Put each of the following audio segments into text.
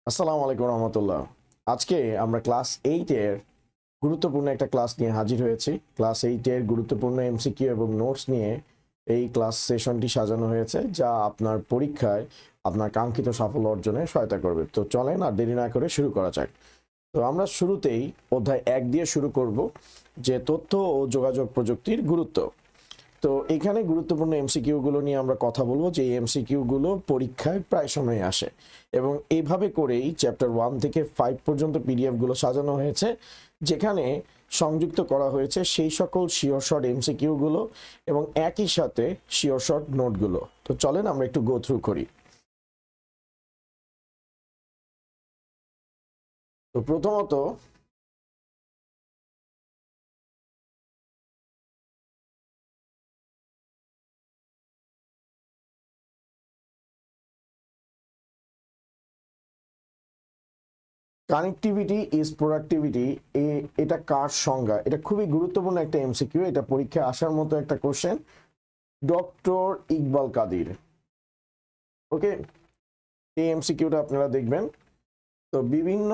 আসসালামু আলাইকুম রহমতুল্লাহ। আজকে আমরা ক্লাস 8 এর গুরুত্বপূর্ণ একটা ক্লাস নিয়ে হাজির হয়েছি। ক্লাস 8 এর গুরুত্বপূর্ণ এমসিকিউ এবং নোটস নিয়ে এই ক্লাস সেশনটি সাজানো হয়েছে, যা আপনার পরীক্ষায় আপনার কাঙ্ক্ষিত সাফল্য অর্জনে সহায়তা করবে। তো চলেন আর দেরি না করে শুরু করা যাক। তো আমরা শুরুতেই অধ্যায় 1 দিয়ে শুরু করব, যে তথ্য ও যোগাযোগ প্রযুক্তির গুরুত্ব। তো এখানে গুরুত্বপূর্ণ এমসিকিউ গুলো নিয়ে আমরা কথা বলবো, যে এমসিকিউ গুলো পরীক্ষায় প্রায় সময় আসে, এবং এইভাবে করেই চ্যাপ্টার 1 থেকে 5 পর্যন্ত পিডিএফ গুলো সাজানো হয়েছে, যেখানে সংযুক্ত করা হয়েছে সেই সকল শিওর শর্ট এমসিকিউ গুলো এবং একই সাথে শিওর শর্ট নোটগুলো। তো চলেন আমরা একটু গো থ্রু করি। তো প্রথমত কানেক্টিভিটি ইজ প্রোডাক্টিভিটি, এটা কার সংজ্ঞা? এটা খুবই গুরুত্বপূর্ণ একটা এমসিকিউ, এটা পরীক্ষায় আসার মতো একটা কোশ্চেন। ডক্টর ইকবাল কাদির। ওকে, এই এমসিকিউটা আপনারা দেখবেন। তো বিভিন্ন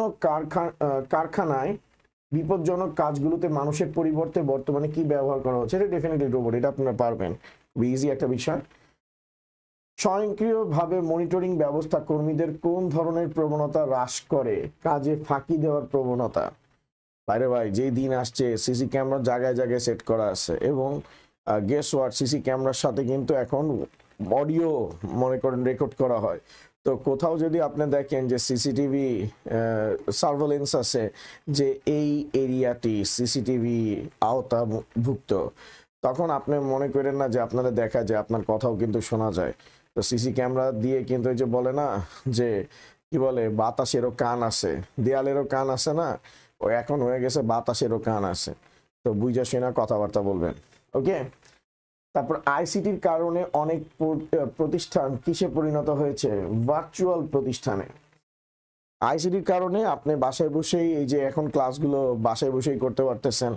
কারখানায় বিপজ্জনক কাজগুলোতে মানুষের পরিবর্তে বর্তমানে কি ব্যবহার করা হচ্ছে? এটা ডেফিনেটলি রোবট, এটা আপনারা পারবেন, ইজি একটা বিষয়। স্বয়ংক্রিয়ভাবে মনিটরিং ব্যবস্থা কর্মীদের কোন ধরনের প্রবণতা হ্রাস করে? কাজে ফাঁকি দেওয়ার প্রবণতা। বাইরে ভাই, যেই দিন আসছে সিসি ক্যামেরা জায়গায় জায়গায় সেট করা আছে, এবং গেস ওয়াট, সিসি ক্যামেরার সাথে কিন্তু এখন অডিও মনে করেন রেকর্ড করা হয়। তো কোথাও যদি আপনি দেখেন যে সিসিটিভি সার্ভেলেন্স আছে, যে এই এরিয়াটি সিসিটিভি আওতাভুক্ত, তখন আপনি মনে করেন না যে আপনারা দেখা যায়, আপনার কথাও কিন্তু শোনা যায়। তো সিসি ক্যামেরা দিয়ে কিন্তু এই যে বলে না, যে কি বলে, বাতাসেরও কান আছে, দেয়ালেরও কান আছে না, ও এখন হয়ে গেছে বাতাসেরও কান আছে। তো বুঝা শুনা কথাবার্তা বলবেন। ওকে, তারপর আইসিটির কারণে অনেক প্রতিষ্ঠান কিসে পরিণত হয়েছে? ভার্চুয়াল প্রতিষ্ঠানে। আইসিটির কারণে আপনি বাসায় বসেই, এই যে এখন ক্লাসগুলো বাসায় বসেই করতে পারতেছেন,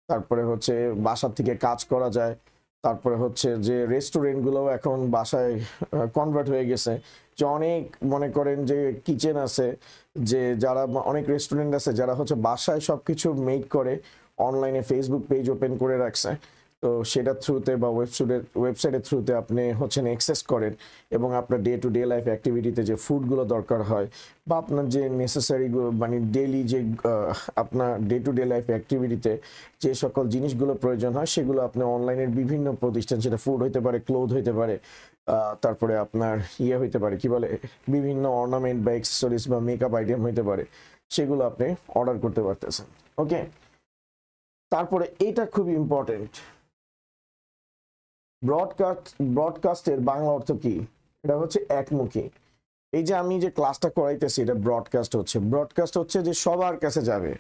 তারপরে হচ্ছে বাসার থেকে কাজ করা যায়, তারপরে হচ্ছে যে রেস্টুরেন্টগুলো এখন বাসায় কনভার্ট হয়ে গেছে, যে অনেক মনে করেন যে কিচেন আছে, যে যারা অনেক রেস্টুরেন্ট আছে যারা হচ্ছে বাসায় সব কিছু মেক করে অনলাইনে ফেসবুক পেজ ওপেন করে রাখছে। তো সেটার থ্রুতে বা ওয়েবসাইটের থ্রুতে আপনি হচ্ছেন অ্যাক্সেস করেন, এবং আপনার ডে টু ডে লাইফ অ্যাক্টিভিটিতে যে ফুডগুলো দরকার হয়, বা আপনার যে নেসেসারি মানে ডেইলি যে আপনার ডে টু ডে লাইফ অ্যাক্টিভিটিতে যে সকল জিনিসগুলো প্রয়োজন হয়, সেগুলো আপনি অনলাইনের বিভিন্ন প্রতিষ্ঠান, সেটা ফুড হইতে পারে, ক্লোথ হইতে পারে, তারপরে আপনার হইতে পারে কি বলে, বিভিন্ন অর্নামেন্ট বা অ্যাক্সেসরিজ বা মেকআপ আইটেম হইতে পারে, সেগুলো আপনি অর্ডার করতে পারতেছেন। ওকে, তারপরে এটা খুব ইম্পর্টেন্ট, ব্রডকাস্টের বাংলা অর্থ কি? এটা হচ্ছে একমুখী। এই যে আমি যে ক্লাসটা করাইতেছি, এটা ব্রডকাস্ট হচ্ছে যে সবার কাছে যাবে,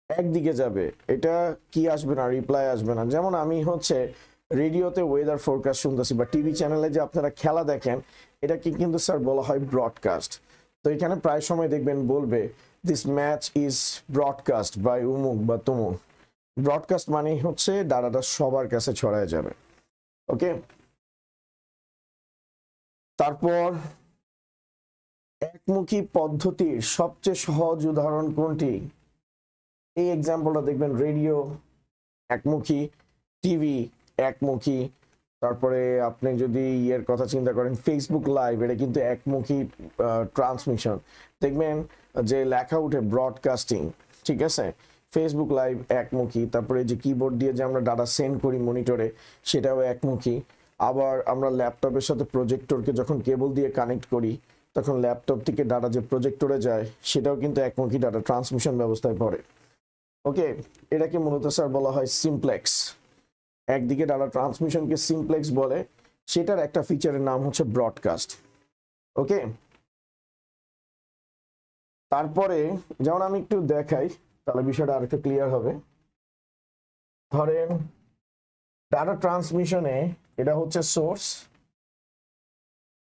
একদিকে যাবে। এটা কি আসবে না, রিপ্লাই আসবে না। যেমন আমি হচ্ছে রেডিওতে ওয়েদার ফোরকাস্ট শুনতেছি, বা টিভি চ্যানেলে যে আপনারা খেলা দেখেন, এটাকে কিন্তু স্যার বলা হয় ব্রডকাস্ট। তো এখানে প্রায় সময় দেখবেন বলবে, this match is broadcast by উমুক বা তুমুক। ব্রডকাস্ট মানে হচ্ছে ডাটাটা সবার কাছে ছড়ায় যাবে। ওকে, তারপর একমুখী পদ্ধতির সবচেয়ে সহজ উদাহরণ কোনটি? এই এক্সাম্পলটা দেখবেন, রেডিও একমুখী, টিভি একমুখী, তারপরে আপনি যদি ইয়ের কথা চিন্তা করেন, ফেসবুক লাইভ, এটা কিন্তু একমুখী ট্রান্সমিশন। দেখবেন যে লেখা উঠে ব্রডকাস্টিং, ঠিক আছে। ফেসবুক লাইভ একমুখী, তারপরে যে কিবোর্ড দিয়ে যে আমরা ডাটা সেন্ড করি মনিটরে, সেটাও একমুখী। আবার আমরা ল্যাপটপের সাথে প্রজেক্টরকে যখন কেবল দিয়ে কানেক্ট করি, তখন ল্যাপটপ থেকে ডাটা যে প্রজেক্টরে যায়, সেটাও কিন্তু একমুখী ডাটা ট্রান্সমিশন ব্যবস্থায় পড়ে। ওকে, এটাকে মূলত স্যার বলা হয় সিমপ্লেক্স। একদিকে ডাটা ট্রান্সমিশনকে সিমপ্লেক্স বলে, সেটার একটা ফিচারের নাম হচ্ছে ব্রডকাস্ট। ওকে, তারপরে যেমন আমি একটু দেখাই, তাহলে বিষয়টা আরেকটু ক্লিয়ার হবে। ধরেন ডাটা ট্রান্সমিশনে এটা হচ্ছে সোর্স,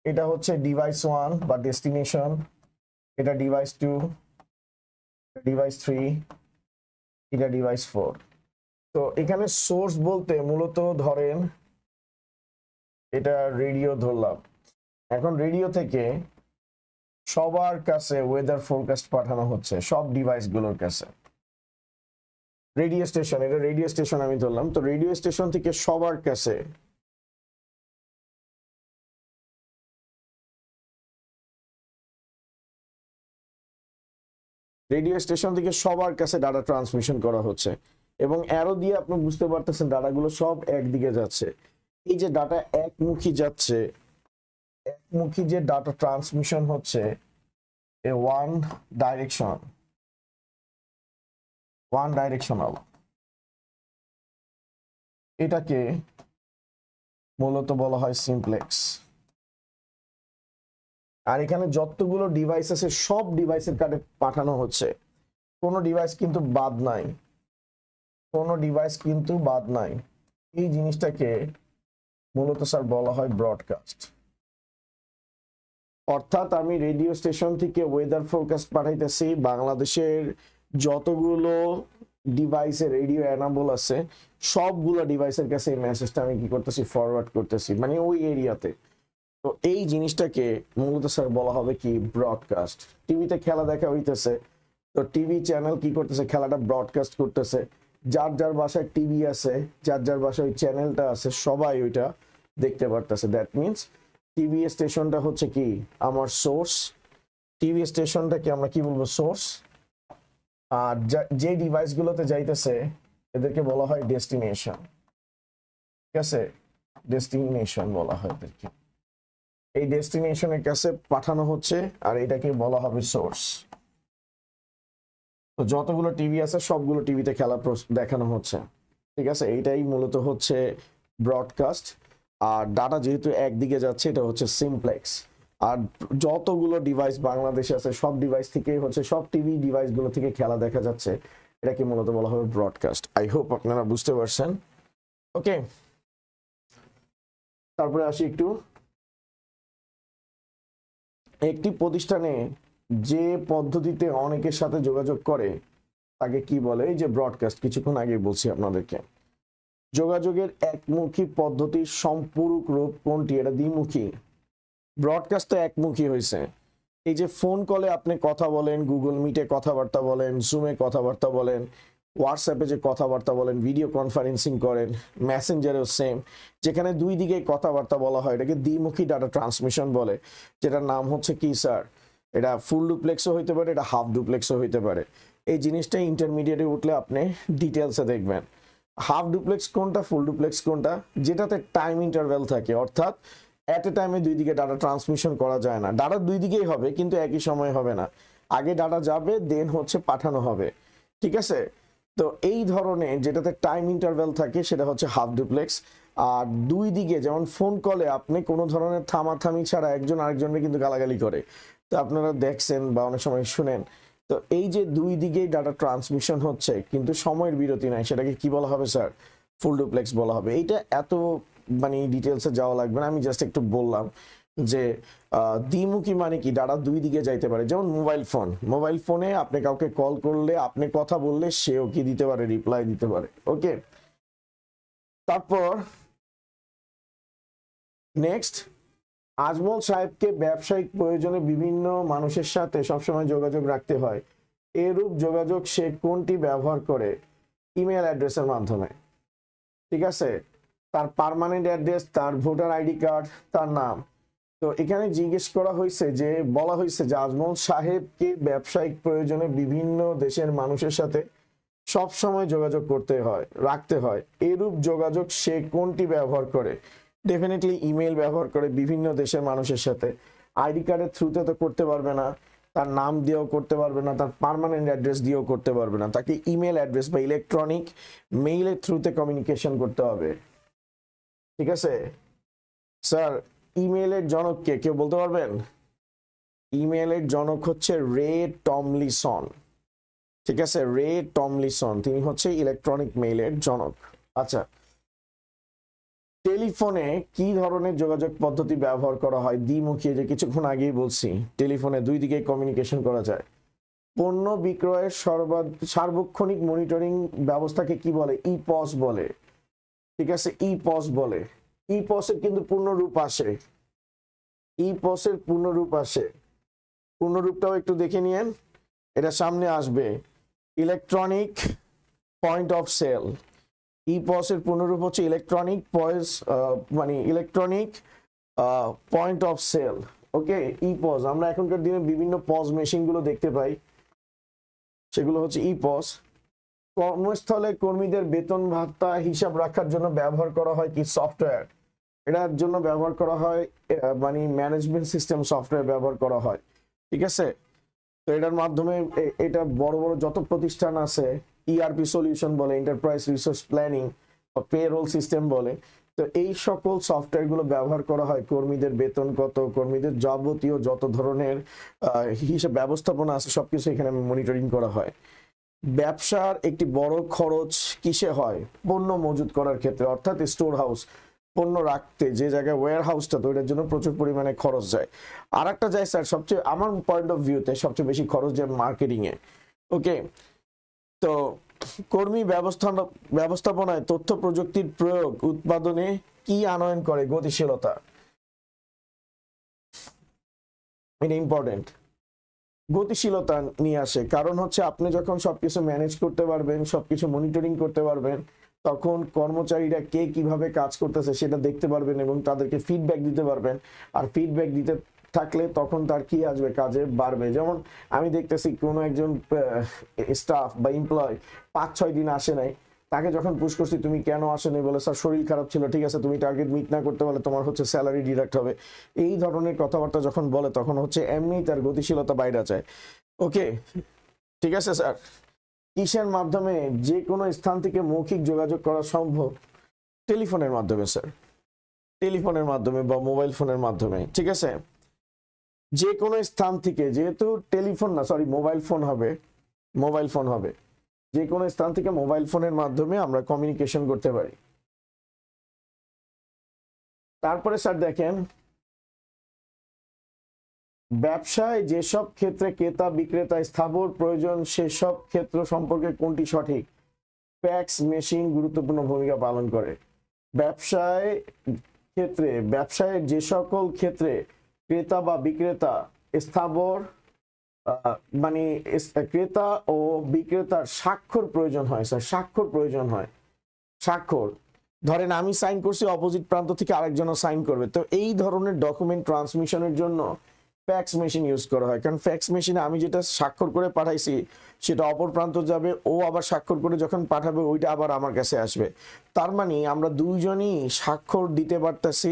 এটা হচ্ছে ডিভাইস 1 বা ডেস্টিনেশন, এটা ডিভাইস 2, ডিভাইস 3, এটা ডিভাইস 4। তো এখানে সোর্স বলতে মূলত ধরেন এটা রেডিও ধরলাম, এখন রেডিও থেকে সবার কাছে ওয়েদার ফোরকাস্ট পাঠানো হচ্ছে, সব ডিভাইসগুলোর কাছে। রেডিও স্টেশন, এটা রেডিও স্টেশন আমি ধরলাম, তো রেডিও স্টেশন থেকে সবার কাছে রেডিও স্টেশন থেকে সবার কাছে ডাটা ট্রান্সমিশন করা হচ্ছে, এবং অ্যারো দিয়ে আপনি বুঝতে পারতেছেন ডাটাগুলো সব একদিকে যাচ্ছে। এই যে ডাটা একমুখী যাচ্ছে, একমুখী যে ডাটা ট্রান্সমিশন হচ্ছে, এ ওয়ান ডাইরেকশনাল, এটাকে মূলত বলা হয় সিমপ্লেক্স। আর এখানে যতগুলো ডিভাইস আছে সব ডিভাইসের কাছে পাঠানো হচ্ছে, কোনো ডিভাইস কিন্তু বাদ নাই, কোনো ডিভাইস কিন্তু বাদ নাই। এই জিনিসটাকে মূলত স্যার বলা হয় ব্রডকাস্ট। অর্থাৎ আমি রেডিও স্টেশন থেকে ওয়েদার ফোরকাস্ট পাঠাইতেছি, বাংলাদেশের যতগুলো ডিভাইসে রেডিও অ্যানাবল আছে সবগুলো ডিভাইসের কাছে এই মেসেজটা আমি কি করতেছি, ফরওয়ার্ড করতেছি, মানে ওই এরিয়াতে। তো এই জিনিসটাকে মূলত স্যার বলা হবে কি, ব্রডকাস্ট। টিভিতে খেলা দেখা হইতেছে, তো টিভি চ্যানেল কি করতেছে, খেলাটা ব্রডকাস্ট করতেছে। যার যার বাসায় টিভি আছে, যার যার বাসায় ওই চ্যানেলটা আছে, সবাই ওইটা দেখতে পারতেছে। দ্যাট মিনস টিভি স্টেশনটা হচ্ছে কি আমার সোর্স, টিভি স্টেশনটাকে আমরা কি বলবো, সোর্স। আর যে ডিভাইসগুলোতে যাইতেছে এদেরকে বলা হয় ডেস্টিনেশন। ঠিক আছে, ডেস্টিনেশন বলা হয় এদেরকে। এই ডেস্টিনেশনের কাছে পাঠানো হচ্ছে, আর এটাকে বলা হবে সোর্স। তো যতগুলো টিভি আছে সবগুলো টিভিতে খেলা দেখানো হচ্ছে। ঠিক আছে, এইটাই মূলত হচ্ছে ব্রডকাস্ট। আর ডাটা যেহেতু একদিকে যাচ্ছে, এটা হচ্ছে সিমপ্লেক্স। আর যতগুলো ডিভাইস বাংলাদেশে আছে সব ডিভাইস থেকেই হচ্ছে, সব টিভি ডিভাইসগুলো থেকে খেলা দেখা যাচ্ছে, এটাকে মূলত বলা হবে ব্রডকাস্ট। আই হোপ আপনারা বুঝতে পারছেন। ওকে, তারপরে আসি একটু, একটি প্রতিষ্ঠানে যে পদ্ধতিতে অনেকের সাথে যোগাযোগ করে তাকে কি বলে, এই যে ব্রডকাস্ট, কিছুক্ষণ আগে বলছি আপনাদেরকে। যোগাযোগের একমুখী পদ্ধতির সম্পূরক রূপ কোনটি, এটা দ্বিমুখী। ব্রডকাস্ট তো একমুখী হয়েছে। এই যে ফোন কলে আপনি কথা বলেন, গুগল মিটে কথাবার্তা বলেন, জুমে কথাবার্তা বলেন, হোয়াটসঅ্যাপে যে কথাবার্তা বলেন, ভিডিও কনফারেন্সিং করেন, মেসেঞ্জারেও সেম, যেখানে দুই দিকে কথাবার্তা বলা হয়, এটাকে দ্বিমুখী ডাটা ট্রান্সমিশন বলে, যেটার নাম হচ্ছে কি স্যার, এটা ফুল ডুপ্লেক্সও হইতে পারে, এটা হাফ ডুপ্লেক্সও হইতে পারে। এই জিনিসটা ইন্টারমিডিয়েটে উঠলে আপনি ডিটেলসে দেখবেন হাফ ডুপ্লেক্স কোনটা, ফুল ডুপ্লেক্স কোনটা, যেটাতে টাইম ইন্টারভ্যাল থাকে, অর্থাৎ এট এ টাইমে দুই দিকে ডাটা ট্রান্সমিশন করা যায় না। ডাটা দুই দিকেই হবে কিন্তু একই সময় হবে না, আগে ডাটা যাবে দেন হচ্ছে পাঠানো হবে। ঠিক আছে, তো এই ধরনের যেটাতে টাইম ইন্টারভ্যাল থাকে সেটা হচ্ছে হাফ ডুপ্লেক্স। আর দুই দিকে, যেমন ফোন কলে আপনি কোনো ধরনের থামাথামি ছাড়া একজন আরেকজনকে কিন্তু গালাগালি করে, তো আপনারা দেখছেন বা অনেক সময় শুনেন। তো এই যে দুই দিকেই ডাটা ট্রান্সমিশন হচ্ছে কিন্তু সময়ের বিরতি নাই, সেটাকে কি বলা হবে স্যার, ফুল ডুপ্লেক্স বলা হবে। এইটা এত মানে ডিটেলসে যাওয়া লাগবে না, আমি জাস্ট একটু বললাম যে দ্বিমুখী মানে কি, ডাটা দুই দিকে যাইতে পারে। যেমন মোবাইল ফোনে আপনি কাউকে কল করলে, আপনি কথা বললে সেও কি দিতে পারে, রিপ্লাই দিতে পারে। ওকে, তারপর নেক্সট, আজমল সাহেবকে ব্যবসায়িক প্রয়োজনে বিভিন্ন মানুষের সাথে সবসময় যোগাযোগ রাখতে হয়, এরূপ যোগাযোগ সে কোনটি ব্যবহার করে, ইমেল অ্যাড্রেসের মাধ্যমে। ঠিক আছে, তার পার্মানেন্ট অ্যাড্রেস, তার ভোটার আইডি কার্ড, তার নাম। তো এখানে জিজ্ঞেস করা হয়েছে যে, বলা হয়েছে যে আজমল সাহেবকে ব্যবসায়িক প্রয়োজনে বিভিন্ন দেশের মানুষের সাথে সব সময় যোগাযোগ রাখতে হয়, এরূপ যোগাযোগ সে কোনটি ব্যবহার করে। ডেফিনেটলি ইমেল ব্যবহার করে বিভিন্ন দেশের মানুষের সাথে। আইডি কার্ডের থ্রুতে তো করতে পারবে না, তার নাম দিয়েও করতে পারবে না, তার পার্মানেন্ট অ্যাড্রেস দিয়েও করতে পারবে না, তাকে ইমেল অ্যাড্রেস বা ইলেকট্রনিক মেইলের থ্রুতে কমিউনিকেশন করতে হবে। ঠিক আছে স্যার, ইমেলের জনক কে, কেউ বলতে পারবেন? ইমেলের জনক হচ্ছে রে টমলিসন। ঠিক আছে, রে টমলিসন, তিনি হচ্ছে ইলেকট্রনিক মেইলের জনক। আচ্ছা, টেলিফোনে কি ধরনের যোগাযোগ পদ্ধতি ব্যবহার করা হয়, দ্বিমুখী, যে কিছুক্ষণ আগেই বলছি, টেলিফোনে দুই দিকে কমিউনিকেশন করা যায়। পণ্য বিক্রয়ের সার্বক্ষণিক মনিটরিং ব্যবস্থাকে কি বলে, ইপস বলে। ঠিক আছে, ইপস বলে। ইপসের কিন্তু পূর্ণরূপ আসে, ইপসের পূর্ণরূপ আসে পূর্ণরূপটাও একটু দেখে নিয়েন, এটা সামনে আসবে electronic point of sale. EPOS এর পূর্ণরূপ হচ্ছে ইলেকট্রনিক পয়েস, মানে electronic point of sale. Okay, EPOS আমরা এখনকার দিনে বিভিন্ন পজ মেশিনগুলো দেখতে পাই, সেগুলো হচ্ছে ইপস। কর্মস্থলে কর্মীদের বেতন ভাতা হিসাব রাখার জন্য ব্যবহার করা হয় কি সফটওয়্যার, এটার জন্য ব্যবহার করা হয় মানে ম্যানেজমেন্ট সিস্টেম সফটওয়্যার ব্যবহার করা হয়। ঠিক আছে, তো এটার মাধ্যমে এটা বড় বড় যত প্রতিষ্ঠান আছে, ইআরপি সলিউশন বলে, এন্টারপ্রাইজ রিসোর্স প্ল্যানিং বা পেরোল সিস্টেম বলে, তো এই সকল সফটওয়্যারগুলো ব্যবহার করা হয় কর্মীদের বেতন কত, কর্মীদের যাবতীয় যত ধরনের হিসাব ব্যবস্থাপনা আছে সবকিছু এখানে মনিটরিং করা হয়। ব্যবসার একটি বড় খরচ কিসে হয়? পণ্য মজুত করার ক্ষেত্রে, অর্থাৎ স্টোর হাউস, পণ্য রাখতে যে জায়গায় ওয়্যার হাউসটা, তো এটার জন্য প্রচুর পরিমাণে খরচ যায়। আর একটা যায় স্যার সবচেয়ে আমার পয়েন্ট অফ ভিউতে সবচেয়ে বেশি খরচ যায় মার্কেটিং এ। ওকে, তো কর্মী ব্যবস্থাপনায় তথ্য প্রযুক্তির প্রয়োগ উৎপাদনে কি আনয়ন করে? গতিশীলতা, এটা ইম্পর্টেন্ট। গতিশীলতা নিয়ে আসে, কারণ হচ্ছে আপনি যখন সবকিছু ম্যানেজ করতে পারবেন, সবকিছু মনিটরিং করতে পারবেন, তখন কর্মচারীরা কে কিভাবে কাজ করতেছে সেটা দেখতে পারবেন এবং তাদেরকে ফিডব্যাক দিতে পারবেন। আর ফিডব্যাক দিতে থাকলে তখন তার কি আসবে, কাজে বাড়বে। যেমন আমি দেখতেছি কোনো একজন স্টাফ বা এমপ্লয় 5-6 দিন আসে নাই, তাকে যখন পুশ করছি তুমি কেন আসেনি, বলে স্যার শরীর খারাপ ছিল। ঠিক আছে, তুমি টার্গেট মিট না করতে পারলে তোমার হচ্ছে স্যালারি ডিডাক্ট হবে। এই ধরনের কথাবার্তা যখন বলে তখন হচ্ছে এমনি তার গতিশীলতা বাইরে যায়। ওকে, ঠিক আছে স্যার। কিসের মাধ্যমে যে কোনো স্থান থেকে মৌখিক যোগাযোগ করা সম্ভব? টেলিফোনের মাধ্যমে স্যার, টেলিফোনের মাধ্যমে বা মোবাইল ফোনের মাধ্যমে। ঠিক আছে, যে কোনো স্থান থেকে, যেহেতু টেলিফোন না সরি মোবাইল ফোন হবে, মোবাইল ফোন হবে, যে কোনো স্থান থেকে মোবাইল ফোনের মাধ্যমে আমরা কমিউনিকেশন করতে পারি। তারপরে স্যার দেখেন, ব্যবসায় যেসব ক্ষেত্রে ক্রেতা বিক্রেতা স্থাবর প্রয়োজন সেসব ক্ষেত্র সম্পর্কে কোনটি সঠিক? ফ্যাক্স মেশিন গুরুত্বপূর্ণ ভূমিকা পালন করে। ব্যবসায় ক্ষেত্রে, ব্যবসায়ের যে সকল ক্ষেত্রে ক্রেতা বা বিক্রেতা স্থাবর, মানে ক্রেতা ও বিক্রেতার স্বাক্ষর প্রয়োজন হয় স্যার, স্বাক্ষর প্রয়োজন হয়। স্বাক্ষর, ধরেন আমি সাইন করছি, অপোজিট প্রান্ত থেকে আরেকজনও সাইন করবে, তো এই ধরনের ডকুমেন্ট ট্রান্সমিশনের জন্য ফ্যাক্স মেশিন ইউজ করা হয়। কারণ ফ্যাক্স মেশিনে আমি যেটা স্বাক্ষর করে পাঠাইছি সেটা অপর প্রান্ত যাবে, ও আবার স্বাক্ষর করে যখন পাঠাবে ওইটা আবার আমার কাছে আসবে। তার মানে আমরা দুইজনই স্বাক্ষর দিতে পারতেছি,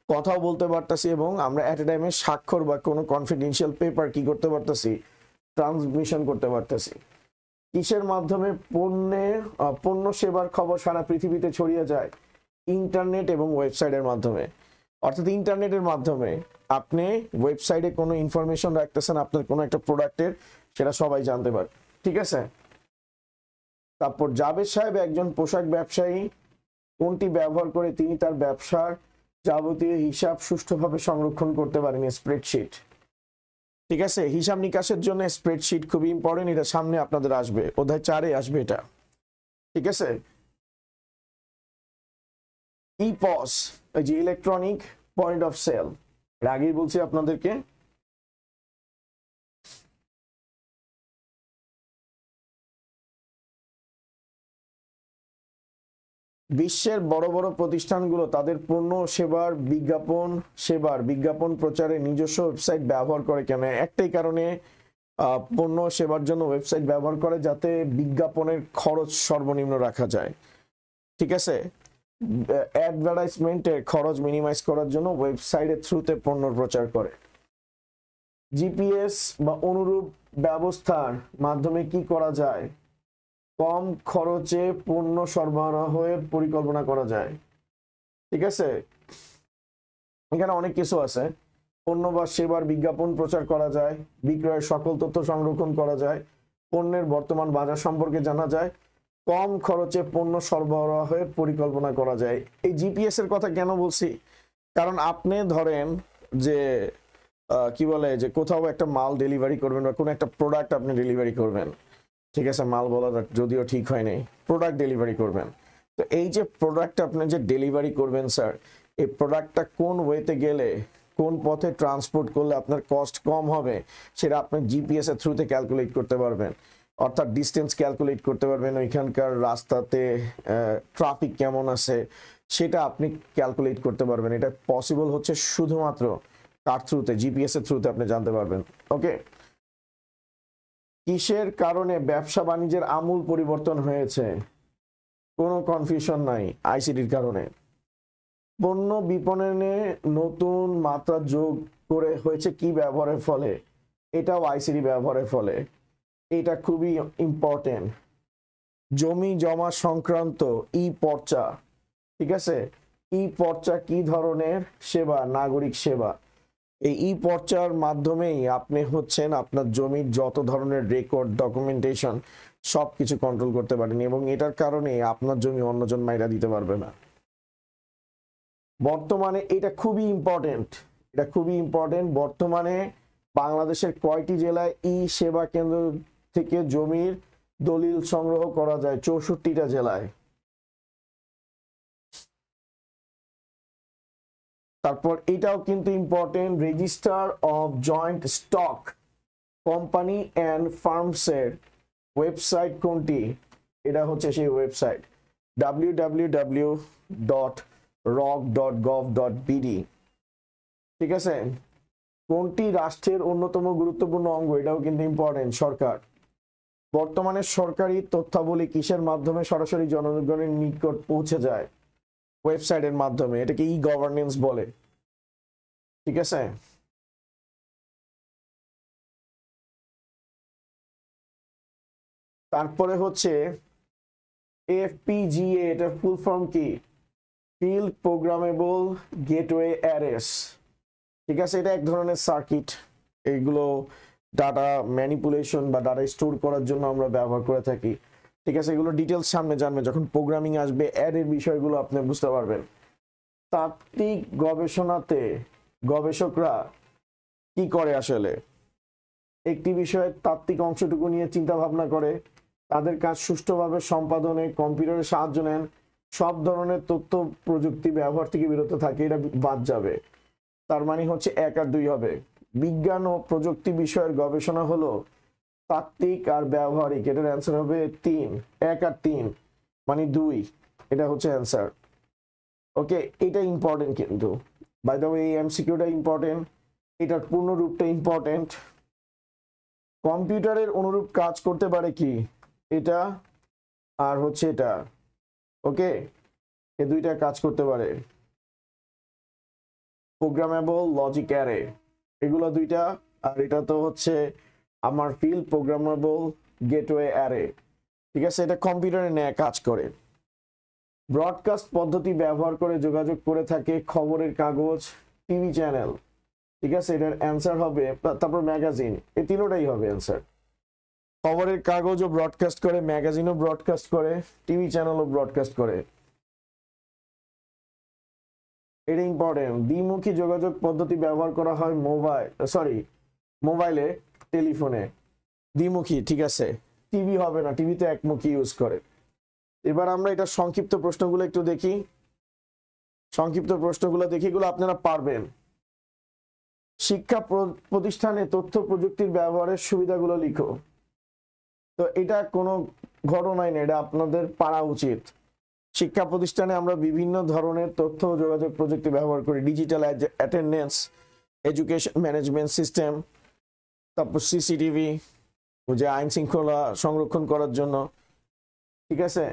কথাও বলতে পারতেছি, এবং আমরা এট এ টাইমে স্বাক্ষর বা কোনো কনফিডেন্সিয়াল পেপার কি করতে পারতেছি, ট্রান্সমিশন করতে পারতেছি। কিসের মাধ্যমে পণ্য সেবার খবর সারা পৃথিবীতে ছড়িয়ে যায়? ইন্টারনেট এবং ওয়েবসাইটের মাধ্যমে। অর্থাৎ ইন্টারনেটের মাধ্যমে আপনি ওয়েবসাইটে কোনো ইনফরমেশন রাখতেছেন আপনার কোনো একটা প্রোডাক্টের, সেটা সবাই জানতে পারে। ঠিক আছে, তারপর জাবেদ সাহেব একজন পোশাক ব্যবসায়ী, কোনটি ব্যবহার করে তিনি তার ব্যবসার যাবতীয় হিসাব সুষ্ঠুভাবে সংরক্ষণ করতে পারেন? স্প্রেডশিট। ঠিক আছে, হিসাব নিকাশের জন্য স্প্রেডশিট খুবই ইম্পর্টেন্ট, এটা সামনে আপনাদের আসবে, অধ্যায় 4-এ আসবে এটা। ঠিক আছে, ইপস, এই যে ইলেকট্রনিক পয়েন্ট অফ সেল, এর আগেই বলছি আপনাদেরকে। বিশ্বের বড় বড় প্রতিষ্ঠানগুলো তাদের পণ্য সেবার বিজ্ঞাপন প্রচারে নিজস্ব ওয়েবসাইট ব্যবহার করে কেন? একটাই কারণে পণ্য সেবার জন্য ওয়েবসাইট ব্যবহার করে, যাতে বিজ্ঞাপনের খরচ সর্বনিম্ন রাখা যায়। ঠিক আছে, অ্যাডভার্টাইজমেন্টের খরচ মিনিমাইজ করার জন্য ওয়েবসাইটের থ্রুতে পণ্য প্রচার করে। জিপিএস বা অনুরূপ ব্যবস্থার মাধ্যমে কি করা যায়? কম খরচে পণ্য সরবরাহের পরিকল্পনা করা যায়। ঠিক আছে, এখানে অনেক কিছু আছে। পণ্য বা সেবার বিজ্ঞাপন প্রচার করা যায়, বিক্রয়ের সকল তথ্য সংরক্ষণ করা যায়, পণ্যের বর্তমান বাজার সম্পর্কে জানা যায়, কম খরচে পণ্য সরবরাহের পরিকল্পনা করা যায়। এই জিপিএস এর কথা কেন বলছি? কারণ আপনি ধরেন যে কি বলে, যে কোথাও একটা মাল ডেলিভারি করবেন বা কোনো একটা প্রোডাক্ট আপনি ডেলিভারি করবেন। ঠিক আছে, মাল বলা যদিও ঠিক হয় নাই, প্রোডাক্ট ডেলিভারি করবেন। তো এই যে প্রোডাক্ট আপনি যে ডেলিভারি করবেন স্যার, এই প্রোডাক্টটা কোন ওয়েতে গেলে কোন পথে ট্রান্সপোর্ট করলে আপনার কস্ট কম হবে সেটা আপনি জিপিএস এর থ্রুতে ক্যালকুলেট করতে পারবেন, অর্থাৎ ডিস্টেন্স ক্যালকুলেট করতে পারবেন, ওইখানকার রাস্তাতে ট্রাফিক কেমন আছে সেটা আপনি ক্যালকুলেট করতে পারবেন। এটা পসিবল হচ্ছে শুধুমাত্র কার থ্রুতে, জিপিএস এর থ্রুতে আপনি জানতে পারবেন। ওকে, কিসের কারণে ব্যবসা বাণিজ্যের আমূল পরিবর্তন হয়েছে? কোনো কনফিউশন নাই, আইসিটির কারণে। পণ্য বিপণনে নতুন মাত্রা যোগ করে হয়েছে কি ব্যবহারের ফলে? এটাও আইসিটি ব্যবহারের ফলে। এটা খুবই ইম্পর্টেন্ট। জমি জমা সংক্রান্ত ই পর্চা, ঠিক আছে, ই পর্চা কি ধরনের সেবা? নাগরিক সেবা। এই ই পর্চার মাধ্যমেই আপনি হচ্ছেন আপনার জমির যত ধরনের রেকর্ড, ডকুমেন্টেশন সব কিছু কন্ট্রোল করতে পারেন, এবং এটার কারণে আপনার জমি অন্যজন মাইরা দিতে পারবে না। বর্তমানে এটা খুবই ইম্পর্টেন্ট, এটা খুবই ইম্পর্টেন্ট। বর্তমানে বাংলাদেশের কয়টি জেলায় ই সেবা কেন্দ্র থেকে জমির দলিল সংগ্রহ করা যায়? 64টা জেলায়। তারপর এটাও কিন্তু important, register of joint stock company and ফার্মসের ওয়েবসাইট কোনটি? এটা হচ্ছে সেই ওয়েবসাইট www.roc.gov.bd। ঠিক আছে, কোনটি রাষ্ট্রের অন্যতম গুরুত্বপূর্ণ অঙ্গ? এটাও কিন্তু ইম্পর্টেন্ট, সরকার। বর্তমানে সরকারি তথ্যাবলী কিসের মাধ্যমে সরাসরি জনগণের নিকট পৌঁছে যায়? ওয়েবসাইটের মাধ্যমে। এটাকে ই গভর্নেন্স বলে। ঠিক আছে, তারপরে হচ্ছে এফপিজিএ, এটা ফুল ফর্ম কি? Field programmable gateway arrays. ঠিক আছে, এটা এক ধরনের সার্কিট, এগুলো ডাটা ম্যানিপুলেশন বা ডাটা স্টোর করার জন্য আমরা ব্যবহার করে থাকি। ঠিক আছে, এগুলো ডিটেলস সামনে জানবে, যখন প্রোগ্রামিং আসবে অ্যারের বিষয়গুলো আপনি বুঝতে পারবেন। তাত্ত্বিক গবেষণাতে গবেষকরা কি করে? আসলে একটি বিষয়ের তাত্ত্বিক অংশটুকু নিয়ে চিন্তা ভাবনা করে, তাদের কাজ সুষ্ঠুভাবে সম্পাদনে কম্পিউটারের সাহায্য নেন, সব ধরনের তথ্য প্রযুক্তি ব্যবহার থেকে বিরত থাকে। এটা বাদ যাবে, তার মানে হচ্ছে 1 আর 2 হবে। বিজ্ঞান ও প্রযুক্তি বিষয়ের গবেষণা হলো তাত্ত্বিক আর ব্যবহারিক। এটার অ্যান্সার হবে 3, 1 আর 3 মানে 2, এটা হচ্ছে অ্যান্সার। ওকে, এটা ইম্পর্টেন্ট কিন্তু, বাই দ্য ওয়ে এই এমসিকিউটা ইম্পর্টেন্ট, এটার পূর্ণরূপটা ইম্পর্টেন্ট। কম্পিউটারের অনুরূপ কাজ করতে পারে কি? এটা আর হচ্ছে এটা। ওকে, এই দুইটা কাজ করতে পারে। প্রোগ্রামেবল লজিক অ্যারে, এগুলো দুইটা, আর এটা তো হচ্ছে আমার ফিল্ড প্রোগ্রামেবল গেটওয়ে অ্যারে। ঠিক আছে, এটা কম্পিউটারে নিয়ে কাজ করে। ব্রডকাস্ট পদ্ধতি ব্যবহার করে যোগাযোগ করে থাকে খবরের কাগজ, টিভি চ্যানেল। ঠিক আছে, এটার অ্যান্সার হবে, তারপর ম্যাগাজিন, এই তিনটাই হবে অ্যান্সার। খবরের কাগজও ব্রডকাস্ট করে, ম্যাগাজিনও ব্রডকাস্ট করে, টিভি চ্যানেলও ব্রডকাস্ট করে। এটা ইম্পর্টেন্ট। দ্বিমুখী যোগাযোগ পদ্ধতি ব্যবহার করা হয় মোবাইলে, টেলিফোনে দ্বিমুখী। ঠিক আছে, টিভি হবে না, টিভিতে একমুখী ইউজ করে। এবার আমরা এটা সংক্ষিপ্ত প্রশ্নগুলো একটু দেখি, এগুলো আপনারা পারবেন। শিক্ষা প্রতিষ্ঠানে তথ্য প্রযুক্তির ব্যবহারের সুবিধাগুলো লিখো। তো এটা কোনো ঘটনাই না, এটা আপনাদের পারা উচিত। শিক্ষা প্রতিষ্ঠানে আমরা বিভিন্ন ধরনের তথ্য ও যোগাযোগ প্রযুক্তি ব্যবহার করি। Digital attendance, education management system, তারপর সিসিটিভি, যে আইন শৃঙ্খলা সংরক্ষণ করার জন্য। ঠিক আছে,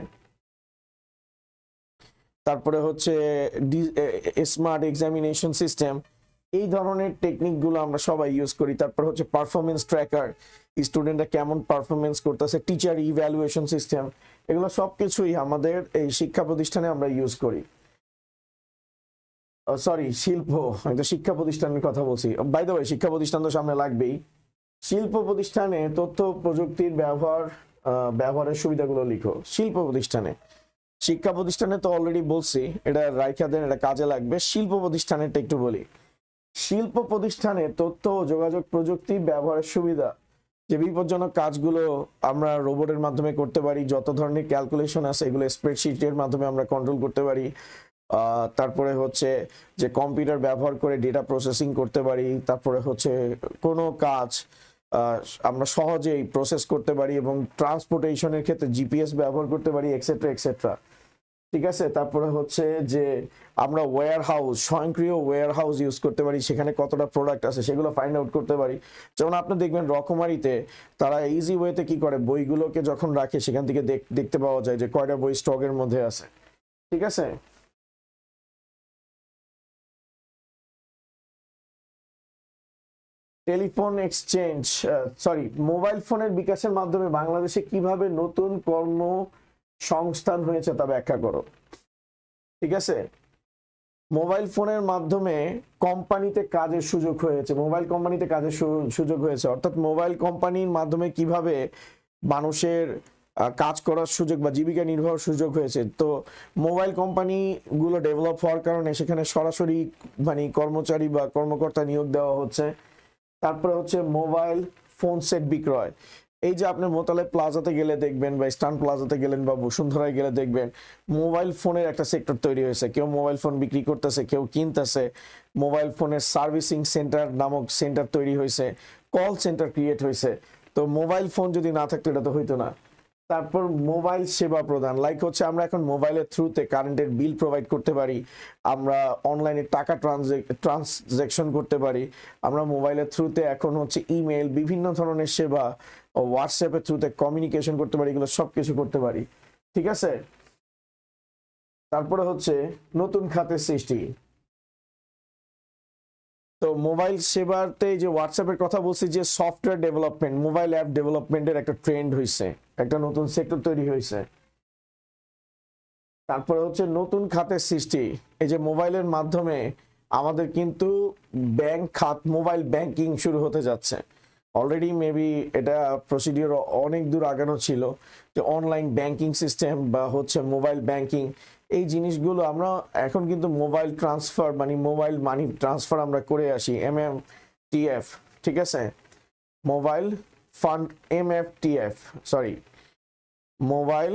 তারপরে হচ্ছে স্মার্ট এক্সামিনেশন সিস্টেম, এই ধরনের টেকনিকগুলো আমরা সবাই ইউজ করি। তারপর হচ্ছে পারফরমেন্স ট্র্যাকার, স্টুডেন্টরা কেমন পারফরমেন্স করতেছে, টিচার ইভ্যালুয়েশন সিস্টেম, এগুলো সবকিছুই আমাদের এই শিক্ষা প্রতিষ্ঠানে আমরা ইউজ করি। আমি তো শিক্ষা প্রতিষ্ঠানের কথা বলছি। বাই দ্য ওয়ে, শিক্ষা প্রতিষ্ঠান তো সামনে লাগবেই। শিল্প প্রতিষ্ঠানে তথ্য প্রযুক্তির ব্যবহারের সুবিধাগুলো লিখো। শিল্প প্রতিষ্ঠানে, শিক্ষা প্রতিষ্ঠানে তো অলরেডি বলছি, এটা রাইখা দেন, এটা কাজে লাগবে। শিল্প প্রতিষ্ঠানেরটা একটু বলি। শিল্প প্রতিষ্ঠানে তথ্য ও যোগাযোগ প্রযুক্তি ব্যবহারের সুবিধা, যে বিপজ্জনক কাজগুলো আমরা রোবটের মাধ্যমে করতে পারি, যত ধরনের ক্যালকুলেশন আছে এগুলো স্প্রেডশিটের মাধ্যমে আমরা কন্ট্রোল করতে পারি। তারপরে হচ্ছে যে কম্পিউটার ব্যবহার করে ডেটা প্রসেসিং করতে পারি, তারপরে হচ্ছে কোনো কাজ আমরা সহজেই প্রসেস করতে পারি এবং ট্রান্সপোর্টেশনের ক্ষেত্রে জিপিএস ব্যবহার করতে পারি, এক্সেট্রা এক্সেট্রা। ঠিক আছে, তারপরে হচ্ছে যে আমরা ওয়্যার হাউস, স্বয়ংক্রিয় ওয়্যার হাউস ইউজ করতে পারি, সেখানে কতটা প্রোডাক্ট আছে সেগুলো ফাইন্ড আউট করতে পারি। যেমন আপনি দেখবেন রকমারিতে তারা ইজি ওয়েতে কি করে, বইগুলোকে যখন রাখে সেখান থেকে দেখতে পাওয়া যায় যে কয়টা বই স্টকের মধ্যে আছে। ঠিক আছে, টেলিফোন এক্সচেঞ্জ, সরি, মোবাইল ফোনের বিকাশের মাধ্যমে বাংলাদেশে কিভাবে নতুন কর্মসংস্থান হয়েছে তা ব্যাখ্যা করো। ঠিক আছে, মোবাইল ফোনের মাধ্যমে কোম্পানিতে কাজের সুযোগ হয়েছে, মোবাইল কোম্পানিতে কাজের সুযোগ হয়েছে, অর্থাৎ মোবাইল কোম্পানির মাধ্যমে কিভাবে মানুষের কাজ করার সুযোগ বা জীবিকা নির্বাহের সুযোগ হয়েছে। তো মোবাইল কোম্পানিগুলো ডেভেলপ হওয়ার কারণে সেখানে সরাসরি মানে কর্মচারী বা কর্মকর্তা নিয়োগ দেওয়া হচ্ছে। তারপরে হচ্ছে মোবাইল ফোন সেট বিক্রয়, এই যে আপনি মোতালেব প্লাজাতে গেলে দেখবেন বা স্টান প্লাজাতে গেলেন বা বসুন্ধরায় গেলে দেখবেন মোবাইল ফোনের একটা সেক্টর তৈরি হয়েছে, কেউ মোবাইল ফোন বিক্রি করতেছে, কেউ কিনতেছে, মোবাইল ফোনের সার্ভিসিং সেন্টার নামক সেন্টার তৈরি হয়েছে, কল সেন্টার ক্রিয়েট হয়েছে। তো মোবাইল ফোন যদি না থাকতো এটা তো হইতো না। তারপর মোবাইল সেবা প্রদান, লাইক হচ্ছে আমরা এখন মোবাইলের থ্রুতে কারেন্টের বিল প্রোভাইড করতে পারি, আমরা অনলাইনে টাকা ট্রানজ্যাকশন করতে পারি, আমরা মোবাইলের থ্রুতে এখন হচ্ছে ইমেল, বিভিন্ন ধরনের সেবা, হোয়াটসঅ্যাপের থ্রুতে কমিউনিকেশন করতে পারি, এগুলো সব কিছু করতে পারি। ঠিক আছে, তারপরে হচ্ছে নতুন খাতের সৃষ্টি। তো মোবাইল সেবাতে যে হোয়াটসঅ্যাপের কথা বলছি, যে সফটওয়্যার ডেভেলপমেন্ট, মোবাইল অ্যাপ ডেভেলপমেন্টের একটা ট্রেন্ড হয়েছে, একটা নতুন সেক্টর তৈরি হয়েছে। তারপরে হচ্ছে নতুন খাতের সৃষ্টি, এই যে মোবাইলের মাধ্যমে আমাদের কিন্তু ব্যাংক খাত, মোবাইল ব্যাংকিং শুরু হতে যাচ্ছে। অলরেডি মেবি এটা প্রসিডিওর অনেক দূর আগানো ছিল, যে অনলাইন ব্যাংকিং সিস্টেম বা হচ্ছে মোবাইল ব্যাংকিং, এই জিনিসগুলো আমরা এখন কিন্তু মোবাইল ট্রান্সফার মানে মোবাইল মানি ট্রান্সফার আমরা করে আসি, MFTF। ঠিক আছে, mobile fund, MFTF, sorry, mobile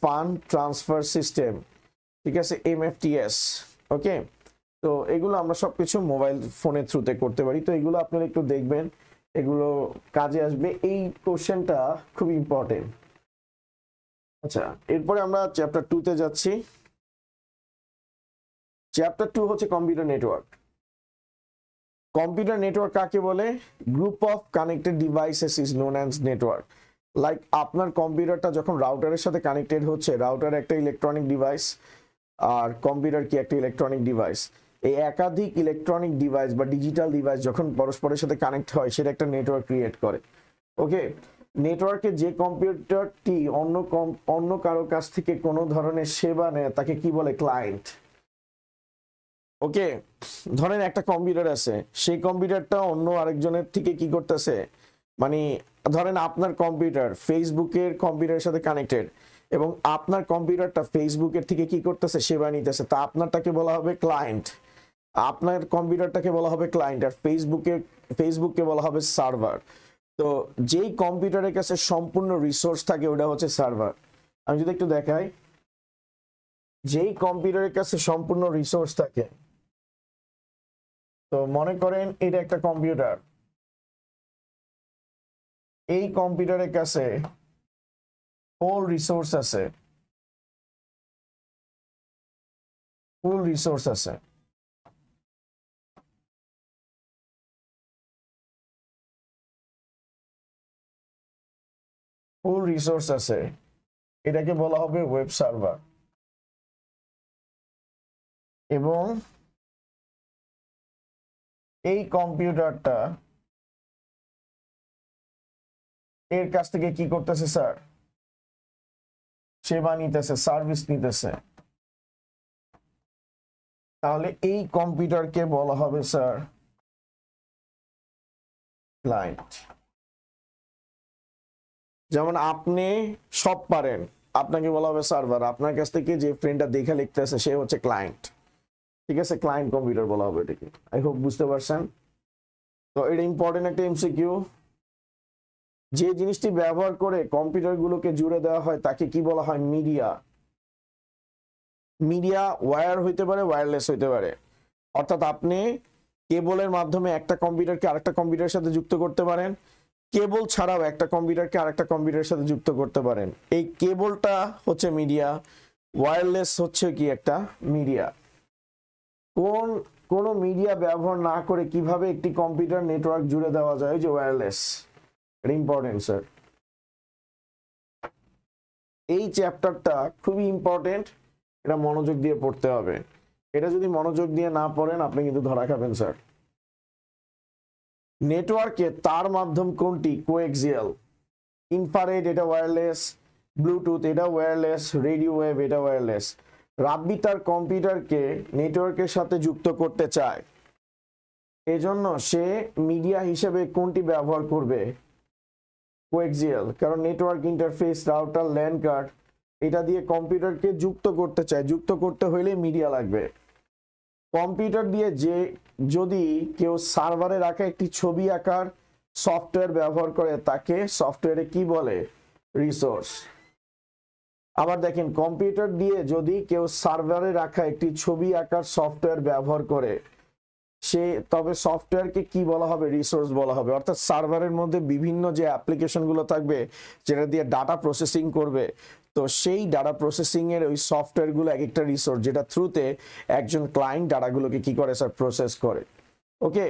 fund transfer system. ঠিক আছে, MFTS। ওকে, তো এগুলো আমরা সবকিছু মোবাইল ফোনের থ্রুতে করতে পারি। তো এগুলো আপনারা একটু দেখবেন, এগুলো কাজে আসবে। এই কোশ্চেনটা খুব ইম্পর্টেন্ট। আচ্ছা, এরপরে আমরা চ্যাপ্টার 2 তে যাচ্ছি। চ্যাপ্টার 2 হচ্ছে কম্পিউটার নেটওয়ার্ক। কম্পিউটার নেটওয়ার্ক কাকে বলে? Group of connected devices is known as network. Like আপনার কম্পিউটারটা যখন রাউটারের সাথে কানেক্টেড হচ্ছে, রাউটার একটা ইলেকট্রনিক ডিভাইস আর কম্পিউটার কি একটা ইলেকট্রনিক ডিভাইস, এই একাধিক ইলেকট্রনিক ডিভাইস বা ডিজিটাল ডিভাইস যখন পরস্পরের সাথে কানেক্ট হয় সেটা একটা নেটওয়ার্ক ক্রিয়েট করে। ওকে, নেটওয়ার্কে যে কম্পিউটারটি অন্য কারো কাছ থেকে কোনো ধরনের সেবা নেয় তাকে কি বলে? ক্লায়েন্ট। ওকে, ধরেন একটা কম্পিউটার আছে, সেই কম্পিউটারটা অন্য আরেকজনের থেকে কি করতেছে, মানে ধরেন আপনার কম্পিউটার ফেসবুকের কম্পিউটারের সাথে কানেক্টেড এবং আপনার কম্পিউটারটা ফেসবুকের থেকে কি করতেছে, সেবা নিতেছে, তা আপনারটাকে বলা হবে ক্লায়েন্ট, আপনার কম্পিউটারটাকে বলা হবে ক্লায়েন্ট, আর ফেসবুককে বলা হবে সার্ভার। তো যেই কম্পিউটারের কাছে সম্পূর্ণ রিসোর্স থাকে ওটা হচ্ছে সার্ভার। আমি যদি একটু দেখাই, যেই কম্পিউটারের কাছে সম্পূর্ণ রিসোর্স থাকে, তো মনে করেন এটা একটা কম্পিউটার, এই কম্পিউটারের কাছে ফুল রিসোর্স আছে, ফুল রিসোর্স আছে। ফুল রিসোর্স আছে, এটাকে বলা হবে ওয়েব সার্ভার। এবং এই কম্পিউটারটা এর কাছ থেকে কি করতেছে স্যার? সেবা নিতেছে, সার্ভিস নিতেছে। তাহলে এই কম্পিউটারকে বলা হবে স্যার ক্লায়েন্ট। যেমন আপনি সব পারেন, আপনাকে বলা হবে সার্ভার, আপনার কাছ থেকে যে ফ্রেন্ডটা দেখা লিখতেছে সে হচ্ছে ক্লায়েন্ট। ঠিক আছে, ক্লায়েন্ট কম্পিউটার বলা হবে এটাকে। আই হোপ বুঝতে পারছেন। তো এটা ইম্পর্টেন্ট একটা MCQ। যে জিনিসটি ব্যবহার করে কম্পিউটারগুলোকে জুড়ে দেওয়া হয় তাকে কি বলা হয়? মিডিয়া। মিডিয়া ওয়্যার হইতে পারে, ওয়্যারলেস হইতে পারে। অর্থাৎ আপনি কেবলের মাধ্যমে একটা কম্পিউটারকে আরেকটা কম্পিউটারের সাথে যুক্ত করতে পারেন, কেবল ছাড়াও একটা কম্পিউটারকে আরেকটা কম্পিউটারের সাথে যুক্ত করতে পারেন। এই কেবলটা হচ্ছে মিডিয়া, ওয়্যারলেস হচ্ছে কি একটা মিডিয়া। কোনো মিডিয়া ব্যবহার না করে কিভাবে একটি কম্পিউটার নেটওয়ার্ক জুড়ে দেওয়া যায়, যে ওয়্যারলেস। এটা ইম্পর্টেন্ট স্যার, এই চ্যাপ্টারটা খুবই ইম্পর্টেন্ট, এটা মনোযোগ দিয়ে পড়তে হবে। এটা যদি মনোযোগ দিয়ে না পড়েন আপনি কিন্তু ধরা খাবেন স্যার। নেটওয়ার্কে তার মাধ্যম কোনটি? কোএক্সিয়াল। ইনফ্রারেড এটা ওয়্যারলেস, ব্লুটুথ এটা ওয়্যারলেস, রেডিও ওয়েভ এটা ওয়্যারলেস। রাব্বি তার কম্পিউটারকে নেটওয়ার্কের সাথে যুক্ত করতে চায়, এজন্য সে মিডিয়া হিসেবে কোনটি ব্যবহার করবে? কোএক্সিয়াল। কারণ network interface, router, LAN card এটা দিয়ে কম্পিউটারকে যুক্ত করতে চায়, যুক্ত করতে হইলে মিডিয়া লাগবে। কম্পিউটার দিয়ে যদি কেউ সার্ভারে রাখা একটি ছবি আঁকার সফটওয়্যার ব্যবহার করে তাকে সফটওয়্যারে কি বলে? রিসোর্স। আবার দেখেন, কম্পিউটার দিয়ে যদি কেউ সার্ভারে রাখা একটি ছবি আঁকার সফটওয়্যার ব্যবহার করে তবে সফটওয়্যারকে কি বলা হবে? রিসোর্স বলা হবে। অর্থাৎ সার্ভারের মধ্যে বিভিন্ন যে অ্যাপ্লিকেশনগুলো থাকবে যেটা দিয়ে ডাটা প্রসেসিং করবে, তো সেই ডাটা প্রসেসিং এর ওই সফটওয়্যারগুলো এক একটা রিসোর্স, যেটা থ্রুতে একজন ক্লায়েন্ট ডাটাগুলোকে কি করে স্যার? প্রসেস করে। ওকে,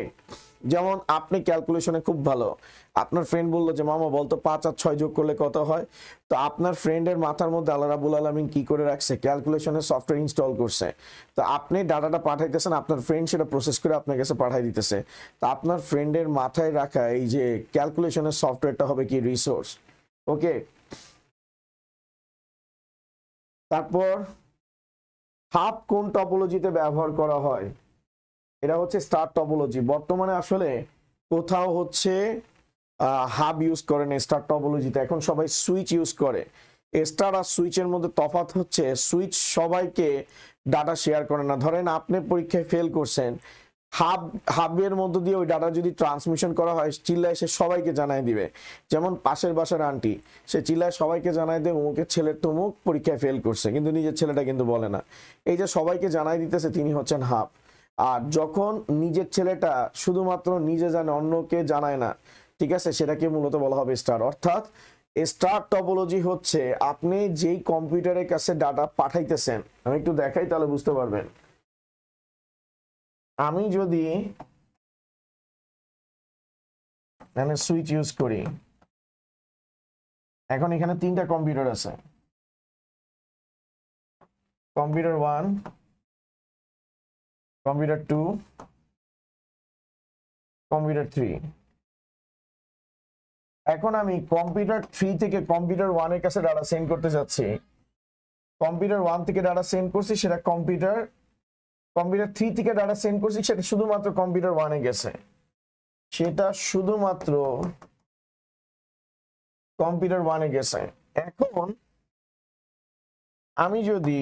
যেমন আপনি ক্যালকুলেশনে খুব ভালো, আপনার ফ্রেন্ড বললো যে মামা বলতো 5 আর 6 যোগ করলে কত হয়, তো আপনার ফ্রেন্ডের মাথার মধ্যে আল্লাহ রাব্বুল আলামিন কি করে রাখছে? ক্যালকুলেশনের সফটওয়্যার ইনস্টল করছে। তো আপনি ডাটাটা পাঠাইতেছেন, আপনার ফ্রেন্ড সেটা প্রসেস করে আপনার কাছে পাঠাই দিতেছে। তো আপনার ফ্রেন্ডের মাথায় রাখা এই যে ক্যালকুলেশনের সফটওয়্যারটা হবে কি? রিসোর্স। ওকে, তারপর হাব কোন টপোলজিতে ব্যবহার করা হয়? এটা হচ্ছে স্টার টপোলজি। বর্তমানে আসলে কোথাও হচ্ছে হাব ইউজ করে না স্টার টপোলজিতে, এখন সবাই সুইচ ইউজ করে। স্টার আর সুইচের মধ্যে তফাৎ হচ্ছে সুইচ সবাইকে ডাটা শেয়ার করে না। ধরেন আপনি পরীক্ষায় ফেল করছেন, হাবের মধ্য দিয়ে ওই ডাটা যদি ট্রান্সমিশন করা হয়, চিল্লায় সে সবাইকে জানাই দিবে। যেমন পাশের বাসার আন্টি, সে চিল্লায় সবাইকে জানাই দেয় অমুকের ছেলের তমুক পরীক্ষায় ফেল করছে, কিন্তু নিজের ছেলেটা কিন্তু বলে না। এই যে সবাইকে জানাই দিতেছে, তিনি হচ্ছেন হাব। আর যখন নিজের ছেলেটা শুধুমাত্র নিজে জানে, অন্যকে জানায় না, ঠিক আছে, সেটাকে মূলত বলা হবে স্টার। অর্থাৎ স্টার টপোলজি হচ্ছে আপনি যেই কম্পিউটারের কাছে ডাটা পাঠাইতেছেন, আমি একটু দেখাই তাহলে বুঝতে পারবেন। আমি যদি সুইচ ইউজ করি, এখন এখানে 3টা কম্পিউটার আছে, কম্পিউটার 1, কম্পিউটার 2, কম্পিউটার 3। এখন আমি কম্পিউটার 3 থেকে কম্পিউটার 1 এর কাছে ডাটা সেন্ড করতে যাচ্ছি। কম্পিউটার 1 থেকে ডাটা সেন্ড করছি, সেটা কম্পিউটার 3 থেকে ডাটা সেন্ড করছি, সেটা শুধুমাত্র কম্পিউটার 1 এ গেছে, সেটা শুধুমাত্র কম্পিউটার 1 এ গেছে। এখন আমি যদি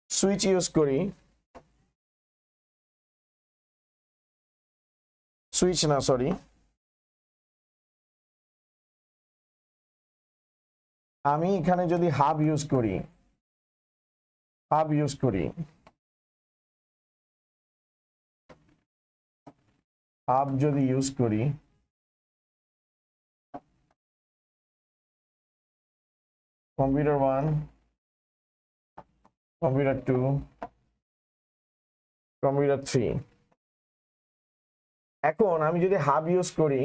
সুইচ ইউজ করি, সুইচ না সরি, আমি এখানে যদি হাব ইউজ করি, হাব ইউজ করি, হাব যদি ইউজ করি, কম্পিউটার 1, কম্পিউটার 2, কম্পিউটার 3। এখন আমি যদি হাব ইউজ করি,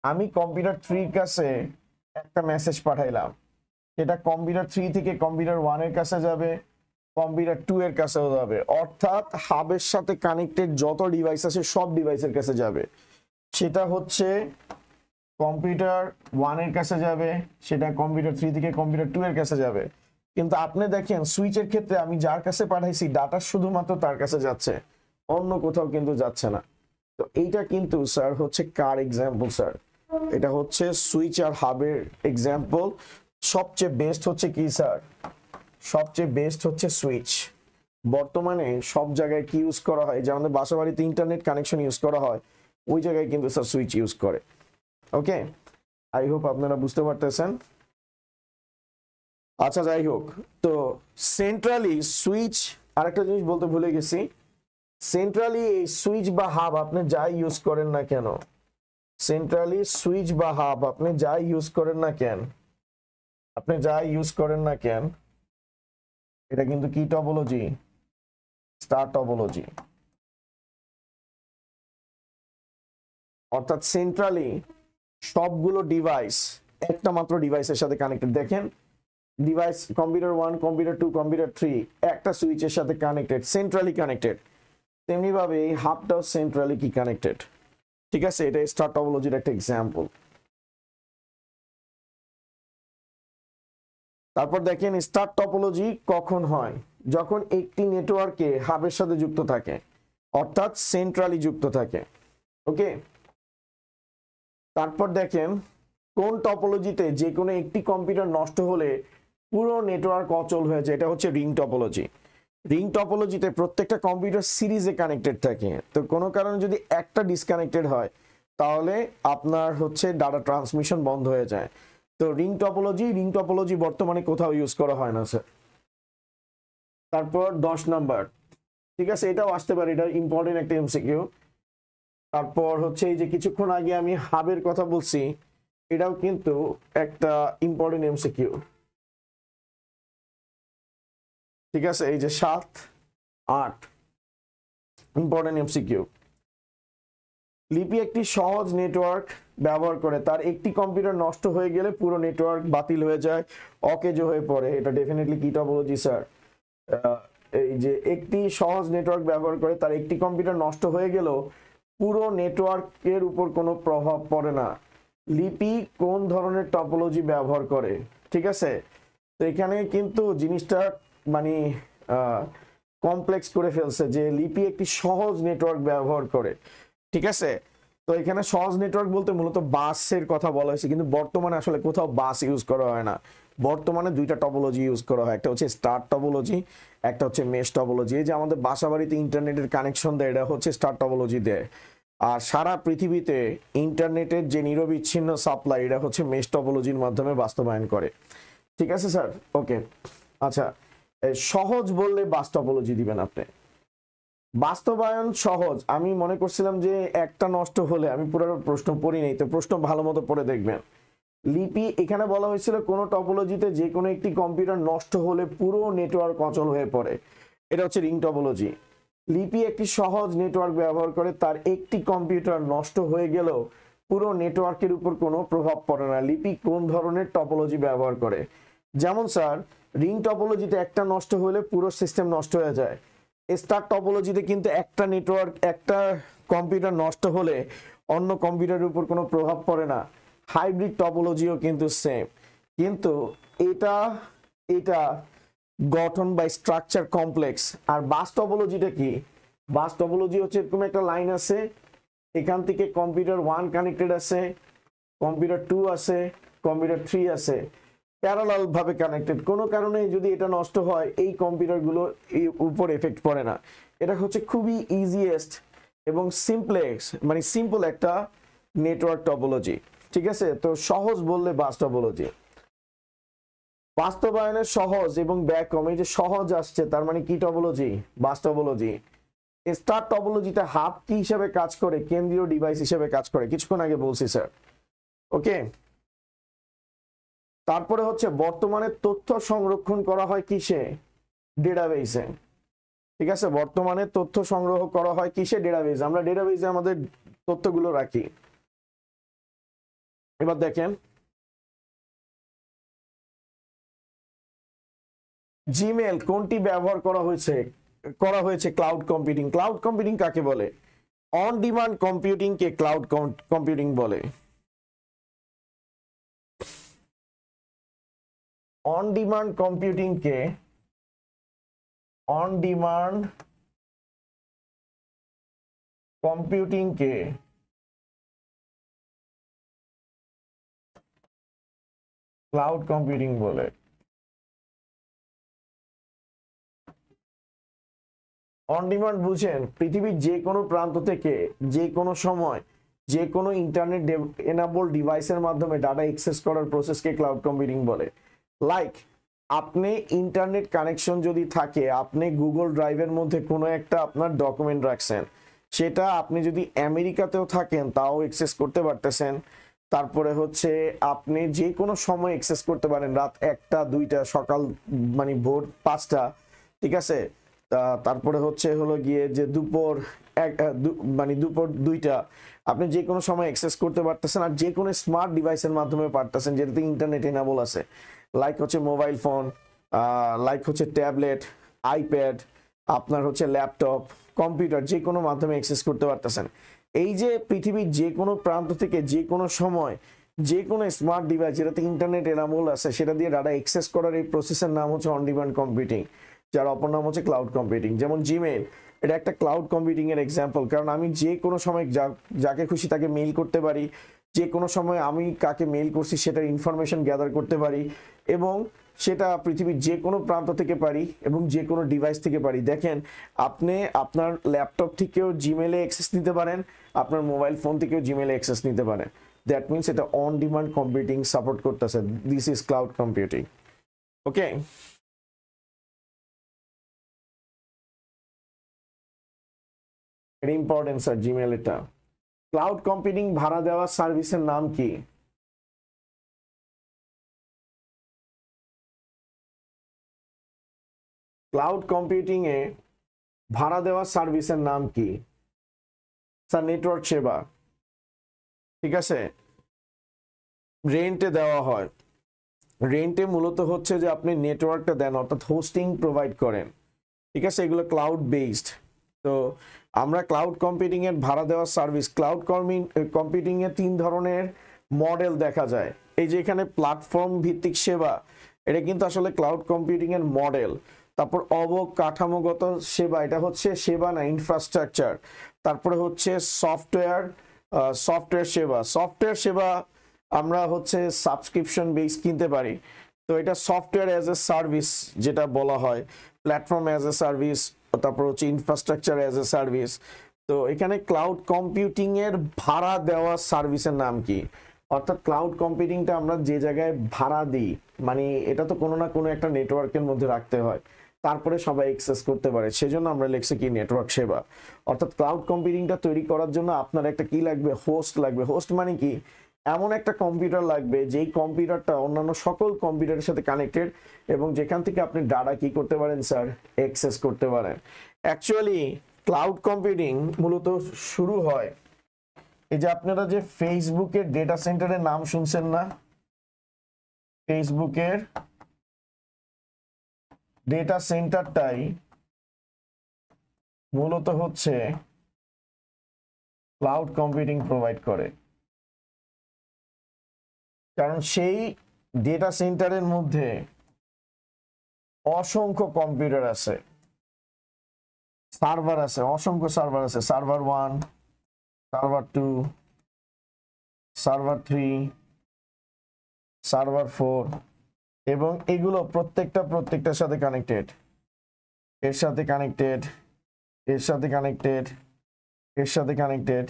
আমি কম্পিউটার 3 কাছে একটা মেসেজ পাঠাইলাম, সেটা কম্পিউটার 3 থেকে কম্পিউটার 1 এর কাছে যাবে, কম্পিউটার 2 এর কাছেও যাবে। অর্থাৎ হাবের সাথে কানেক্টেড যত ডিভাইস আছে সব ডিভাইসের কাছে যাবে। সেটা হচ্ছে কম্পিউটার 1 এর কাছে যাবে, সেটা কম্পিউটার 3 থেকে কম্পিউটার 2 এর কাছে যাবে। কিন্তু আপনি দেখেন সুইচের ক্ষেত্রে আমি যার কাছে পাঠাইছি ডাটা শুধুমাত্র তার কাছে যাচ্ছে, অন্য কোথাও কিন্তু যাচ্ছে না। তো এইটা কিন্তু স্যার হচ্ছে কার এক্সাম্পল স্যার? এটা হচ্ছে সুইচ আর হাবের এক্সাম্পল। সবচেয়ে বেস্ট হচ্ছে কি স্যার? সবচেয়ে বেস্ট হচ্ছে সুইচ। বর্তমানে সব জায়গায় কি ইউজ করা হয়, যে আমাদের বাসা বাড়িতে ইন্টারনেট কানেকশন ইউজ করা হয়, ওই জায়গায় কিন্তু স্যার সুইচ ইউজ করে। ওকে, আই হোপ আপনারা বুঝতে পারতেছেন। আচ্ছা যাই হোক, তো সেন্ট্রালি সুইচ, আরেকটা জিনিস বলতে ভুলে গেছি, সেন্ট্রালি এই সুইচ বা হাব আপনি যাই ইউজ করেন না কেন, সেন্ট্রালি সুইচ বা হাব আপনি যাই ইউজ করেন না কেন, আপনি যাই ইউজ করেন না কেন, এটা কিন্তু কি টপোলজি? Star topology. অর্থাৎ সেন্ট্রালি সবগুলো ডিভাইস একটা মাত্র ডিভাইসের সাথে কানেক্টেড। দেখেন ডিভাইস কম্পিউটার 1, কম্পিউটার 2, কম্পিউটার 3 একটা সুইচের সাথে কানেক্টেড, সেন্ট্রালি কানেক্টেড। তেমনি ভাবে এই হাবটাও সেন্ট্রালি কি কানেক্টেড। ঠিক আছে, এটা স্টার টপোলজির একটা এক্সাম্পল। তারপর দেখেন স্টার টপোলজি কখন হয়? যখন একটি নেটওয়ার্কে হাবের সাথে যুক্ত থাকে, অর্থাৎ সেন্ট্রালি যুক্ত থাকে। ওকে, তারপর দেখেন কোন টপোলজিতে যে কোনো একটি কম্পিউটার নষ্ট হলে পুরো নেটওয়ার্ক অচল হয়ে যায়, এটা হচ্ছে রিং টপোলজি। রিং টপোলজিতে প্রত্যেকটা কম্পিউটার সিরিজে কানেক্টেড থাকে, তো কোনো কারণে যদি একটা ডিসকানেক্টেড হয় তাহলে আপনার হচ্ছে ডাটা ট্রান্সমিশন বন্ধ হয়ে যায়। তো রিং টপোলজি বর্তমানে কোথাও ইউজ করা হয় না স্যার। তারপর 10 নাম্বার, ঠিক আছে, এটাও আসতে পারে, এটা ইম্পর্টেন্ট একটা এমসিকিউ। তারপর হচ্ছে এই যে কিছুক্ষণ আগে আমি হাবের কথা বলছি, এটাও কিন্তু একটা ইম্পর্টেন্ট এমসিকিউ। ঠিক আছে, এই যে 7, 8 ইম্পর্টেন্ট এমসিকিউ। লিপি একটি সহজ নেটওয়ার্ক ব্যবহার করে, তার একটি কম্পিউটার নষ্ট হয়ে গেলে পুরো নেটওয়ার্ক বাতিল হয়ে যায়, অকেজো হয়ে পড়ে। এটা ডেফিনেটলি কি টপোলজি স্যার? এই যে একটি সহজ নেটওয়ার্ক ব্যবহার করে, তার একটি কম্পিউটার নষ্ট হয়ে গেলেও পুরো নেটওয়ার্কের উপর কোনো প্রভাব পড়ে না। লিপি কোন ধরনের টপোলজি ব্যবহার করে? ঠিক আছে, তো এখানে কিন্তু জিনিসটা মানে কমপ্লেক্স করে ফেলছে যে লিপি একটি সহজ নেটওয়ার্ক ব্যবহার করে। ঠিক আছে, তো এখানে সহজ নেটওয়ার্ক বলতে মূলত বাসের কথা বলা হয়েছে, কিন্তু বর্তমানে আসলে কোথাও বাস ইউজ করা হয় না। বর্তমানে দুইটা টপোলজি ইউজ করা হয়, একটা হচ্ছে স্টার টপোলজি, একটা হচ্ছে মেশ টপোলজি। এই যে আমাদের বাসা বাড়িতে ইন্টারনেটের কানেকশন দেয়, এটা হচ্ছে স্টার টপোলজি দেয়। আর সারা পৃথিবীতে ইন্টারনেটের যে নিরবিচ্ছিন্ন সাপ্লাই, এটা হচ্ছে মেশ টপোলজির মাধ্যমে বাস্তবায়ন করে। ঠিক আছে স্যার, ওকে। আচ্ছা, সহজ বললে বাস টপোলজি দিবেন আপনি। বাস্তবায়ন সহজ, আমি মনে করছিলাম যে একটা নষ্ট হলে, আমি পুরো প্রশ্ন পড়ি নাই, তো প্রশ্ন ভালো মতো পড়ে দেখবেন। লিপি এখানে বলা হয়েছিল কোন টপোলজিতে যে কোনো একটি কম্পিউটার নষ্ট হলে পুরো নেটওয়ার্ক অচল হয়ে পড়ে, এটা হচ্ছে রিং টপোলজি। লিপি একটি সহজ নেটওয়ার্ক ব্যবহার করে, তার একটি কম্পিউটার নষ্ট হয়ে গেলেও পুরো নেটওয়ার্কের উপর কোনো প্রভাব পড়ে না। লিপি কোন ধরনের টপোলজি ব্যবহার করে? যেমন স্যার, রিং টপোলজিতে একটা নষ্ট হলে পুরো সিস্টেম নষ্ট হয়ে যায়। স্টার টপোলজিতে কিন্তু একটা নেটওয়ার্ক, একটা কম্পিউটার নষ্ট হলে অন্য কম্পিউটারের উপর কোনো প্রভাব পড়ে না। হাইব্রিড টপোলজিও কিন্তু সেম, কিন্তু এটা এটা গঠন বা স্ট্রাকচার কমপ্লেক্স। আর বাস টপোলজিটা কি? বাস টপোলজি হচ্ছে এরকম একটা লাইন আছে, এখান থেকে কম্পিউটার 1 কানেক্টেড আছে, কম্পিউটার 2 আছে, কম্পিউটার 3 আছে, প্যারালাল ভাবে কানেক্টেড। কোনো কারণে যদি এটা নষ্ট হয়, এই কম্পিউটারগুলো এই উপর এফেক্ট পড়ে না। এটা হচ্ছে খুবই ইজিয়েস্ট এবং সিম্পলেক্স, মানে সিম্পল একটা নেটওয়ার্ক টপোলজি। ঠিক আছে, তো সহজ বললে বাস টপোলজি। বাস্তবায়নের সহজ এবং ব্যয় কম, এই যে সহজ আসছে তার মানে কি টপোলজি? Bus topology. স্টার টপোলজিতে হাব কি হিসেবে কাজ করে? কেন্দ্রীয় ডিভাইস হিসেবে কাজ করে, কিছুক্ষণ আগে বলছি স্যার। ওকে, তারপরে হচ্ছে বর্তমানে তথ্য সংরক্ষণ করা হয় কিসে? ডেটাবেসে। ঠিক আছে, বর্তমানে তথ্য সংগ্রহ করা হয় কিসে? ডেটাবেস। আমরা ডেটাবেসে আমাদের তথ্যগুলো রাখি। এবার দেখেন জিমেল কোনটি ব্যবহার করা হয়েছে ক্লাউড কম্পিউটিং। ক্লাউড কম্পিউটিং কাকে বলে? অন ডিমান্ড কম্পিউটিং কে ক্লাউড কম্পিউটিং বলে। অন ডিমান্ড কম্পিউটিং কে অন ডিমান্ড কম্পিউটিং কে ক্লাউড কম্পিউটিং বলে। অন ডিমান্ড বুঝেন? পৃথিবীর যে কোনো প্রান্ত থেকে যে কোনো সময় যে কোনো ইন্টারনেট এনেবল ডিভাইসের মাধ্যমে ডাটা অ্যাক্সেস করার প্রসেসকে ক্লাউড কম্পিউটিং বলে। লাইক আপনি ইন্টারনেট কানেকশন যদি থাকে, আপনি গুগল ড্রাইভের মধ্যে কোনো একটা আপনার ডকুমেন্ট রাখছেন, সেটা আপনি যদি আমেরিকাতেও থাকেন তাও অ্যাক্সেস করতে পারতেছেন। তারপরে হচ্ছে আপনি যে কোনো সময় অ্যাক্সেস করতে পারেন, রাত 1টা 2টা, সকাল মানে ভোর 5টা, ঠিক আছে। তারপরে হলো গিয়ে যে দুপুর মানে দুপুর 2টা, আপনি যে কোনো সময় অ্যাক্সেস করতে পারতেছেন। আর যে কোনো স্মার্ট ডিভাইসের মাধ্যমে পারতেছেন যেটাতে ইন্টারনেট এনাবল আছে, লাইক হচ্ছে মোবাইল ফোন, লাইক হচ্ছে ট্যাবলেট, আইপ্যাড, আপনার হচ্ছে ল্যাপটপ, কম্পিউটার, যে কোনো মাধ্যমে অ্যাক্সেস করতে পারতেছেন। এই যে পৃথিবীর যে কোনো প্রান্ত থেকে যে কোনো সময় যে কোনো স্মার্ট ডিভাইস যেটাতে ইন্টারনেট এনাবল আছে সেটা দিয়ে ডাটা অ্যাক্সেস করার এই প্রসেসের নাম হচ্ছে অন ডিমান্ড কম্পিউটিং, যার অপর নাম হচ্ছে ক্লাউড কম্পিউটিং। যেমন জিমেইল, এটা একটা ক্লাউড কম্পিউটিং এর এক্সাম্পল, কারণ আমি যে কোনো সময় যাকে খুশি তাকে মেইল করতে পারি, যে কোনো সময় আমি কাকে মেইল করছি সেটার ইনফরমেশন গ্যাদার করতে পারি, এবং সেটা পৃথিবীর যে কোনো প্রান্ত থেকে পারি এবং যে কোনো ডিভাইস থেকে পারি। দেখেন, আপনি আপনার ল্যাপটপ থেকেও জিমেইলে অ্যাক্সেস নিতে পারেন, আপনার মোবাইল ফোন থেকেও জিমেইলে অ্যাক্সেস নিতে পারেন। দ্যাট মিনস এটা অন ডিমান্ড কম্পিউটিং সাপোর্ট করতেছে। This is cloud computing. Okay, এটা ইম্পর্টেন্ট স্যার, জিমেইল। এটা ক্লাউড কম্পিউটিং ভাড়া দেওয়া সার্ভিসের নাম কি? ক্লাউড কম্পিউটিং এ ভাড়া দেওয়া সার্ভিসের নাম কি? স্যার নেটওয়ার্ক সেবা, ঠিক আছে। রেন্টে দেওয়া হয়। রেন্টে মূলত হচ্ছে যে আপনি নেটওয়ার্কটা দেন, অর্থাৎ হোস্টিং প্রোভাইড করেন, ঠিক আছে। এগুলো ক্লাউড বেসড। তো আমরা ক্লাউড কম্পিউটিং এর ভাড়া দেওয়ার সার্ভিস, ক্লাউড কম্পিউটিং এ 3 ধরনের মডেল দেখা যায়। এই যে এখানে প্ল্যাটফর্ম ভিত্তিক সেবা, এটা কিন্তু আসলে ক্লাউড কম্পিউটিং এর মডেল। তারপর অবকাঠামোগত সেবা, এটা হচ্ছে সেবা না, ইনফ্রাস্ট্রাকচার। তারপরে হচ্ছে সফটওয়্যার সেবা। সফটওয়্যার সেবা আমরা হচ্ছে সাবস্ক্রিপশন বেস কিনতে পারি, তো এটা সফটওয়্যার অ্যাজ এ সার্ভিস যেটা বলা হয়, প্ল্যাটফর্ম অ্যাজ এ সার্ভিস, তারপর হচ্ছে ইনফ্রাস্ট্রাকচার অ্যাজ এ সার্ভিস। তো এখানে ক্লাউড কম্পিউটিং এর ভাড়া দেওয়া সার্ভিসের নাম কি? অর্থাৎ ক্লাউড কম্পিউটিংটা আমরা যে জায়গায় ভাড়া দিই, মানে এটা তো কোনো না কোনো একটা নেটওয়ার্কের মধ্যে রাখতে হয়, তারপরে সবাই অ্যাক্সেস করতে পারে, সেজন্য আমরা লিখছি কি নেটওয়ার্ক সেবা। অর্থাৎ ক্লাউড কম্পিউটিংটা তৈরি করার জন্য আপনার একটা কি লাগবে? হোস্ট লাগবে। হোস্ট মানে কি? এমন একটা কম্পিউটার লাগবে যেই কম্পিউটারটা অন্যান্য সকল কম্পিউটারের সাথে কানেক্টেড, এবং যেখান থেকে আপনি ডাটা কি করতে পারেন স্যার? অ্যাক্সেস করতে পারেন। অ্যাকচুয়ালি ক্লাউড কম্পিউটিং মূলত শুরু হয়, এই যে আপনারা যে ফেসবুকের ডেটা সেন্টারের নাম শুনছেন না, ফেসবুকের ডেটা সেন্টারটাই মূলত হচ্ছে ক্লাউড কম্পিউটিং প্রোভাইড করে, কারণ সেই ডেটা সেন্টারের মধ্যে অসংখ্য কম্পিউটার আছে, সার্ভার আছে, অসংখ্য সার্ভার আছে। সার্ভার 1, সার্ভার 2, সার্ভার 3, সার্ভার 4, এবং এগুলো প্রত্যেকটার সাথে কানেক্টেড, এর সাথে কানেক্টেড, এর সাথে কানেক্টেড, এর সাথে কানেক্টেড,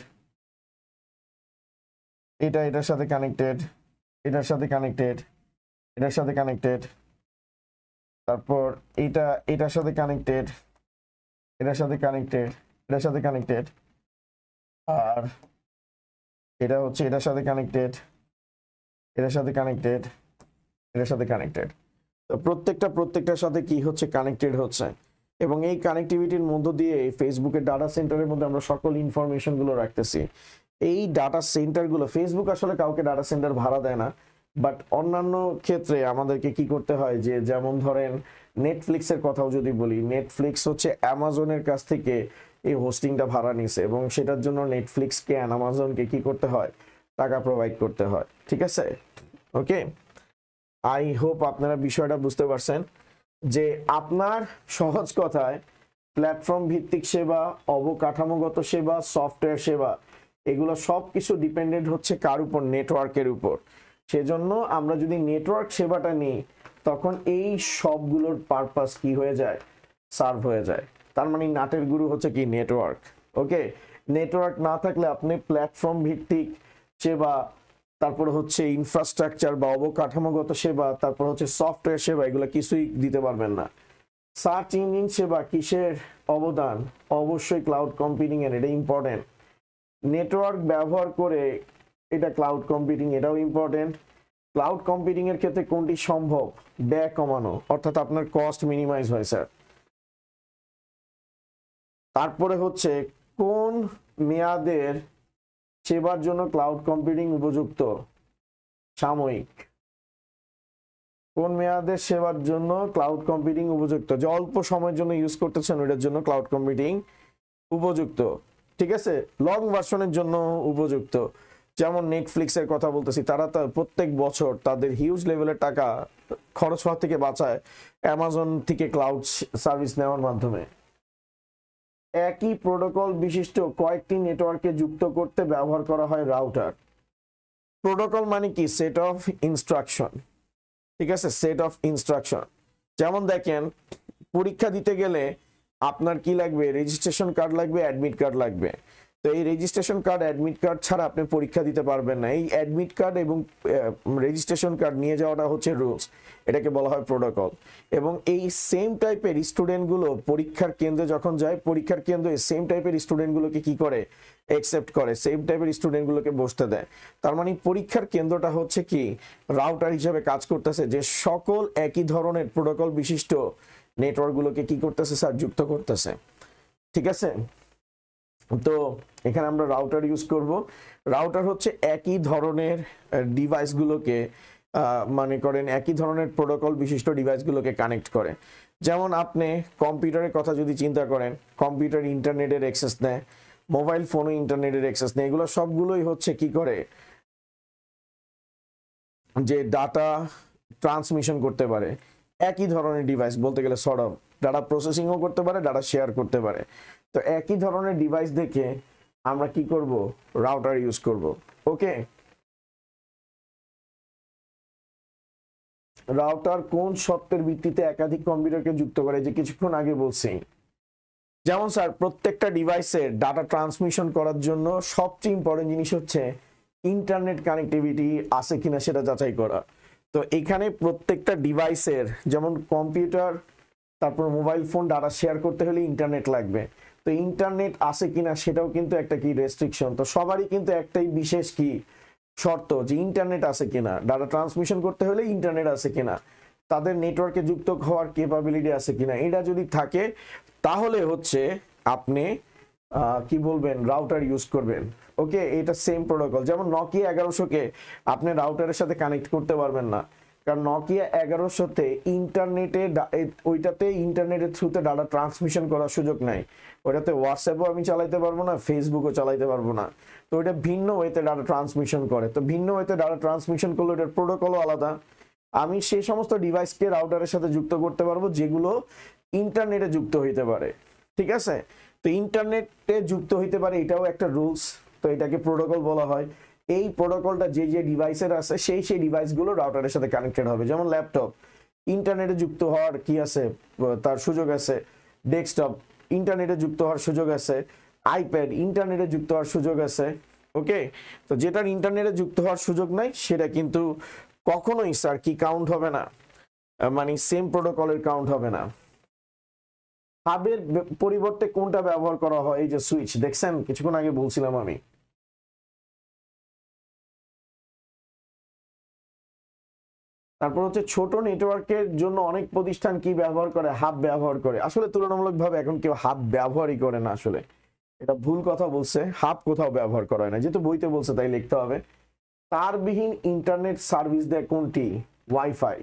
এটার সাথে কানেক্টেড, এটার সাথে কানেক্টেড, এটার সাথে কানেক্টেড, তারপর এটার সাথে কানেক্টেড, এটার সাথে কানেক্টেড, এটার সাথে কানেক্টেড, আর এটা হচ্ছে এটার সাথে কানেক্টেড, এটার সাথে কানেক্টেড, এটার সাথে কানেক্টেড। তো প্রত্যেকটার সাথে কি হচ্ছে? কানেক্টেড হচ্ছে। এবং এই কানেক্টিভিটির মধ্য দিয়ে ফেসবুকের ডাটা সেন্টারের মধ্যে আমরা সকল ইনফরমেশন গুলো রাখতেছি। এই ডাটা সেন্টারগুলো, ফেসবুক আসলে কাউকে ডাটা সেন্টার ভাড়া দেয় না, বাট অন্যান্য ক্ষেত্রে আমাদেরকে কি করতে হয়, যে যেমন ধরেন নেটফ্লিক্সের কথাও যদি বলি, নেটফ্লিক্স হচ্ছে অ্যামাজনের কাছ থেকে এই হোস্টিংটা ভাড়া নিছে, এবং সেটার জন্য নেটফ্লিক্সকে অ্যামাজনকে কি করতে হয়? টাকা প্রোভাইড করতে হয়, ঠিক আছে। ওকে, আই হোপ আপনারা বিষয়টা বুঝতে পারছেন, যে আপনার সহজ কথায় প্ল্যাটফর্ম ভিত্তিক সেবা, অবকাঠামোগত সেবা, সফটওয়্যার সেবা, এগুলো সব কিছু ডিপেন্ডেন্ট হচ্ছে কার উপর? নেটওয়ার্কের উপর। সেজন্য আমরা যদি নেটওয়ার্ক সেবাটা নিই, তখন এই সবগুলোর পারপাস কি হয়ে যায়? সার্ভ হয়ে যায়। তার মানে নাটের গুরু হচ্ছে কি? নেটওয়ার্ক। ওকে, নেটওয়ার্ক না থাকলে আপনি প্ল্যাটফর্ম ভিত্তিক সেবা, তারপরে হচ্ছে ইনফ্রাস্ট্রাকচার বা অবকাঠামোগত সেবা, তারপর হচ্ছে সফটওয়্যার সেবা, এগুলো কিছুই দিতে পারবেন না। সার্চ ইঞ্জিন সেবা কিসের অবদান? অবশ্যই ক্লাউড কম্পিউটিং এর, এটা ইম্পর্টেন্ট। নেটওয়ার্ক ব্যবহার করে, এটা ক্লাউড কম্পিউটিং, এটাও ইম্পর্টেন্ট। ক্লাউড কম্পিউটিং এর ক্ষেত্রে কোনটি সম্ভব? ব্যয় কমানো, অর্থাৎ আপনার কস্ট মিনিমাইজ হয় স্যার। তারপরে হচ্ছে কোন মেয়াদের সেবার জন্য ক্লাউড কম্পিউটিং উপযুক্ত? সাময়িক। কোন মেয়াদের সেবার জন্য ক্লাউড কম্পিউটিং উপযুক্ত? যে অল্প সময়ের জন্য ইউজ করতেছেন ওইটার জন্য ক্লাউড কম্পিউটিং উপযুক্ত। ঠিক আছে, লং ভার্সনের জন্য উপযুক্ত। যেমন নেটফ্লিক্সের কথা বলতেছি, তারা প্রত্যেক বছর তাদের হিউজ লেভেলের টাকা খরচ হওয়া থেকে বাঁচায় অ্যামাজন থেকে ক্লাউড সার্ভিস নেওয়ার মাধ্যমে। একই প্রোটোকল বিশিষ্ট কয়েকটি নেটওয়ার্কে যুক্ত করতে ব্যবহার করা হয় রাউটার। প্রোটোকল মানে কি? Set of instruction. ঠিক আছে, সেট অফ ইনস্ট্রাকশন। যেমন দেখেন, পরীক্ষা দিতে গেলে আপনার কি লাগবে? রেজিস্ট্রেশন কার্ড লাগবে, অ্যাডমিট কার্ড লাগবে। তো এই রেজিস্ট্রেশন কার্ড, অ্যাডমিট কার্ড ছাড়া আপনি পরীক্ষা দিতে পারবেন না। এই অ্যাডমিট কার্ড এবং রেজিস্ট্রেশন কার্ড নিয়ে যাওয়াটা হচ্ছে রুলস, এটাকে বলা হয় প্রোটোকল। এবং এই সেম টাইপের স্টুডেন্টগুলো পরীক্ষার কেন্দ্রে যখন যায়, পরীক্ষার কেন্দ্রে সেম টাইপের স্টুডেন্টগুলোকে কি করে? অ্যাকসেপ্ট করে, সেম টাইপের স্টুডেন্টগুলোকে বসতে দেয়। তার মানে পরীক্ষার কেন্দ্রটা হচ্ছে কি রাউটার হিসেবে কাজ করতেছে, যে সকল একই ধরনের প্রোটোকল বিশিষ্ট নেটওয়ার্কগুলোকে কি করতেছে স্যার? যুক্ত করতেছে। ঠিক আছে, তো এখানে আমরা রাউটার ইউজ করব। রাউটার হচ্ছে একই ধরনের ডিভাইসগুলোকে, মনে করেন একই ধরনের প্রোটোকল বিশিষ্ট ডিভাইসগুলোকে কানেক্ট করে। যেমন আপনি কম্পিউটারের কথা যদি চিন্তা করেন, কম্পিউটার ইন্টারনেটের অ্যাক্সেস নেয়, মোবাইল ফোনও ইন্টারনেটের অ্যাক্সেস নেয়। এগুলো সবগুলোই হচ্ছে কি করে? যে ডাটা ট্রান্সমিশন করতে পারে। একই ধরনের ডিভাইস বলতে গেলে সর্ট অফ ডাটা প্রসেসিংও করতে পারে, ডাটা শেয়ার করতে পারে। তো একই ধরনের ডিভাইস দেখে আমরা কি করব? রাউটার ইউজ করব। ওকে, রাউটার কোন শর্তের ভিত্তিতে একাধিক কম্পিউটারকে যুক্ত করে? যে কিছুক্ষণ আগে বলছি। যেমন স্যার, প্রত্যেকটা ডিভাইসের ডাটা ট্রান্সমিশন করার জন্য সবচেয়ে ইম্পর্টেন্ট জিনিস হচ্ছে ইন্টারনেট কানেক্টিভিটি আছে কিনা সেটা যাচাই করা। তো এখানে প্রত্যেকটা ডিভাইসের, যেমন কম্পিউটার, তারপর মোবাইল ফোন, ডাটা শেয়ার করতে হলে ইন্টারনেট লাগবে। তো ইন্টারনেট আছে কিনা সেটাও কিন্তু একটা কি রেস্ট্রিকশন। তো সবারই কিন্তু একটাই বিশেষ কি শর্ত, যে ইন্টারনেট আছে কিনা, ডাটা ট্রান্সমিশন করতে হলে ইন্টারনেট আছে কিনা, তাদের নেটওয়ার্কে যুক্ত হওয়ার ক্যাপাবিলিটি আছে কিনা। এটা যদি থাকে তাহলে হচ্ছে আপনি কি বলবেন? রাউটার ইউজ করবেন। ওকে, এটা সেম প্রোটোকল। যেমন নকিয়া 1100-কে আপনি রাউটারের সাথে কানেক্ট করতে পারবেন না, কারণ নকিয়া 1100-তে ইন্টারনেটে, ওইটাতে ইন্টারনেটের থ্রুতে ডাটা ট্রান্সমিশন করার সুযোগ নাই। ওইটাতে হোয়াটসঅ্যাপও আমি চালাইতে পারবো না, ফেসবুকও চালাইতে পারবো না। তো ওইটা ভিন্ন ওয়েতে ডাটা ট্রান্সমিশন করে। তো ভিন্ন ওয়েতে ডাটা ট্রান্সমিশন করলে ওইটার প্রোটোকলও আলাদা। আমি সেই সমস্ত ডিভাইসকে রাউটারের সাথে যুক্ত করতে পারবো যেগুলো ইন্টারনেটে যুক্ত হইতে পারে। ঠিক আছে, তো ইন্টারনেটে যুক্ত হইতে পারে, এটাও একটা রুলস। তো এটাকে প্রোটোকল বলা হয়। এই প্রোটোকলটা যে যে ডিভাইসের আছে সেই ডিভাইসগুলো রাউটারের সাথে কানেক্টেড হবে। যেমন ল্যাপটপ ইন্টারনেটে যুক্ত হওয়ার কি আছে? তার সুযোগ আছে। ডেস্কটপ ইন্টারনেটে যুক্ত হওয়ার সুযোগ আছে। আইপ্যাড ইন্টারনেটে যুক্ত হওয়ার সুযোগ আছে। ওকে, তো যেটার ইন্টারনেটে যুক্ত হওয়ার সুযোগ নাই সেটা কিন্তু কখনোই স্যার কি কাউন্ট হবে না, মানে সেম প্রোটোকলের কাউন্ট হবে না। হাবের পরিবর্তে কোনটা ব্যবহার করা হয়? এই যে সুইচ দেখছেন, কিছুক্ষণ আগে বলছিলাম আমি। তারপর হচ্ছে ছোট নেটওয়ার্কের জন্য অনেক প্রতিষ্ঠান কি ব্যবহার করে? হাব ব্যবহার করে। আসলে তুলনামূলকভাবে এখন কেউ হাব ব্যবহারই করে না। আসলে এটা ভুল কথা বলছে, হাব কোথাও ব্যবহার করা হয় না, যেহেতু বইতে বলছে তাই লিখতে হবে। তারবিহীন ইন্টারনেট সার্ভিস দেয় কোনটি? ওয়াইফাই।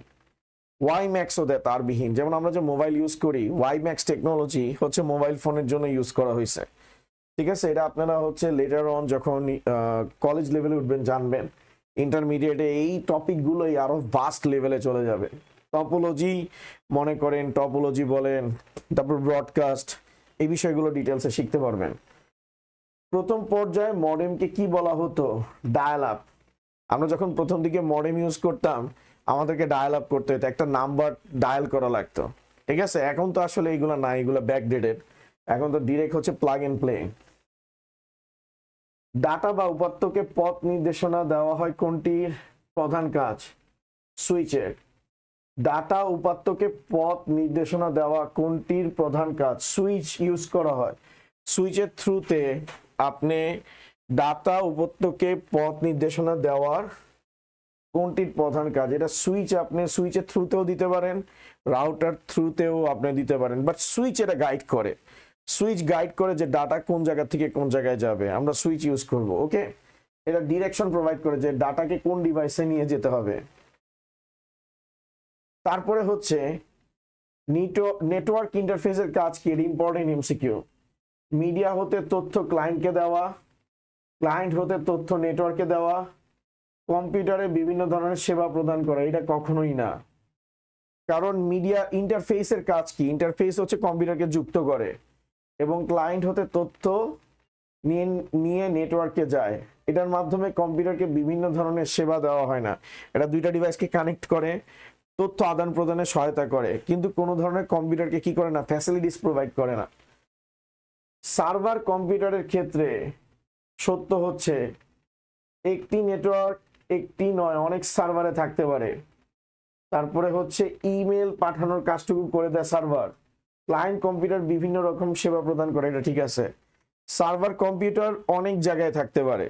ওয়াই ম্যাক্সও দেয় তারবিহীন। যেমন আমরা যে মোবাইল ইউজ করি, ওয়াই ম্যাক্স টেকনোলজি হচ্ছে মোবাইল ফোনের জন্য ইউজ করা হয়েছে। ঠিক আছে, এটা আপনারা হচ্ছে লেটার অন যখন কলেজ লেভেলে উঠবেন জানবেন। ইন্টারমিডিয়েটে এই টপিকগুলোই আরো ভাস্ট লেভেলে চলে যাবে। টপোলজি মনে করেন, টপোলজি বলেন, তারপর ব্রডকাস্ট, এই বিষয়গুলো ডিটেলসে শিখতে পারবেন। প্রথম পর্যায়ে মডেমকে কি বলা হতো? Dial up. আমরা যখন প্রথম দিকে মডেম ইউজ করতাম আমাদেরকে ডায়াল আপ করতে হতো, একটা নাম্বার ডায়াল করা লাগতো। ঠিক আছে, এখন তো আসলে এইগুলো না, এগুলো ব্যাকডেটেড। এখন তো ডিরেক্ট হচ্ছে প্লাগ এন্ড প্লে। ডাটা বা উপাত্তকে পথ নির্দেশনা দেওয়া হয় কোনটির প্রধান কাজ? সুইচের। ডাটা উপাত্তকে পথ নির্দেশনা দেওয়া কোনটির প্রধান কাজ? সুইচ ইউজ করা হয়। সুইচের থ্রুতে আপনি ডাটা উপাত্তকে পথ নির্দেশনা দেওয়ার কোনটির প্রধান কাজ? এটা সুইচ আপনি সুইচের থ্রুতেও দিতে পারেন, রাউটার থ্রুতেও আপনি দিতে পারেন, বাট সুইচ এটা গাইড করে। সুইচ গাইড করে যে ডাটা কোন জায়গা থেকে কোন জায়গায় যাবে, আমরা সুইচ ইউজ করব। ওকে, এটা ডিরেকশন প্রোভাইড করে যে ডাটাকে কোন ডিভাইসে নিয়ে যেতে হবে। তারপরে হচ্ছে নেটওয়ার্ক ইন্টারফেসের কাজ কি? Important MCQ. মিডিয়া হতে তথ্য ক্লায়েন্টকে দেওয়া, ক্লায়েন্ট হতে তথ্য নেটওয়ার্কে দেওয়া, কম্পিউটারে বিভিন্ন ধরনের সেবা প্রদান করা। এটা কখনোই না, কারণ মিডিয়া ইন্টারফেসের কাজ কি? ইন্টারফেস হচ্ছে কম্পিউটারকে যুক্ত করে এবং ক্লায়েন্ট হতে তথ্য নিয়ে নেটওয়ার্কে যায়। এটার মাধ্যমে কম্পিউটারকে বিভিন্ন ধরনের সেবা দেওয়া হয় না। এটা দুইটা ডিভাইসকে কানেক্ট করে, তথ্য আদান প্রদানে সহায়তা করে, কিন্তু কোনো ধরনের কম্পিউটারকে কি করে না? ফ্যাসিলিটিস প্রোভাইড করে না। সার্ভার কম্পিউটারের ক্ষেত্রে সত্য হচ্ছে একটি নেটওয়ার্ক একটি নয় অনেক সার্ভারে থাকতে পারে। তারপরে হচ্ছে ইমেল পাঠানোর কাজটুকু করে দেয় সার্ভার। ক্লায়েন্ট কম্পিউটার বিভিন্ন রকম সেবা প্রদান করে, এটা ঠিক আছে। সার্ভার কম্পিউটার অনেক জায়গায় থাকতে পারে,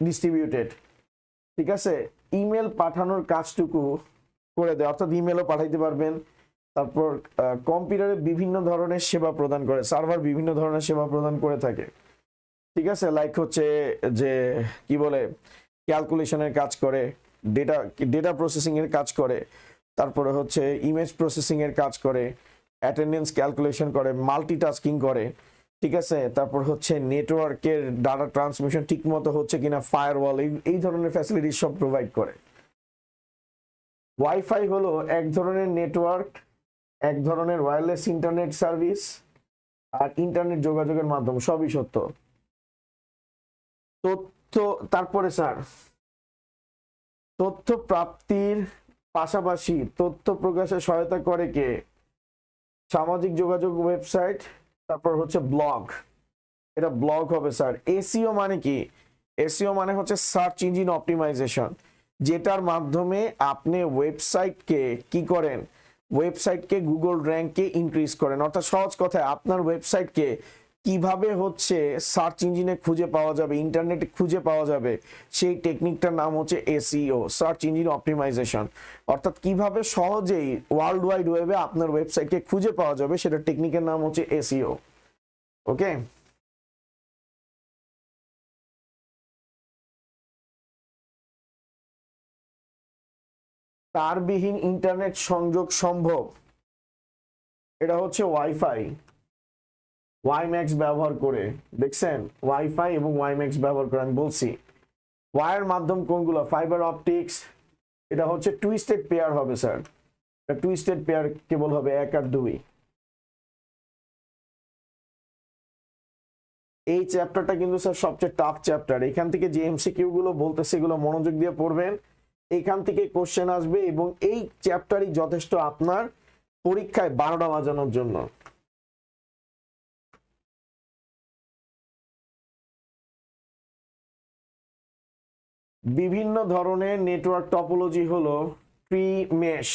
ডিস্ট্রিবিউটেড, ঠিক আছে। ইমেল পাঠানোর কাজটুকু করে দেয়, অর্থাৎ ইমেলও পাঠাইতে পারবেন। তারপর কম্পিউটারে বিভিন্ন ধরনের সেবা প্রদান করে, সার্ভার বিভিন্ন ধরনের সেবা প্রদান করে থাকে, ঠিক আছে। লাইক হচ্ছে যে কি বলে, ক্যালকুলেশনের কাজ করে, ডেটা প্রসেসিং এর কাজ করে, তারপরে হচ্ছে ইমেজ প্রসেসিং এর কাজ করে, অ্যাটেন্ডেন্স ক্যালকুলেশন করে, মাল্টিটাস্কিং করে, ঠিক আছে। তারপর হচ্ছে নেটওয়ার্কের ডাটা ট্রান্সমিশন ঠিক মতো হচ্ছে কিনা, ফায়ারওয়াল, এই ধরনের ফ্যাসিলিটি সব প্রোভাইড করে। ওয়াইফাই হলো এক ধরনের নেটওয়ার্ক, এক ধরনের ওয়্যারলেস ইন্টারনেট সার্ভিস আর ইন্টারনেট যোগাযোগের মাধ্যম, সবই সত্য। তথ্য, তারপরে স্যার তথ্য প্রাপ্তির পাশাপাশি তথ্য প্রকাশে সহায়তা করে কে? সামাজিক যোগাযোগ ওয়েবসাইট, তারপর হচ্ছে ব্লগ। এটা ব্লগ হবে স্যার। এসইও মানে কি? এসইও মানে হচ্ছে সার্চ ইঞ্জিন অপটিমাইজেশন, যেটার মাধ্যমে আপনি ওয়েবসাইটকে কি করেন? ওয়েবসাইটকে গুগল র্যাঙ্কে ইনক্রিজ করেন। অর্থাৎ সহজ কথায় আপনার ওয়েবসাইটকে কিভাবে হচ্ছে সার্চ ইঞ্জিনে খুঁজে পাওয়া যাবে, ইন্টারনেটে খুঁজে পাওয়া যাবে, সেই টেকনিকটার নাম হচ্ছে এসইও, সার্চ ইঞ্জিন অপটিমাইজেশন। অর্থাৎ কিভাবে সহজেই ওয়ার্ল্ড ওয়াইড ওয়েবে আপনার ওয়েবসাইটকে খুঁজে পাওয়া যাবে, সেটা টেকনিকের নাম হচ্ছে এসইও। ওকে, তারবিহীন ইন্টারনেট সংযোগ সম্ভব, এটা হচ্ছে ওয়াইফাই, ওয়াইম্যাক্স ব্যবহার করে। দেখছেন, ওয়াইফাই এবং ওয়াইম্যাক্স ব্যবহার করে। আমি বলছি ওয়ার মাধ্যম কোনগুলো? ফাইবার অপটিক্স, এটা হচ্ছে টুইস্টেড পেয়ার হবে স্যার। টুইস্টেড পেয়ার কেবল হবে 1 আর 2। এই চ্যাপ্টারটা কিন্তু স্যার সবচেয়ে টাফ চ্যাপ্টার। এখান থেকে যে এমসিকিউ গুলো বলতেছে এগুলো মনোযোগ দিয়ে পড়বেন, এখান থেকে কোশ্চেন আসবে এবং এই চ্যাপ্টারই যথেষ্ট আপনার পরীক্ষায় 12টা বাজানোর জন্য। বিভিন্ন ধরনের নেটওয়ার্ক টপোলজি হলো ট্রি মেশ,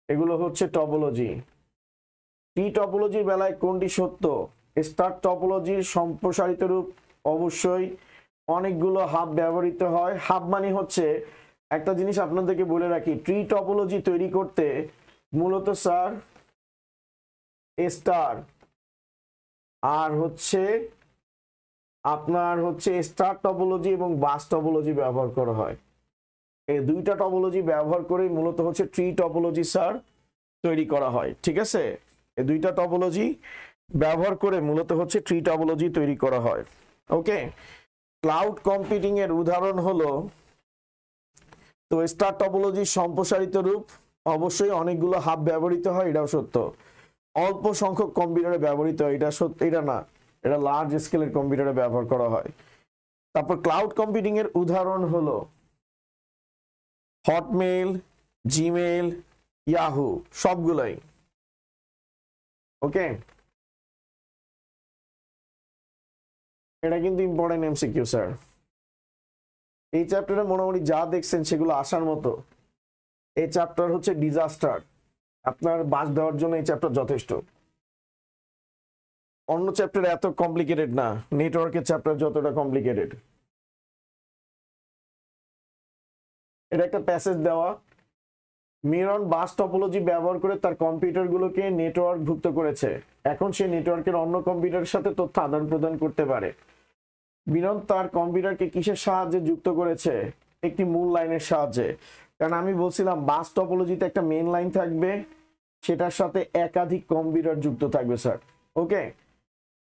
এগুলো হচ্ছে টপোলজি। ট্রি টপোলজির বেলায় কোনটি সত্য? স্টার টপোলজির সম্প্রসারিত রূপ, অবশ্যই। অনেকগুলো হাব ব্যবহৃত হয়। হাব মানে হচ্ছে, একটা জিনিস আপনাদেরকে বলে রাখি, ট্রি টপোলজি তৈরি করতে মূলত স্যার স্টার আর হচ্ছে আপনার হচ্ছে স্টার টপোলজি এবং বাস টপোলজি ব্যবহার করা হয়। এই দুইটা টপোলজি ব্যবহার করে মূলত হচ্ছে ট্রি টপোলজি স্যার তৈরি করা হয়, ঠিক আছে। এই দুইটা টপোলজি ব্যবহার করে মূলত হচ্ছে ট্রি টপোলজি তৈরি করা হয়। ওকে, ক্লাউড কম্পিউটিং এর উদাহরণ হলো, তো স্টার টপোলজির সম্প্রসারিত রূপ, অবশ্যই। অনেকগুলো হাব ব্যবহৃত হয়, এটাও সত্য। অল্প সংখ্যক কম্পিউটারে ব্যবহৃত হয়, এটা সত্য, এটা না, এটা লার্জ স্কেলের কম্পিউটারে ব্যবহার করা হয়। তারপর ক্লাউড কম্পিউটিং এর উদাহরণ হলো হটমেল, জিমেল, ইয়াহু, সবগুলোই। ওকে, এটা কিন্তু ইম্পর্টেন্ট এমসিকিউ স্যার। এই চ্যাপ্টারে মোটামুটি যা দেখছেন সেগুলো আসার মতো। এই চ্যাপ্টার হচ্ছে ডিজাস্টার, আপনার বাস দেওয়ার জন্য এই চ্যাপ্টার যথেষ্ট। অন্য চ্যাপ্টার এত কমপ্লিকেটেড না, নেটওয়ার্কের চ্যাপ্টার যতটা কমপ্লিকেটেড। এটা একটা প্যাসেজ দেওয়া, মিরন বাস টপোলজি ব্যবহার করে তার কম্পিউটারগুলোকে নেটওয়ার্কভুক্ত করেছে। এখন সে নেটওয়ার্কের অন্য কম্পিউটারের সাথে তথ্য আদান প্রদান করতে পারে। মিরন তার কম্পিউটারকে কিসের সাহায্যে যুক্ত করেছে? একটি মূল লাইনের সাহায্যে। কারণ আমি বলছিলাম বাস টপোলজিতে একটা মেইন লাইন থাকবে, সেটার সাথে একাধিক কম্পিউটার যুক্ত থাকবে স্যার। ওকে,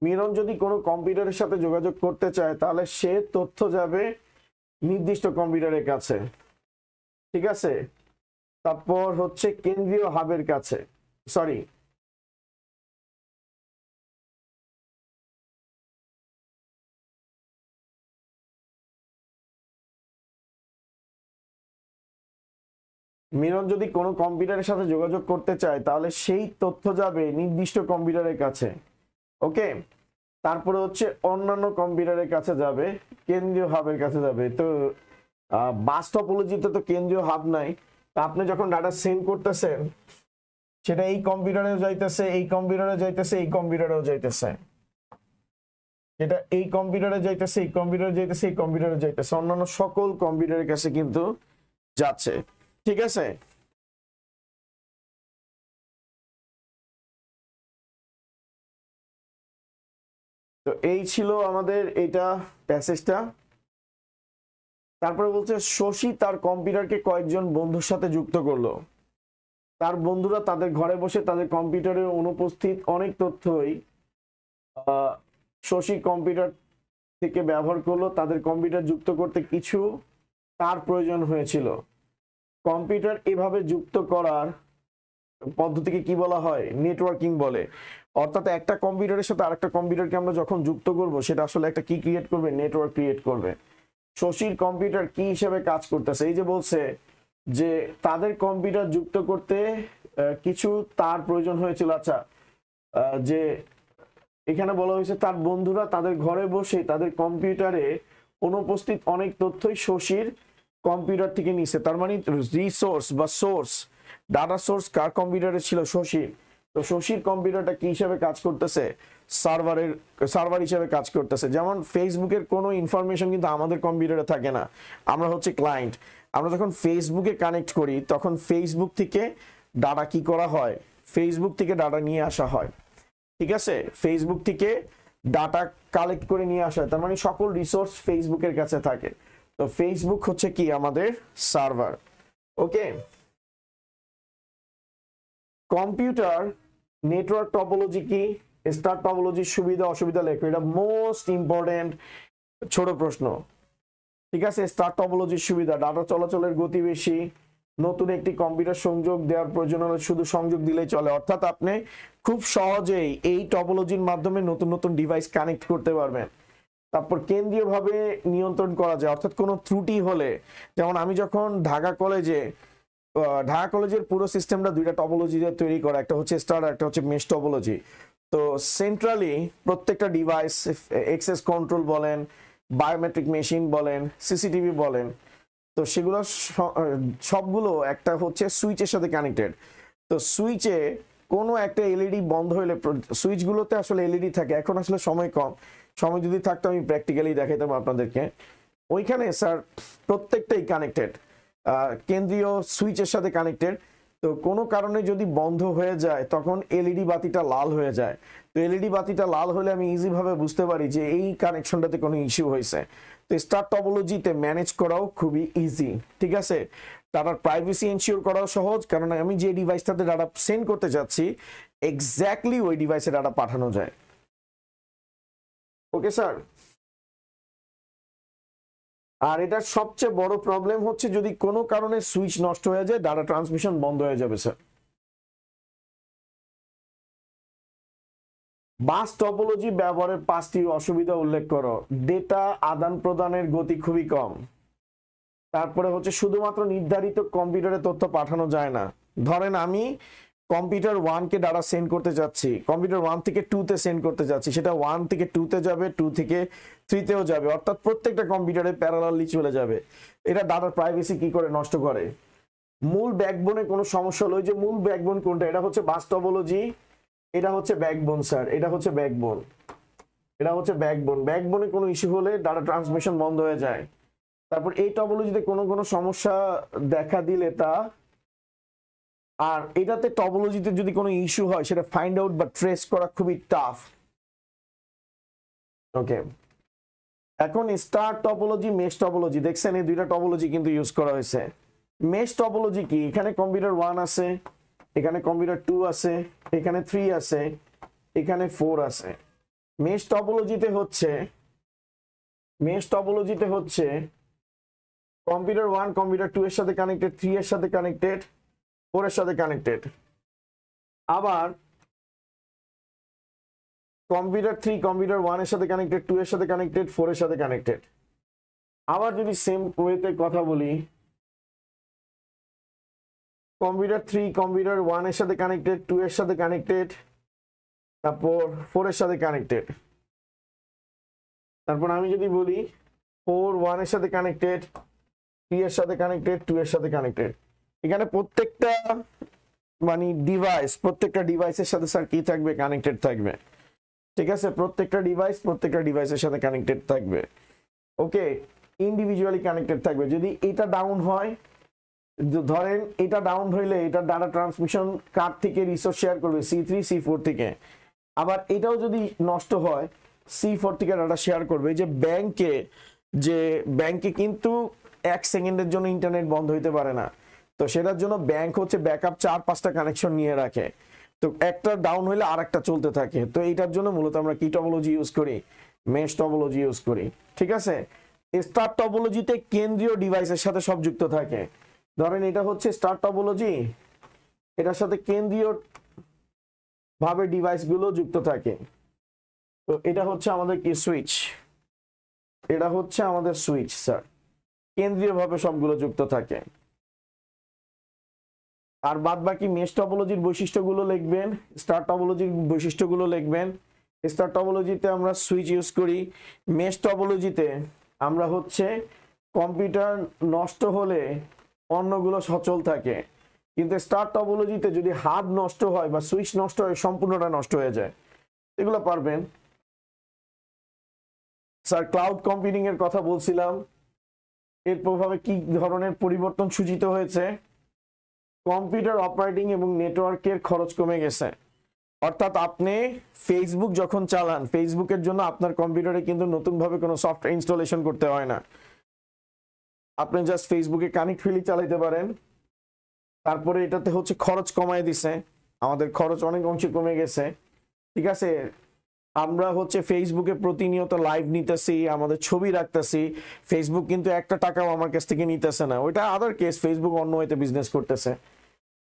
মিরন যদি কোনো কম্পিউটারের সাথে যোগাযোগ করতে চায় তাহলে সে তথ্য যাবে নির্দিষ্ট কম্পিউটারের কাছে, ঠিক আছে। তারপর হচ্ছে কেন্দ্রীয় হাবের কাছে, সরি মিরন যদি কোনো কম্পিউটারের সাথে যোগাযোগ করতে চায় তাহলে সেই তথ্য যাবে নির্দিষ্ট কম্পিউটারের কাছে। ওকে, তারপরে হচ্ছে অন্যান্য কম্পিউটারের কাছে যাবে, কেন্দ্রীয় হাবের কাছে যাবে। তো বাস টপোলজিতে তো কেন্দ্রীয় হাব নাই, তা আপনি যখন ডাটা সেন্ড করতেছেন সেটা এই কম্পিউটারেও যাইতেছে, এই কম্পিউটারে যাইতেছে, এই কম্পিউটারেও যাইতেছে, এটা এই কম্পিউটারে যাইতেছে, এই কম্পিউটারে যাইতেছে, এই কম্পিউটারে যাইতেছে, অন্যান্য সকল কম্পিউটারের কাছে কিন্তু যাচ্ছে, ঠিক আছে। তো এই ছিল আমাদের এটা প্যাসেজটা। তারপরে বলছে শশী তার কম্পিউটারকে কয়েকজন বন্ধুর সাথে যুক্ত করলো। তার বন্ধুরা তাদের ঘরে বসে তাদের কম্পিউটারে অনুপস্থিত অনেক তথ্যই শশী কম্পিউটার থেকে ব্যবহার করলো। তাদের কম্পিউটার যুক্ত করতে কিছু তার প্রয়োজন হয়েছিল। কম্পিউটার এভাবে যুক্ত করার পদ্ধতিকে কি বলা হয়? নেটওয়ার্কিং বলে। অর্থাৎ একটা কম্পিউটারের সাথে আরেকটা কম্পিউটারকে আমরা যখন যুক্ত করব সেটা আসলে একটা কি ক্রিয়েট করবে? নেটওয়ার্ক ক্রিয়েট করবে। শশীর কম্পিউটার কি হিসেবে কাজ করতেছে? এই যে বলছে যে তাদের কম্পিউটার যুক্ত করতে কিছু তার প্রয়োজন হয়েছিল। আচ্ছা, যে এখানে বলা হয়েছে তার বন্ধুরা তাদের ঘরে বসে তাদের কম্পিউটারে অনুপস্থিত অনেক তথ্যই শশীর কম্পিউটার থেকে নিছে। তার মানে রিসোর্স বা সোর্স, ডাটা সোর্স কার কম্পিউটারে ছিল? শশীর। তো শশীর কম্পিউটারটা কি হিসেবে কাজ করতেছে? সার্ভার হিসেবে কাজ করতেছে। যেমন ফেসবুকের কোনো ইনফরমেশন কিন্তু আমাদের কম্পিউটারে থাকে না, আমরা হচ্ছে ক্লায়েন্ট। আমরা যখন ফেসবুকে কানেক্ট করি তখন ফেসবুক থেকে ডাটা কি করা হয়? ফেসবুক থেকে ডাটা নিয়ে আসা হয়, ঠিক আছে। ফেসবুক থেকে ডাটা কালেক্ট করে নিয়ে আসা হয়, তার মানে সকল রিসোর্স ফেসবুকের কাছে থাকে। তো ফেসবুক হচ্ছে কি? আমাদের সার্ভার। ওকে, কম্পিউটার নেটওয়ার্ক টপোলজি কি? স্টার টপোলজির সুবিধা অসুবিধা লেখো, এটা মোস্ট ইম্পর্টেন্ট ছোট প্রশ্ন, ঠিক আছে। স্টার টপোলজির সুবিধা, ডাটা চলাচলের গতি বেশি, নতুন একটি কম্পিউটার সংযোগ দেওয়ার প্রয়োজন হলে শুধু সংযোগ দিলেই চলে। অর্থাৎ আপনি খুব সহজেই এই টপোলজির মাধ্যমে নতুন নতুন ডিভাইস কানেক্ট করতে পারবেন। তারপর কেন্দ্রীয়ভাবে নিয়ন্ত্রণ করা যায়, অর্থাৎ কোনো ত্রুটি হলে, যেমন আমি যখন ঢাকা কলেজের পুরো সিস্টেমটা দুইটা টপোলজি দিয়ে তৈরি করা, একটা হচ্ছে স্টার, একটা হচ্ছে মেশ টপোলজি। তো সেন্ট্রালি প্রত্যেকটা ডিভাইস, এক্সেস কন্ট্রোল বলেন, বায়োমেট্রিক মেশিন বলেন, সিসিটিভি বলেন, তো সেগুলো সবগুলো একটা হচ্ছে সুইচের সাথে কানেক্টেড। তো সুইচে কোনো একটা এলইডি বন্ধ হলে, সুইচগুলোতে আসলে এলইডি থাকে, এখন আসলে সময় কম, সময় যদি থাকতো আমি প্র্যাকটিক্যালি দেখাইতাম আপনাদেরকে। ওইখানে স্যার প্রত্যেকটাই কানেক্টেড, কেন্দ্রীয় সুইচের সাথে কানেক্টেড। তো কোনো কারণে যদি বন্ধ হয়ে যায় তখন এলইডি বাতিটা লাল হয়ে যায়। তো এলইডি বাতিটা লাল হলে আমি ইজিভাবে বুঝতে পারি যে এই কানেকশনটাতে কোনো ইস্যু হয়েছে। তো স্টার টপোলজিতে ম্যানেজ করাও খুবই ইজি, ঠিক আছে। ডাটার প্রাইভেসি এনশিওর করাও সহজ, কারণ আমি যে ডিভাইসটাতে ডাটা সেন্ড করতে যাচ্ছি এক্স্যাক্টলি ওই ডিভাইসে ডাটা পাঠানো যায়। Okay sir. আর এটার সবচেয়ে বড় প্রবলেম হচ্ছে যদি কোনো কারণে সুইচ নষ্ট হয়ে যায় ডাটা ট্রান্সমিশন বন্ধ হয়ে যাবে স্যার। বাস টপোলজি ব্যবহারের 5টি অসুবিধা উল্লেখ করো। ডেটা আদান প্রদানের গতি খুবই কম। তারপরে হচ্ছে শুধুমাত্র নির্ধারিত কম্পিউটারে তথ্য পাঠানো যায় না। ধরেন আমি কম্পিউটার 1 কে ডাটা সেন্ড করতে যাচ্ছি, কম্পিউটার 1 থেকে 2 তে সেন্ড করতে যাচ্ছি, সেটা 1 থেকে 2 তে যাবে, 2 থেকে 3 তেও যাবে, অর্থাৎ প্রত্যেকটা কম্পিউটারে প্যারালালি চলে যাবে। এটা ডাটার প্রাইভেসি কি করে নষ্ট করে। মূল ব্যাকবোনে কোনো সমস্যা হলো, ওই যে মূল ব্যাকবোন কোনটা, এটা হচ্ছে বাস টপোলজি, এটা হচ্ছে ব্যাকবোন স্যার, এটা হচ্ছে ব্যাকবোন, এটা হচ্ছে ব্যাকবোন। ব্যাকবোনে কোনো ইস্যু হলে ডাটা ট্রান্সমিশন বন্ধ হয়ে যায়। তারপর এই টপোলজিতে কোনো সমস্যা দেখা দিলে তা, আর এটাতে টপোলজিতে যদি কোনো ইস্যু হয় সেটা ফাইন্ড আউট বা ট্রেস করা খুবই টাফ। ওকে, এখন স্টার টপোলজি, মেশ টপোলজি, দেখছেন এই দুইটা টপোলজি কিন্তু ইউজ করা হয়েছে। মেশ টপোলজি কি, এখানে কম্পিউটার 1 আছে, এখানে কম্পিউটার 2 আছে, এখানে 3 আছে, এখানে 4 আছে। মেশ টপোলজিতে হচ্ছে কম্পিউটার 1 কম্পিউটার 2 এর সাথে কানেক্টেড, 3 এর সাথে কানেক্টেড, 4 এর সাথে কানেক্টেড। আবার কম্পিউটার 3 কম্পিউটার 1 এর সাথে কানেক্টেড, 2 এর সাথে কানেক্টেড, 4 এর সাথে কানেক্টেড। আবার যদি সেম ওয়েতে কথা বলি, কম্পিউটার 3 কম্পিউটার 1 এর সাথে কানেক্টেড, 2 এর সাথে কানেক্টেড, তারপর 4 এর সাথে কানেক্টেড। তারপর আমি যদি বলি 4 1 এর সাথে কানেক্টেড, 3 এর সাথে কানেক্টেড, 2 এর সাথে কানেক্টেড। এখানে প্রত্যেকটা মানে প্রত্যেকটা ডিভাইসের সাথে স্যার কি থাকবে, কানেক্টেড থাকবে। ঠিক আছে, প্রত্যেকটা ডিভাইসের সাথে কানেক্টেড থাকবে। ওকে, ইন্ডিভিজুয়ালি কানেক্টেড থাকবে। যদি এটা ডাউন হয়, ধরেন এটা ডাউন হইলে এটা ডাটা ট্রান্সমিশন কার থেকে রিসোর্স শেয়ার করবে, C3 C4 থেকে। আবার এটাও যদি নষ্ট হয়, C4 থেকে ডাটা শেয়ার করবে। যে ব্যাংকে কিন্তু 1 সেকেন্ডের জন্য ইন্টারনেট বন্ধ হইতে পারে না, তো সেটার জন্য ব্যাংক হচ্ছে ব্যাকআপ 4-5টা কানেকশন নিয়ে রাখে, তো একটা ডাউন হইলে আরেকটা চলতে থাকে। তো এইটার জন্য মূলত আমরা কি টপোলজি ইউজ করি, মেশ টপোলজি ইউজ করি। ঠিক আছে, স্টার টপোলজিতে কেন্দ্রীয় ডিভাইসের সাথে সব যুক্ত থাকে। ধরেন এটা হচ্ছে স্টার টপোলজি, এটার সাথে কেন্দ্রীয় ভাবে ডিভাইসগুলো যুক্ত থাকে। তো এটা হচ্ছে আমাদের কি সুইচ, এটা হচ্ছে আমাদের সুইচ স্যার, কেন্দ্রীয় ভাবে সবগুলো যুক্ত থাকে। আর বাদ বাকি মেশ টপোলজির বৈশিষ্ট্যগুলো লিখবেন, স্টার টপোলজির বৈশিষ্ট্যগুলো লিখবেন। স্টার টপোলজিতে আমরা সুইচ ইউজ করি, মেশ টপোলজিতে আমরা হচ্ছে কম্পিউটার নষ্ট হলে অন্যগুলো সচল থাকে, কিন্তু স্টার টপোলজিতে যদি হাব নষ্ট হয় বা সুইচ নষ্ট হয় সম্পূর্ণটা নষ্ট হয়ে যায়। এগুলো পারবেন স্যার। ক্লাউড কম্পিউটিং এর কথা বলছিলাম, এর প্রভাবে কি ধরনের পরিবর্তন সূচিত হয়েছে। কম্পিউটার অপারেটিং এবং নেটওয়ার্কের খরচ কমে গেছে। অর্থাৎ আপনি ফেসবুক যখন চালান, ফেসবুকের জন্য আপনার কম্পিউটারে কিন্তু নতুনভাবে কোনো সফটওয়্যার ইনস্টলেশন করতে হয় না, আপনি জাস্ট ফেসবুকে কানেক্ট ফ্রিলি চালাতে পারেন। তারপরে এটাতে হচ্ছে খরচ কমায় দিছে, আমাদের খরচ অনেক অংশে কমে গেছে। ঠিক আছে, আমরা হচ্ছে ফেসবুকে প্রতিনিয়ত লাইভ নিতেছি, আমাদের ছবি রাখতেছি, ফেসবুক কিন্তু একটা টাকাও আমার কাছ থেকে নিতেছে না, ওইটা আদার কেস, ফেসবুক অন্য ওয়েতে বিজনেস করতেছে।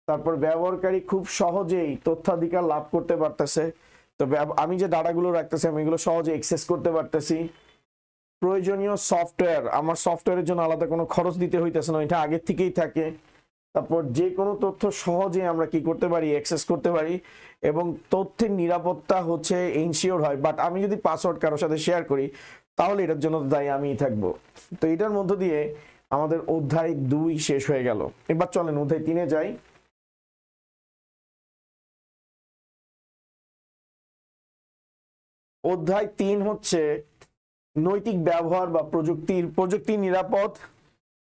তারপর ব্যবহারকারী খুব সহজেই তথ্যাধিকার লাভ করতে পারতেছে। তো আমি যে ডাটাগুলো রাখতেছি আমি এগুলো সহজে অ্যাক্সেস করতে পারতেছি। প্রয়োজনীয় সফটওয়্যার, আমার সফটওয়্যারের জন্য আলাদা কোনো খরচ দিতে হইতেছে না, এটা আগের থেকেই থাকে। তারপর যে কোনো তথ্য সহজে আমরা কি করতে পারি, অ্যাক্সেস করতে পারি, এবং তথ্যের নিরাপত্তা হচ্ছে ইনশিওর হয়। বাট আমি যদি পাসওয়ার্ড কারোর সাথে শেয়ার করি তাহলে এটার জন্য দায়ী আমিই থাকবো। তো এটার মধ্য দিয়ে আমাদের অধ্যায় 2 শেষ হয়ে গেল। এবার চলেন অধ্যায় 3-এ যাই। অধ্যায় 3 হচ্ছে নৈতিক ব্যবহার বা প্রযুক্তির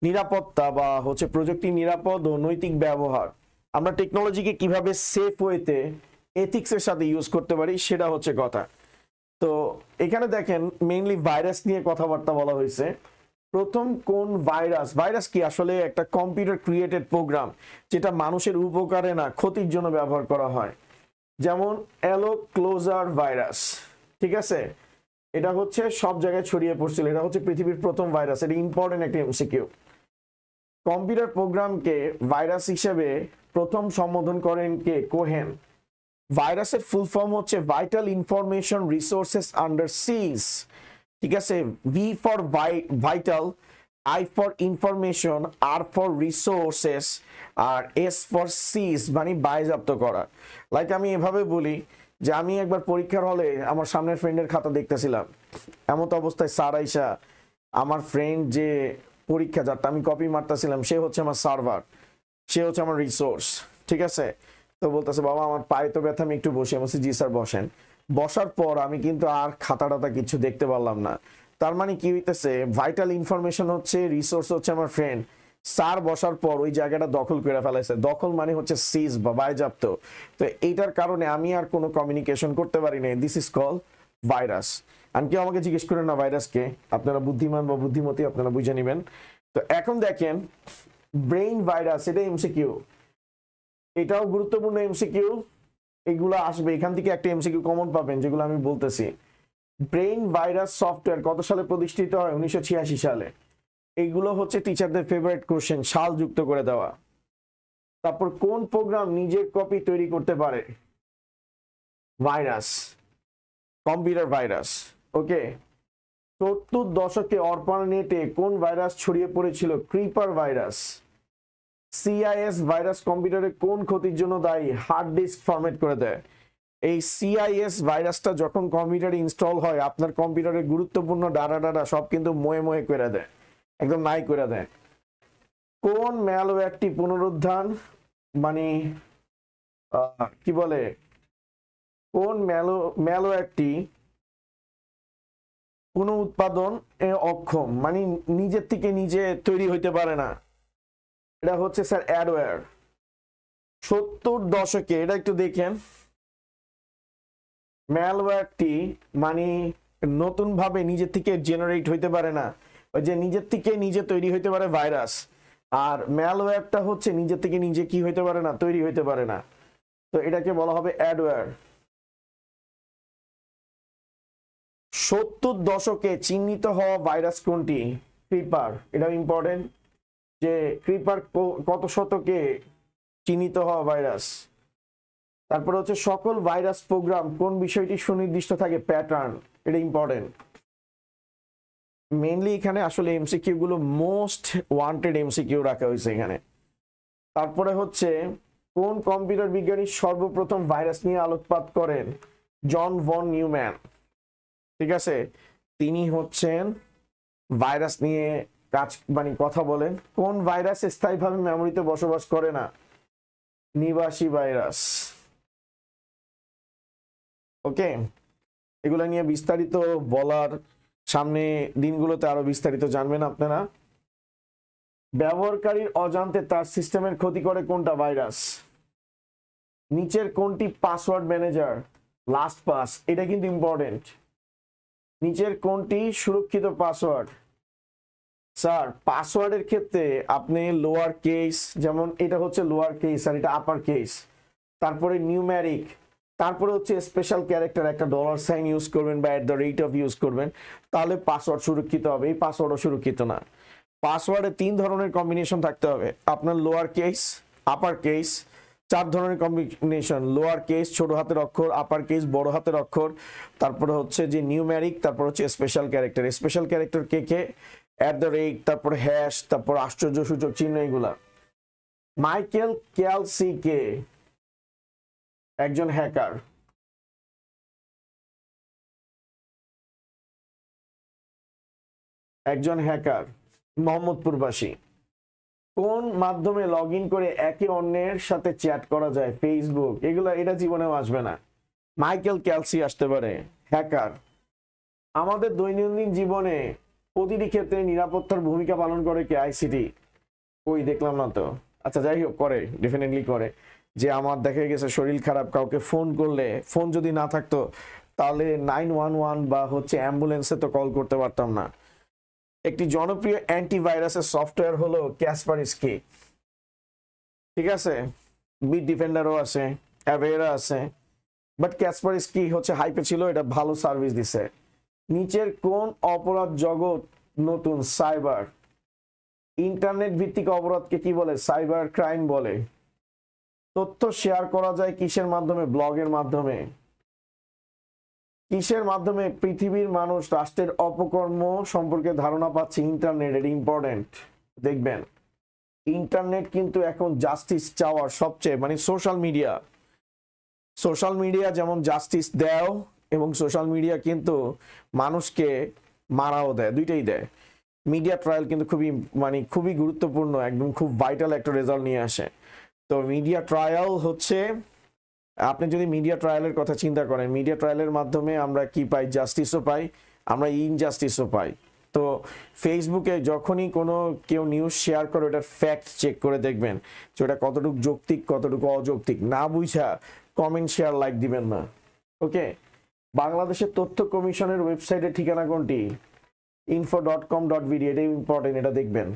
নিরাপত্তা বা হচ্ছে প্রযুক্তির নিরাপদ ও নৈতিক ব্যবহার। আমরা টেকনোলজিকে কিভাবে সেফ ওয়েতে এথিক্সের সাথে ইউজ করতে পারি সেটা হচ্ছে কথা। তো এখানে দেখেন মেইনলি ভাইরাস নিয়ে কথাবার্তা বলা হয়েছে। প্রথম কোন ভাইরাস কি আসলে একটা কম্পিউটার ক্রিয়েটেড প্রোগ্রাম, যেটা মানুষের উপকারে না ক্ষতির জন্য ব্যবহার করা হয়। যেমন অ্যালোক্লোজার ভাইরাস, ঠিক আছে, এটা হচ্ছে সব জায়গায় ছড়িয়ে পড়ছিল, এটা হচ্ছে পৃথিবীর প্রথম ভাইরাস, এটা ইম্পর্টেন্ট একটা এমসিকিউ। কম্পিউটার প্রোগ্রামকে ভাইরাস হিসেবে প্রথম সম্বোধন করেন কে, কোহেন। ভাইরাসের ফুল ফর্ম হচ্ছে vital information resources under seize, ঠিক আছে, V for vital, I for information, R for resources, আর S for seize মানে বাজেয়াপ্ত করা। লাইক আমি এভাবে বলি যে আমি একবার পরীক্ষার হলে আমার সামনের ফ্রেন্ডের খাতা দেখতেছিলাম, এমন তো অবস্থায় স্যার আইসা আমার ফ্রেন্ড যে পরীক্ষা যারটা আমি কপি মারতেছিলাম সে হচ্ছে আমার সার্ভার, সে হচ্ছে আমার রিসোর্স, ঠিক আছে। তো বলতেছে বাবা আমার পায়ে তো ব্যথা, আমি একটু বসে। আমি বলছি জি স্যার বসেন। বসার পর আমি কিন্তু আর খাতা টাতা কিছু দেখতে পারলাম না। তার মানে কি হইতেছে, ভাইটাল ইনফরমেশন হচ্ছে, রিসোর্স হচ্ছে আমার ফ্রেন্ড। স্যার বসার পর ওই জায়গাটা দখল করে ফেলাইছে। দখল মানে হচ্ছে সিজ বা বাজেয়াপ্ত। তো এইটার কারণে আমি আর কোনো কমিউনিকেশন করতে পারি না। This is call virus. আর কেউ আমাকে জিজ্ঞেস করেন না ভাইরাসকে, আপনারা বুদ্ধিমান বা বুদ্ধিমতী আপনারা বুঝে নেবেন। তো এখন দেখেন ব্রেইন ভাইরাস, এটা এমসিকিউ, এটাও গুরুত্বপূর্ণ এমসিকিউ। এগুলো আসবে এখান থেকে, একটা এমসিকিউ কমন পাবেন যেগুলো আমি বলতেছি। ব্রেইন ভাইরাস সফটওয়্যার কত সালে প্রতিষ্ঠিত হয়? 1986 সালে। এইগুলো হচ্ছে টিচারদের ফেভারিট কোশ্চেন, সাল যুক্ত করে দেওয়া। তারপর কোন প্রোগ্রাম নিজের কপি তৈরি করতে পারে? Virus, computer virus. ওকে, 70 দশকে অরপানেটে কোন ভাইরাস ছড়িয়ে পড়েছিল? Creeper virus. সিআইএস ভাইরাস কম্পিউটারে কোন ক্ষতির জন্য দায়ী? হার্ড ডিস্ক ফরম্যাট করে দেয়। এই সিআইএস ভাইরাসটা যখন কম্পিউটারে ইনস্টল হয় আপনার কম্পিউটারে গুরুত্বপূর্ণ ডাটা সব কিন্তু ময়ে ময়ে করে দেয়, একদম নাই করে দেয়। কোন ম্যালওয়্যারটি পুনরুদ্ধার মানে কি বলে, কোন ম্যালওয়্যারটি পুনঃউৎপাদন অক্ষম মানে নিজের থেকে নিজে তৈরি হইতে পারে না? এটা হচ্ছে স্যার অ্যাডওয়্যার। 70 দশকে, এটা একটু দেখেন, ম্যালওয়্যারটি মানে নতুন ভাবে নিজের থেকে জেনারেট হইতে পারে না, ওই যে নিজের থেকে নিজে তৈরি হইতে পারে ভাইরাস। আর ম্যালওয়্যারটা হচ্ছে নিজের থেকে নিজে কি হইতে পারে না, তৈরি হইতে পারে না। তো এটাকে বলা হবে অ্যাডওয়্যার। 70 দশকে চিহ্নিত হওয়া ভাইরাস কোনটি? ক্রিপার। এটাও ইম্পর্টেন্ট যে ক্রিপার কত শতকে চিহ্নিত হওয়া ভাইরাস। তারপরে হচ্ছে সকল ভাইরাস প্রোগ্রাম কোন বিষয়টি সুনির্দিষ্ট থাকে? প্যাটার্ন। এটা ইম্পর্টেন্ট। মেইনলি এখানে আসলে এমসিকিউ গুলো মোস্ট ওয়ান্টেড এমসিকিউ রাখা হয়েছে এখানে। তারপরে হচ্ছে কোন কম্পিউটার বিজ্ঞানী সর্বপ্রথম ভাইরাস নিয়ে আলোকপাত করেন? John von Neumann. ঠিক আছে, তিনি হচ্ছেন ভাইরাস নিয়ে কাজ মানে কথা বলেন। কোন ভাইরাস স্থায়ীভাবে মেমোরিতে বসবাস করে না? নিবাসী ভাইরাস। ওকে, এগুলো নিয়ে বিস্তারিত বলার, সামনে দিনগুলোতে আরো বিস্তারিত জানবেন আপনারা। ব্যবহারকারীর অজান্তে তার সিস্টেমের ক্ষতি করে কোনটা ভাইরাস? নিচের কোনটি পাসওয়ার্ড ম্যানেজার? Last pass. এটা কিন্তু ইম্পর্টেন্ট। নিচের কোনটি সুরক্ষিত পাসওয়ার্ড? স্যার পাসওয়ার্ডের ক্ষেত্রে আপনি লোয়ার কেস, যেমন এটা হচ্ছে লোয়ার কেস আর এটা আপার কেস, তারপরে নিউমেরিক, তারপরে হচ্ছে স্পেশাল ক্যারেক্টার, একটা $সাইন ইউজ করবেন বা @ ইউজ করবেন, তাহলে পাসওয়ার্ড সুরক্ষিত হবে। এই পাসওয়ার্ডও সুরক্ষিত না। পাসওয়ার্ডে 3 ধরনের কম্বিনেশন থাকতে হবে আপনার, লোয়ার কেস, আপার কেস, 4 ধরনের কম্বিনেশন, লোয়ার কেস ছোট হাতের অক্ষর, আপার কেস বড় হাতের অক্ষর, তারপরে হচ্ছে যে নিউমেরিক, তারপর হচ্ছে স্পেশাল ক্যারেক্টার। স্পেশাল ক্যারেক্টার কে কে? @, তারপর হ্যাশ, তারপর আশ্চর্যসূচক চিহ্ন, এগুলা। মাইকেল ক্যালসি কে? একজন হ্যাকার। একজন হ্যাকার, মোহাম্মদপুরবাসী। কোন মাধ্যমে লগ ইন করে একে অন্যের সাথে চ্যাট করা যায়? ফেসবুক। এটা জীবনেও আসবে না। মাইকেল ক্যালসি আসতে পারে, হ্যাকার। আমাদের দৈনন্দিন জীবনে প্রতিটি ক্ষেত্রে নিরাপত্তার ভূমিকা পালন করে কে? আইসিটি। ওই দেখলাম না তো। আচ্ছা যাই হোক, করে, ডেফিনেটলি করে। যে আমার দেখা গেছে শরীর খারাপ, কাউকে ফোন করলে ফোন যদি না থাকতো তাহলে 911 বা হচ্ছে অ্যাম্বুলেন্সে তো কল করতে পারতাম না। একটি জনপ্রিয় অ্যান্টিভাইরাসের সফটওয়্যার হলো ক্যাসপারস্কি। ঠিক আছে, বিট ডিফেন্ডারও আছে, অ্যাভেরা আছে, বাট ক্যাসপারস্কি হচ্ছে হাইপে ছিল, এটা ভালো সার্ভিস দিছে। নিচের কোন অপরাধ জগৎ নতুন? সাইবার। ইন্টারনেট ভিত্তিক অপরাধকে কি বলে? সাইবার ক্রাইম বলে। তথ্য শেয়ার করা যায় কিসের মাধ্যমে? ব্লগের মাধ্যমে। কিসের মাধ্যমে পৃথিবীর মানুষ রাষ্ট্রের অপকর্ম সম্পর্কে ধারণা পাচ্ছে? ইন্টারনেট। এটা ইম্পর্টেন্ট। দেখবেন ইন্টারনেট কিন্তু এখন জাস্টিস চাওয়ার সবচেয়ে মানে সোশ্যাল মিডিয়া যেমন জাস্টিস দেয় এবং সোশ্যাল মিডিয়া কিন্তু মানুষকে মারাও দেয়, দুইটাই দেয়। মিডিয়া ট্রায়াল কিন্তু খুবই গুরুত্বপূর্ণ, একদম খুব ভাইটাল একটা রেজাল্ট নিয়ে আসে। তো মিডিয়া ট্রায়াল হচ্ছে, আপনি যদি মিডিয়া ট্রায়ালের কথা চিন্তা করেন, মিডিয়া ট্রায়ালের মাধ্যমে আমরা কি পাই? জাস্টিসও পাই, আমরা ইনজাস্টিসও পাই। তো ফেসবুকে যখনই কোনো কেউ নিউজ শেয়ার করে ওটার ফ্যাক্ট চেক করে দেখবেন যে ওটা কতটুকু যৌক্তিক কতটুকু অযৌক্তিক। না বুঝা কমেন্ট শেয়ার লাইক দিবেন না। ওকে, বাংলাদেশের তথ্য কমিশনের ওয়েবসাইটের ঠিকানা কোনটি? info.com.bd। এটা ইম্পর্টেন্ট, এটা দেখবেন।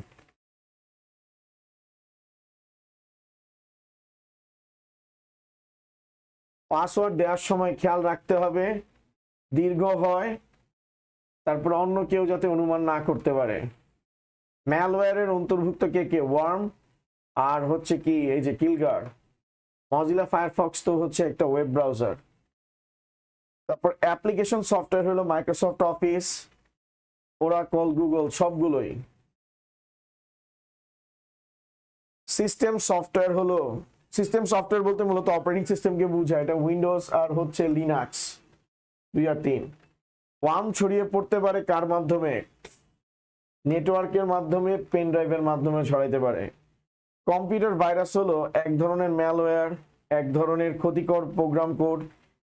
পাসওয়ার্ড দেওয়ার সময় খেয়াল রাখতে হবে দীর্ঘ হয়, তারপর অন্য কেউ যাতে অনুমান না করতে পারে। ম্যালওয়্যারের অন্তর্ভুক্ত কে কে? ওয়ার্ম আর হচ্ছে কি এই যে কিলগার। মজিলা ফায়ারফক্স তো হচ্ছে একটা ওয়েব ব্রাউজার। তারপর অ্যাপ্লিকেশন সফটওয়্যার হলো মাইক্রোসফট অফিস, ওরাকল, গুগল, সবগুলোই। সিস্টেম সফটওয়্যার বলতে মূলত অপারেটিং সিস্টেমকে বোঝায়। এটা উইন্ডোজ আর হচ্ছে লিনাক্স 2 আর 3। ওয়ার্ম ছড়িয়ে পড়তে পারে কার মাধ্যমে? নেটওয়ার্কের মাধ্যমে, পেন ড্রাইভের মাধ্যমে ছড়াইতে পারে। কম্পিউটার ভাইরাস হলো এক ধরনের ম্যালওয়্যার, এক ধরনের ক্ষতিকর প্রোগ্রাম কোড,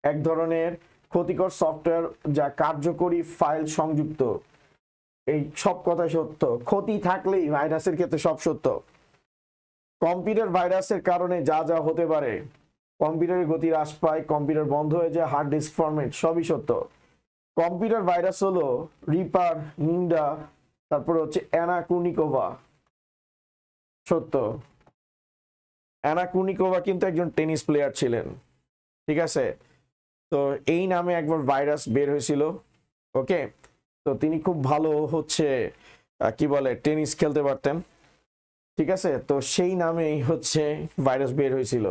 এক ধরনের ক্ষতিকর সফটওয়্যার যা কার্যকরী ফাইল সংযুক্ত। এই সব কথাই সত্য, ক্ষতি থাকলেই ভাইরাসের ক্ষেত্রে সব সত্য। কম্পিউটার ভাইরাসের কারণে যা যা হতে পারে, কম্পিউটারের গতি হ্রাস পায়, কম্পিউটার বন্ধ হয়ে যায়, হার্ড ডিস্ক ফরম্যাট, সবই সত্য। কম্পিউটার ভাইরাস হলো রিপার, নিন্ডা, তারপরে হচ্ছে অ্যানাকুনিকোভা, সত্য। অ্যানাকুনিকোভা কিন্তু একজন টেনিস প্লেয়ার ছিলেন, ঠিক আছে? তো এই নামে একবার ভাইরাস বের হয়েছিল। ওকে, তো তিনি খুব ভালো হচ্ছে কি বলে টেনিস খেলতে পারতেন, ঠিক আছে? তো সেই নামেই হচ্ছে ভাইরাস বের হয়েছিল।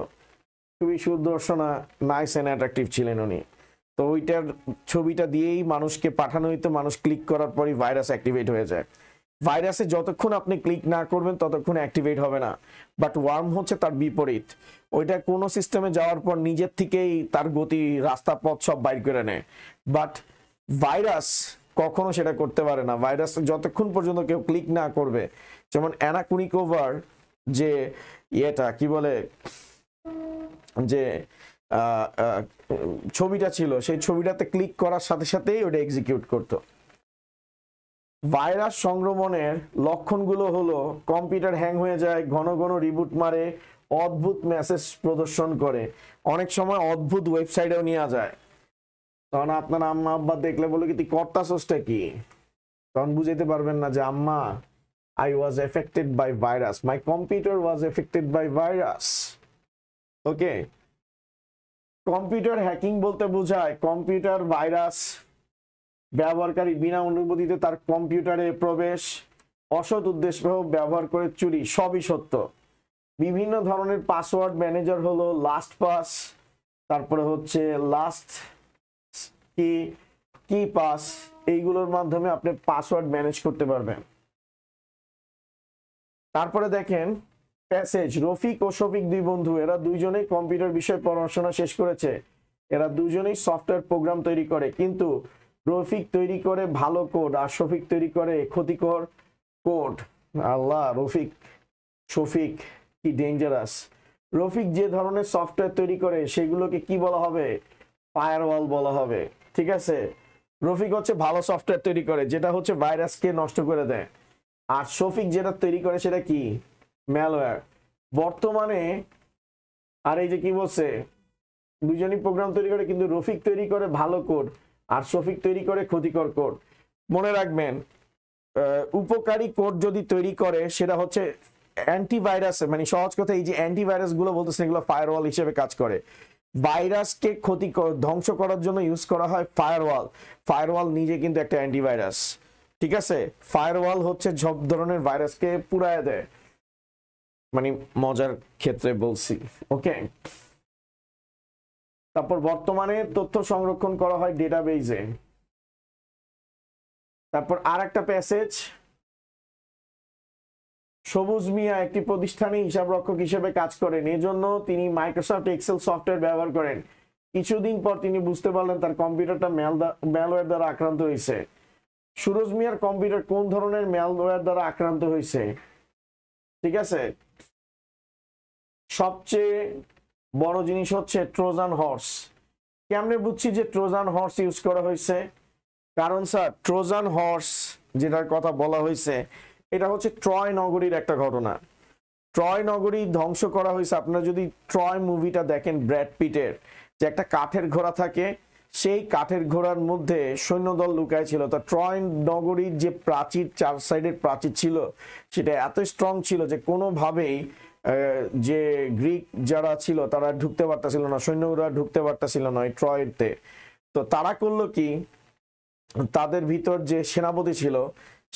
খুবই সুদর্শনা, নাইস অ্যান্ড অ্যাট্রাকটিভ ছিলেন উনি। তো ওইটার ছবিটা দিয়েই মানুষকে পাঠানো হইতো, মানুষ ক্লিক করার পরই ভাইরাস অ্যাক্টিভেট হয়ে যায়। ভাইরাসে যতক্ষণ আপনি ক্লিক না করবেন ততক্ষণ অ্যাক্টিভেট হবে না, বাট ওয়ার্ম হচ্ছে তার বিপরীত। ওইটা কোনো সিস্টেমে যাওয়ার পর নিজের থেকেই তার গতি, রাস্তা, পথ সব বাইর করে নেয়। বাট ভাইরাস কখনো সেটা করতে পারে না। ভাইরাস যতক্ষণ পর্যন্ত কেউ ক্লিক না করবে, যেমন অ্যানাকুনিকোভার যে ইয়েটা কি বলে যে ছবিটা ছিল, সেই ছবিটাতে ক্লিক করার সাথে সাথেই ওটা এক্সিকিউট করতো। ভাইরাস সংক্রমণের লক্ষণগুলো হলো কম্পিউটার হ্যাং হয়ে যায়, ঘন ঘন রিবুট মারে, অদ্ভুত মেসেজ প্রদর্শন করে, অনেক সময় অদ্ভুত ওয়েবসাইটেও নিয়ে যায়। তখন আপনার আম্মা আব্বা দেখলে বলে কি তুই কর্তাসোসটা কি? তখন বুঝাইতে পারবেন না যে আম্মা, I was affected by virus. My computer was affected by virus. Okay. Computer hacking বলতে বোঝায় কম্পিউটার ভাইরাস ব্যবহারকারী বিনা অনুমতিতে তার কম্পিউটারে প্রবেশ, অসৎ উদ্দেশ্য ব্যবহার করে চুরি, সবই সত্য। বিভিন্ন ধরনের পাসওয়ার্ড ম্যানেজার হলো লাস্ট পাস, তারপরে হচ্ছে লাস্ট কি পাস, এইগুলোর মাধ্যমে আপনি পাসওয়ার্ড ম্যানেজ করতে পারবেন। তারপরে দেখেন প্যাসেজ, রফিক ও শফিক দুই বন্ধু, এরা দুইজনেই কম্পিউটার বিষয়ে পড়াশোনা শেষ করেছে। এরা দুজনেই সফটওয়্যার প্রোগ্রাম তৈরি করে, কিন্তু রফিক তৈরি করে ভালো কোড আর শফিক তৈরি করে ক্ষতিকর কোড। আল্লাহ, শফিক কি ডেঞ্জারাস। রফিক যে ধরনের সফটওয়্যার তৈরি করে সেগুলোকে কি বলা হবে? ফায়ারওয়াল বলা হবে, ঠিক আছে? রফিক হচ্ছে ভালো সফটওয়্যার তৈরি করে যেটা হচ্ছে ভাইরাসকে নষ্ট করে দেয়, আর শফিক যেটা তৈরি করে সেটা কি? ম্যালওয়্যার। বর্তমানে আর এই যে কি বলছে, দুজনই প্রোগ্রাম তৈরি করে, কিন্তু রফিক তৈরি করে ভালো কোড আর শফিক তৈরি করে ক্ষতিকর কোড। মনে রাখবেন, উপকারী কোড যদি তৈরি করে সেটা হচ্ছে অ্যান্টিভাইরাস, মানে সহজ কথা এই যে অ্যান্টিভাইরাস গুলো বলতেছে এগুলো ফায়ারওয়াল হিসেবে কাজ করে। ভাইরাসকে ধ্বংস করার জন্য ইউজ করা হয় ফায়ারওয়াল। ফায়ারওয়াল নিজে কিন্তু একটা অ্যান্টিভাইরাস, ঠিক আছে? ফায়ারওয়াল হচ্ছে সব ধরনের ভাইরাসকে পুড়ায় দেয়, মানে মজার ক্ষেত্রে বলছি। ওকে, তারপর বর্তমানে তথ্য সংরক্ষণ করা হয় ডেটাবেজে। তারপর আর একটা প্যাসেজ, সবুজ মিয়া একটি প্রতিষ্ঠানে হিসাবরক্ষক হিসেবে কাজ করেন, এজন্য তিনি মাইক্রোসফট এক্সেল সফটওয়্যার ব্যবহার করেন। কিছুদিন পর তিনি বুঝতে পারলেন তার কম্পিউটারটা ম্যালওয়্যার দ্বারা আক্রান্ত হয়েছে। সুরজ মিয়ার কম্পিউটার কোন ধরনের ম্যালওয়্যার দ্বারা আক্রান্ত হয়েছে? ঠিক আছে, সবচেয়ে বড় জিনিস হচ্ছে ট্রোজান হর্স। কেমনে বুঝছি যে ট্রোজান হর্স ইউজ করা হয়েছে? কারণ স্যার ট্রোজান হর্স যেটার কথা বলা হয়েছে এটা হচ্ছে ট্রয় নগরীর একটা ঘটনা। ট্রয় নগরী ধ্বংস করা হয়েছে। আপনারা যদি ট্রয় মুভিটা দেখেন ব্র্যাড পিটের, যে একটা কাঠের ঘোড়া থাকে, সেই কাঠের ঘোড়ার মধ্যে সৈন্যদল লুকায় ছিল। তা ট্রয় নগরীর যে প্রাচীর, 4 সাইডের প্রাচীর ছিল, সেটা এত স্ট্রং ছিল যে কোনোভাবেই যে গ্রিক যারা ছিল তারা ঢুকতে পারতেছিল না, সৈন্যরা ঢুকতে পারতেছিল না ওই ট্রয়তে। তো তারা করলো কি, তাদের ভিতর যে সেনাপতি ছিল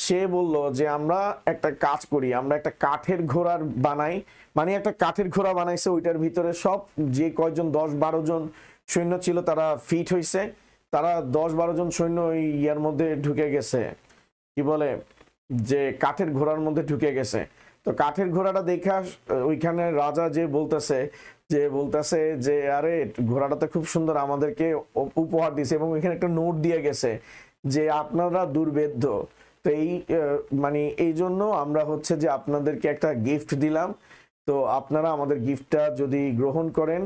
সে বলল যে আমরা একটা কাজ করি, আমরা একটা কাঠের ঘোড়ার বানাই, মানে একটা কাঠের ঘোড়া বানাইছে, ওইটার ভিতরে সব যে কয়জন 10-12 জন সৈন্য ছিল তারা ফিট হয়েছে, তারা 10-12 জন সৈন্য ওই ইয়ার মধ্যে ঢুকে গেছে, কি বলে যে কাঠের ঘোড়ার মধ্যে ঢুকে গেছে। তো কাঠের ঘোড়াটা দেখা ওইখানে রাজা যে বলতেছে যে আরে ঘোড়াটা তো খুব সুন্দর, আমাদেরকে উপহার দিছে, এবং ওইখানে একটা নোট দিয়ে গেছে যে আপনারা দুর্বেদ্য, তো এই মানে এই জন্য আমরা হচ্ছে যে আপনাদেরকে একটা গিফট দিলাম, তো আপনারা আমাদের গিফটটা যদি গ্রহণ করেন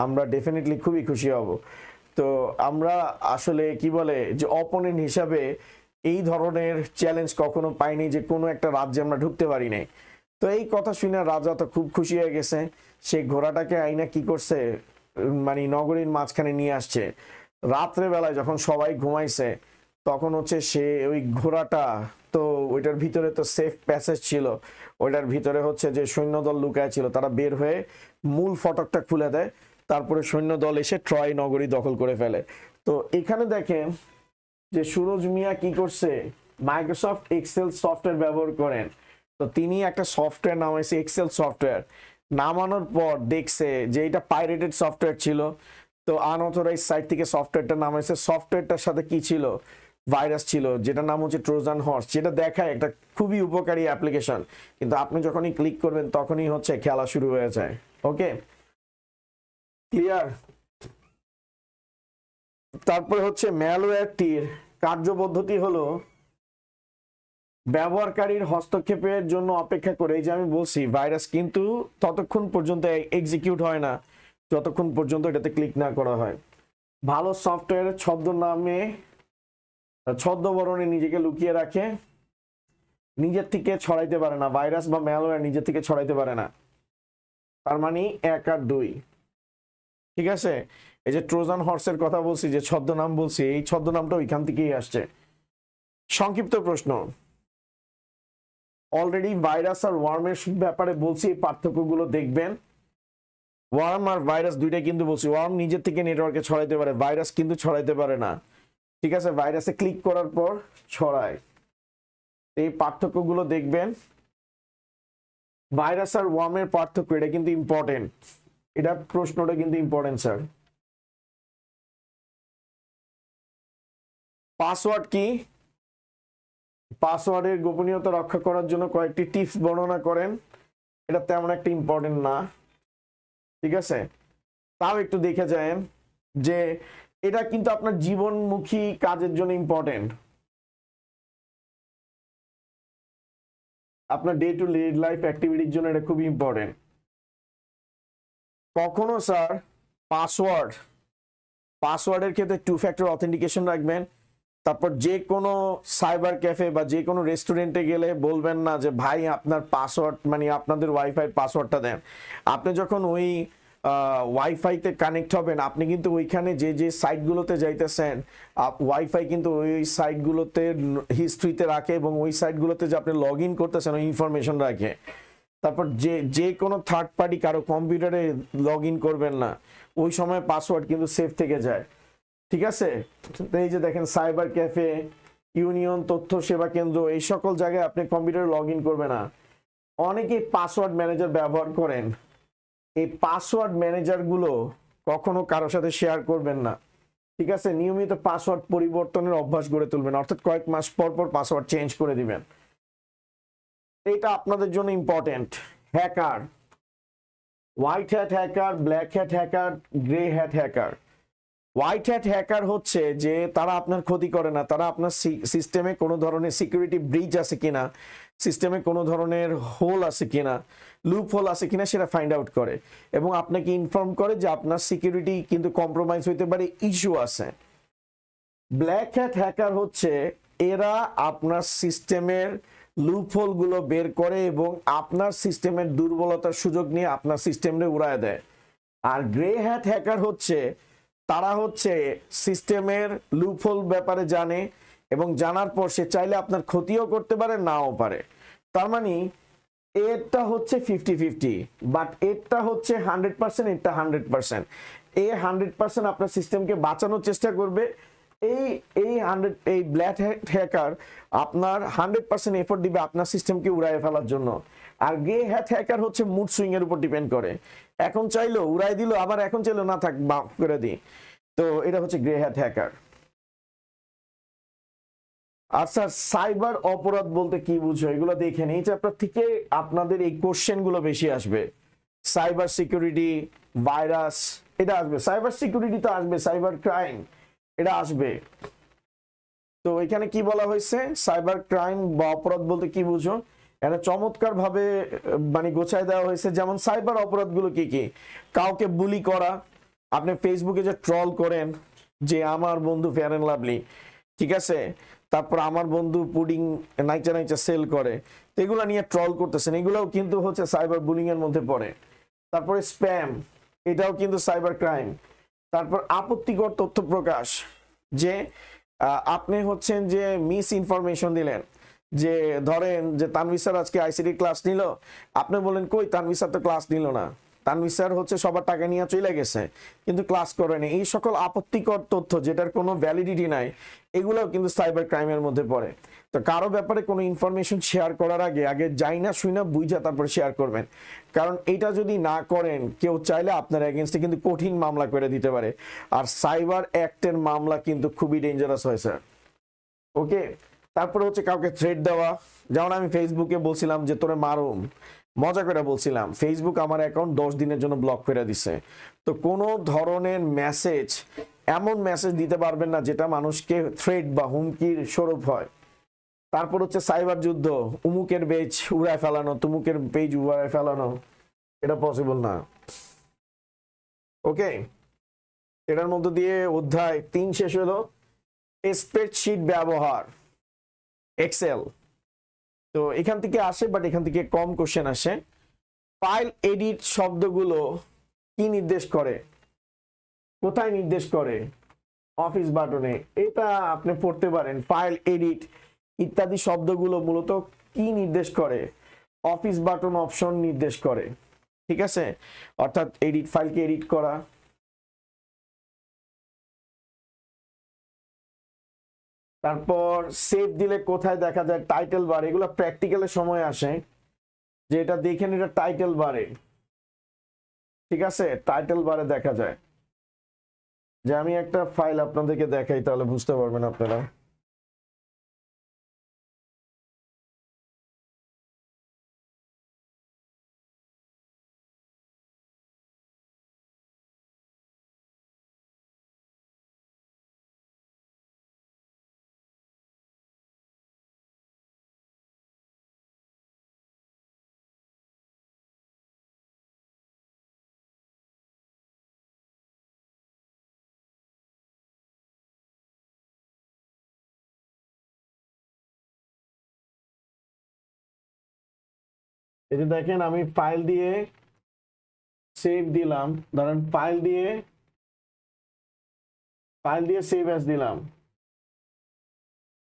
আমরা ডেফিনেটলি খুবই খুশি হব। তো আমরা আসলে কি বলে যে অপোনেন্ট হিসাবে এই ধরনের চ্যালেঞ্জ কখনো পাইনি যে কোনো একটা রাজ্যে আমরা ঢুকতে পারি নাই। তো এই কথা শুনে রাজা তো খুব খুশি হয়ে গেছে, সে ঘোড়াটাকে আইনা কি করছে, মানে নগরীর মাঝখানে নিয়ে আসছে। রাত্রে বেলায় যখন সবাই ঘুমাইছে তখন হচ্ছে সে ওই ঘোড়াটা, তো ওইটার ভিতরে তো সেফ প্যাসেজ ছিল, ওইটার ভিতরে হচ্ছে যে সৈন্যদল লুকায় ছিল, তারা বের হয়ে মূল ফটকটা খুলে দেয়, তারপরে সৈন্যদল এসে ট্রয় নগরী দখল করে ফেলে। তো এখানে দেখেন যে সুরজ মিয়া কি করছে, মাইক্রোসফট এক্সেল সফটওয়্যার ব্যবহার করেন। তো তিনি একটা সফটওয়্যার নামাইছে এক্সেল সফটওয়্যার, নামানোর পর দেখছে যে এটা পাইরেটেড সফটওয়্যার ছিল, তো আনঅথরাইজ সাইট থেকে সফটওয়্যারটা নামাইছে। সফটওয়্যারটার সাথে কি ছিল, ভাইরাস ছিল, যেটা নাম হচ্ছে ট্রোজান হর্স, যেটা দেখায় একটা খুবই উপকারী অ্যাপ্লিকেশন, কিন্তু আপনি যখনই ক্লিক করবেন তখনই হচ্ছে খেলা শুরু হয়ে যায়। ওকে, ক্লিয়ার? তারপরে হচ্ছে ম্যালওয়্যারটির কার্যপদ্ধতি হলো ব্যবহারকারীর হস্তক্ষেপের জন্য অপেক্ষা করে। এই যে আমি বলছি ভাইরাস কিন্তু ততক্ষণ পর্যন্ত এক্সিকিউট হয় না যতক্ষণ পর্যন্ত এটাতে ক্লিক না করা হয়। ভালো সফটওয়্যার ছদ্মবরণে নিজেকে লুকিয়ে রাখে, নিজের থেকে ছড়াইতে পারে না, ভাইরাস বা ম্যালওয়্যার নিজের থেকে ছড়াইতে পারে না। তার মানে 1 আর 2, ঠিক আছে? এই যে ট্রোজান হর্সের কথা বলছি, যে ছদ্মনাম বলছি, এই ছদ্মনামটা ওইখান থেকেই আসছে। সংক্ষিপ্ত প্রশ্ন, অলরেডি ভাইরাস আর ওয়ার্মের ব্যাপারে বলছি, এই পার্থক্যগুলো দেখবেন। ওয়ার্ম আর ভাইরাস দুইটাই কিন্তু বলছি, ওয়ার্ম নিজের থেকে নেটওয়ার্কে ছড়াইতে পারে, ভাইরাস কিন্তু ছড়াইতে পারে না, ঠিক আছে? ভাইরাসে ক্লিক করার পর ছড়ায়, এই পার্থক্যগুলো দেখবেন। ভাইরাস আর ওয়ার্মের পার্থক্য, এটা কিন্তু ইম্পর্টেন্ট, এটা প্রশ্নটা কিন্তু ইম্পর্টেন্ট স্যার। পাসওয়ার্ড কি? পাসওয়ার্ডের গোপনীয়তা রক্ষা করার জন্য কয়েকটি টিপস বর্ণনা করেন। এটা তেমন একটা ইম্পর্টেন্ট না, ঠিক আছে? তাও একটু দেখে যান যে এটা কিন্তু আপনার জীবনমুখী কাজের জন্য ইম্পর্টেন্ট, আপনার ডে টু ডে লাইফ অ্যাক্টিভিটির জন্য এটা খুবই ইম্পর্টেন্ট। কখনো স্যার পাসওয়ার্ডের ক্ষেত্রে 2 ফ্যাক্টর অথেন্টিকেশন রাখবেন। তারপর যে কোনো সাইবার ক্যাফে বা যে কোনো রেস্টুরেন্টে গেলে বলবেন না যে ভাই আপনার পাসওয়ার্ড, মানে আপনাদের ওয়াইফাই পাসওয়ার্ডটা দেন। আপনি যখন ওই ওয়াইফাইতে কানেক্ট হবেন, আপনি কিন্তু ওইখানে যে যে সাইটগুলোতে যাইতেছেন, ওয়াইফাই কিন্তু ওই সাইটগুলোতে হিস্ট্রিতে রাখে, এবং ওই সাইটগুলোতে যে আপনি লগ ইন করতেছেন ওই ইনফরমেশন রাখে। তারপর যে কোনো থার্ড পার্টি কারো কম্পিউটারে লগ ইন করবেন না, ওই সময় পাসওয়ার্ড কিন্তু সেফ থেকে যায়, ঠিক আছে? এই যে দেখেন সাইবার ক্যাফে, ইউনিয়ন, তথ্য সেবা কেন্দ্র, এই সকল জায়গায় আপনি কম্পিউটারে লগ ইন করবে না। অনেকেই পাসওয়ার্ড ম্যানেজার ব্যবহার করেন, এই পাসওয়ার্ড ম্যানেজারগুলো কখনো কারোর সাথে শেয়ার করবেন না, ঠিক আছে? নিয়মিত পাসওয়ার্ড পরিবর্তনের অভ্যাস গড়ে তুলবেন, অর্থাৎ কয়েক মাস পর পর পাসওয়ার্ড চেঞ্জ করে দিবেন। এটা আপনাদের জন্য important. Hacker, white hat hacker, black hat hacker, grey hat hacker. White hat hacker হচ্ছে যে তারা আপনার ক্ষতি করে না, তারা আপনার সিস্টেমে কোনো ধরনের সিকিউরিটি ব্রিচ আছে কিনা, সিস্টেমে কোনো ধরনের হোল আছে কিনা, লুপ হোল আছে কিনা সেটা ফাইন্ড আউট করে এবং আপনাকে ইনফর্ম করে যে আপনার সিকিউরিটি কিন্তু কম্প্রোমাইজ হইতে পারে, ইস্যু আছে। ব্ল্যাক হ্যাট হ্যাকার হচ্ছে এরা আপনার সিস্টেমের লুপহোল গুলো বের করে এবং আপনার সিস্টেমের দুর্বলতার সুযোগ নিয়ে আপনার সিস্টেমে উড়ায় দেয়। আর গ্রে হ্যাট হ্যাকার হচ্ছে তারা হচ্ছে সিস্টেমের লুপহোল ব্যাপারে জানে এবং জানার পর সে চাইলে আপনার ক্ষতিও করতে পারে, নাও পারে। তার মানে এটা হচ্ছে 50-50, বাট এটা হচ্ছে 100%, এটা 100%। এ 100% আপনার সিস্টেমকে বাঁচানোর চেষ্টা করবে, এই ব্ল্যাক হ্যাকার আপনার 100% এফোর্ট দিবে আপনার সিস্টেমকে উড়ায় ফেলার জন্য। আর গ্রে হ্যাট হ্যাকার হচ্ছে মুড সুইং এর উপর ডিপেন্ড করে, এখন চাইলো উড়াই দিল, আবার এখন চাইলো না থাক মাফ করে দিই। তো এটা হচ্ছে গ্রে হ্যাট হ্যাকার। আচ্ছা, সাইবার অপরাধ বলতে কি বুঝো এগুলো দেখেন, এই চ্যাপ্টার থেকে আপনাদের এই কোশ্চেন গুলো বেশি আসবে। সাইবার সিকিউরিটি, ভাইরাস, এটা আসবে। সাইবার সিকিউরিটি তো আসবে, সাইবার ক্রাইম এটা আসবে। তো এখানে কি বলা হয়েছে, সাইবার ক্রাইম বা অপরাধ বলতে কি বুঝো, এটা চমৎকার ভাবে মানে গোছায় দেওয়া হয়েছে। যেমন সাইবার অপরাধগুলো কি কি, কাউকে বুলি করা, আপনি ফেসবুকে যে ট্রল করেন যে আমার বন্ধু ফেয়ার এন্ড লাভলি, ঠিক আছে, তারপর আমার বন্ধু পুডিং নাইচা নাইচা সেল করে, তো এগুলো নিয়ে ট্রল করতেছেন, এগুলোও কিন্তু হচ্ছে সাইবার বুলিং এর মধ্যে পড়ে। তারপরে স্প্যাম, এটাও কিন্তু সাইবার ক্রাইম। তারপর আপত্তিকর তথ্য প্রকাশ, যে আপনি হচ্ছেন যে মিস ইনফরমেশন দিলেন, যে ধরেন যে তানভীর স্যার আজকে আইসিটি ক্লাস নিল, আপনি বলেন কই তানভীর স্যার তো ক্লাস নিল না, তানভীর স্যার হচ্ছে সবার টাকা নিয়ে চলে গেছে কিন্তু ক্লাস করেনি। এই সকল আপত্তিকর তথ্য যেটার কোনো ভ্যালিডিটি নাই, এগুলোও কিন্তু সাইবার ক্রাইমের মধ্যে পড়ে। তো কারো ব্যাপারে কোনো ইনফরমেশন শেয়ার করার আগে আগে যাই না শুই না বুঝা তারপর শেয়ার করবেন, কারণ এটা যদি না করেন কেউ চাইলে আপনার এগেনস্টে কিন্তু কঠিন মামলা করে দিতে পারে। আর সাইবার অ্যাক্টের মামলা কিন্তু খুবই ডেঞ্জারাস হয় স্যার। ওকে, তারপরে হচ্ছে কাউকে থ্রেট দেওয়া, যেমন আমি ফেসবুকে বলছিলাম যে তোরে মারুম, মজা করে বলছিলাম, ফেসবুক আমার অ্যাকাউন্ট 10 দিনের জন্য ব্লক করে দিছে। তো কোনো ধরনের মেসেজ, এমন মেসেজ দিতে পারবেন না যেটা মানুষকে থ্রেট বা হুমকির স্বরূপ হয়। তারপর হচ্ছে সাইবার যুদ্ধ, উমুকের পেজ উড়ায় ফেলানো, তুমুকের পেজ উড়ায় ফেলানো, এটা পসিবল না। ওকে, এটার মধ্য দিয়ে অধ্যায় 3 শেষ হলো। স্প্রেডশিট ব্যবহার, এক্সেল, তো এখান থেকে আসে বাট এখান থেকে কম কোশ্চেন আসে। ফাইল এডিট শব্দগুলো কি নির্দেশ করে, কোথায় নির্দেশ করে, অফিস বাটনে, এটা আপনি পড়তে পারেন। ফাইল এডিট ইত্যাদি শব্দগুলো মূলত কি নির্দেশ করে, অফিস বাটন অপশন নির্দেশ করে, ঠিক আছে, অর্থাৎ এডিট, ফাইলকে এডিট করা। তারপর সেভ দিলে কোথায় দেখা যায়, টাইটেল বার, এগুলো প্র্যাকটিক্যালের সময় আসে, যে এটা দেখেন, এটা টাইটেল বারে, ঠিক আছে, টাইটেল বারে দেখা যায়। যে আমি একটা ফাইল আপনাদেরকে দেখাই তাহলে বুঝতে পারবেন আপনারা। এই যে দেখেন, আমি ফাইল দিয়ে সেভ দিলাম, ধরেন ফাইল দিয়ে সেভ অ্যাজ দিলাম,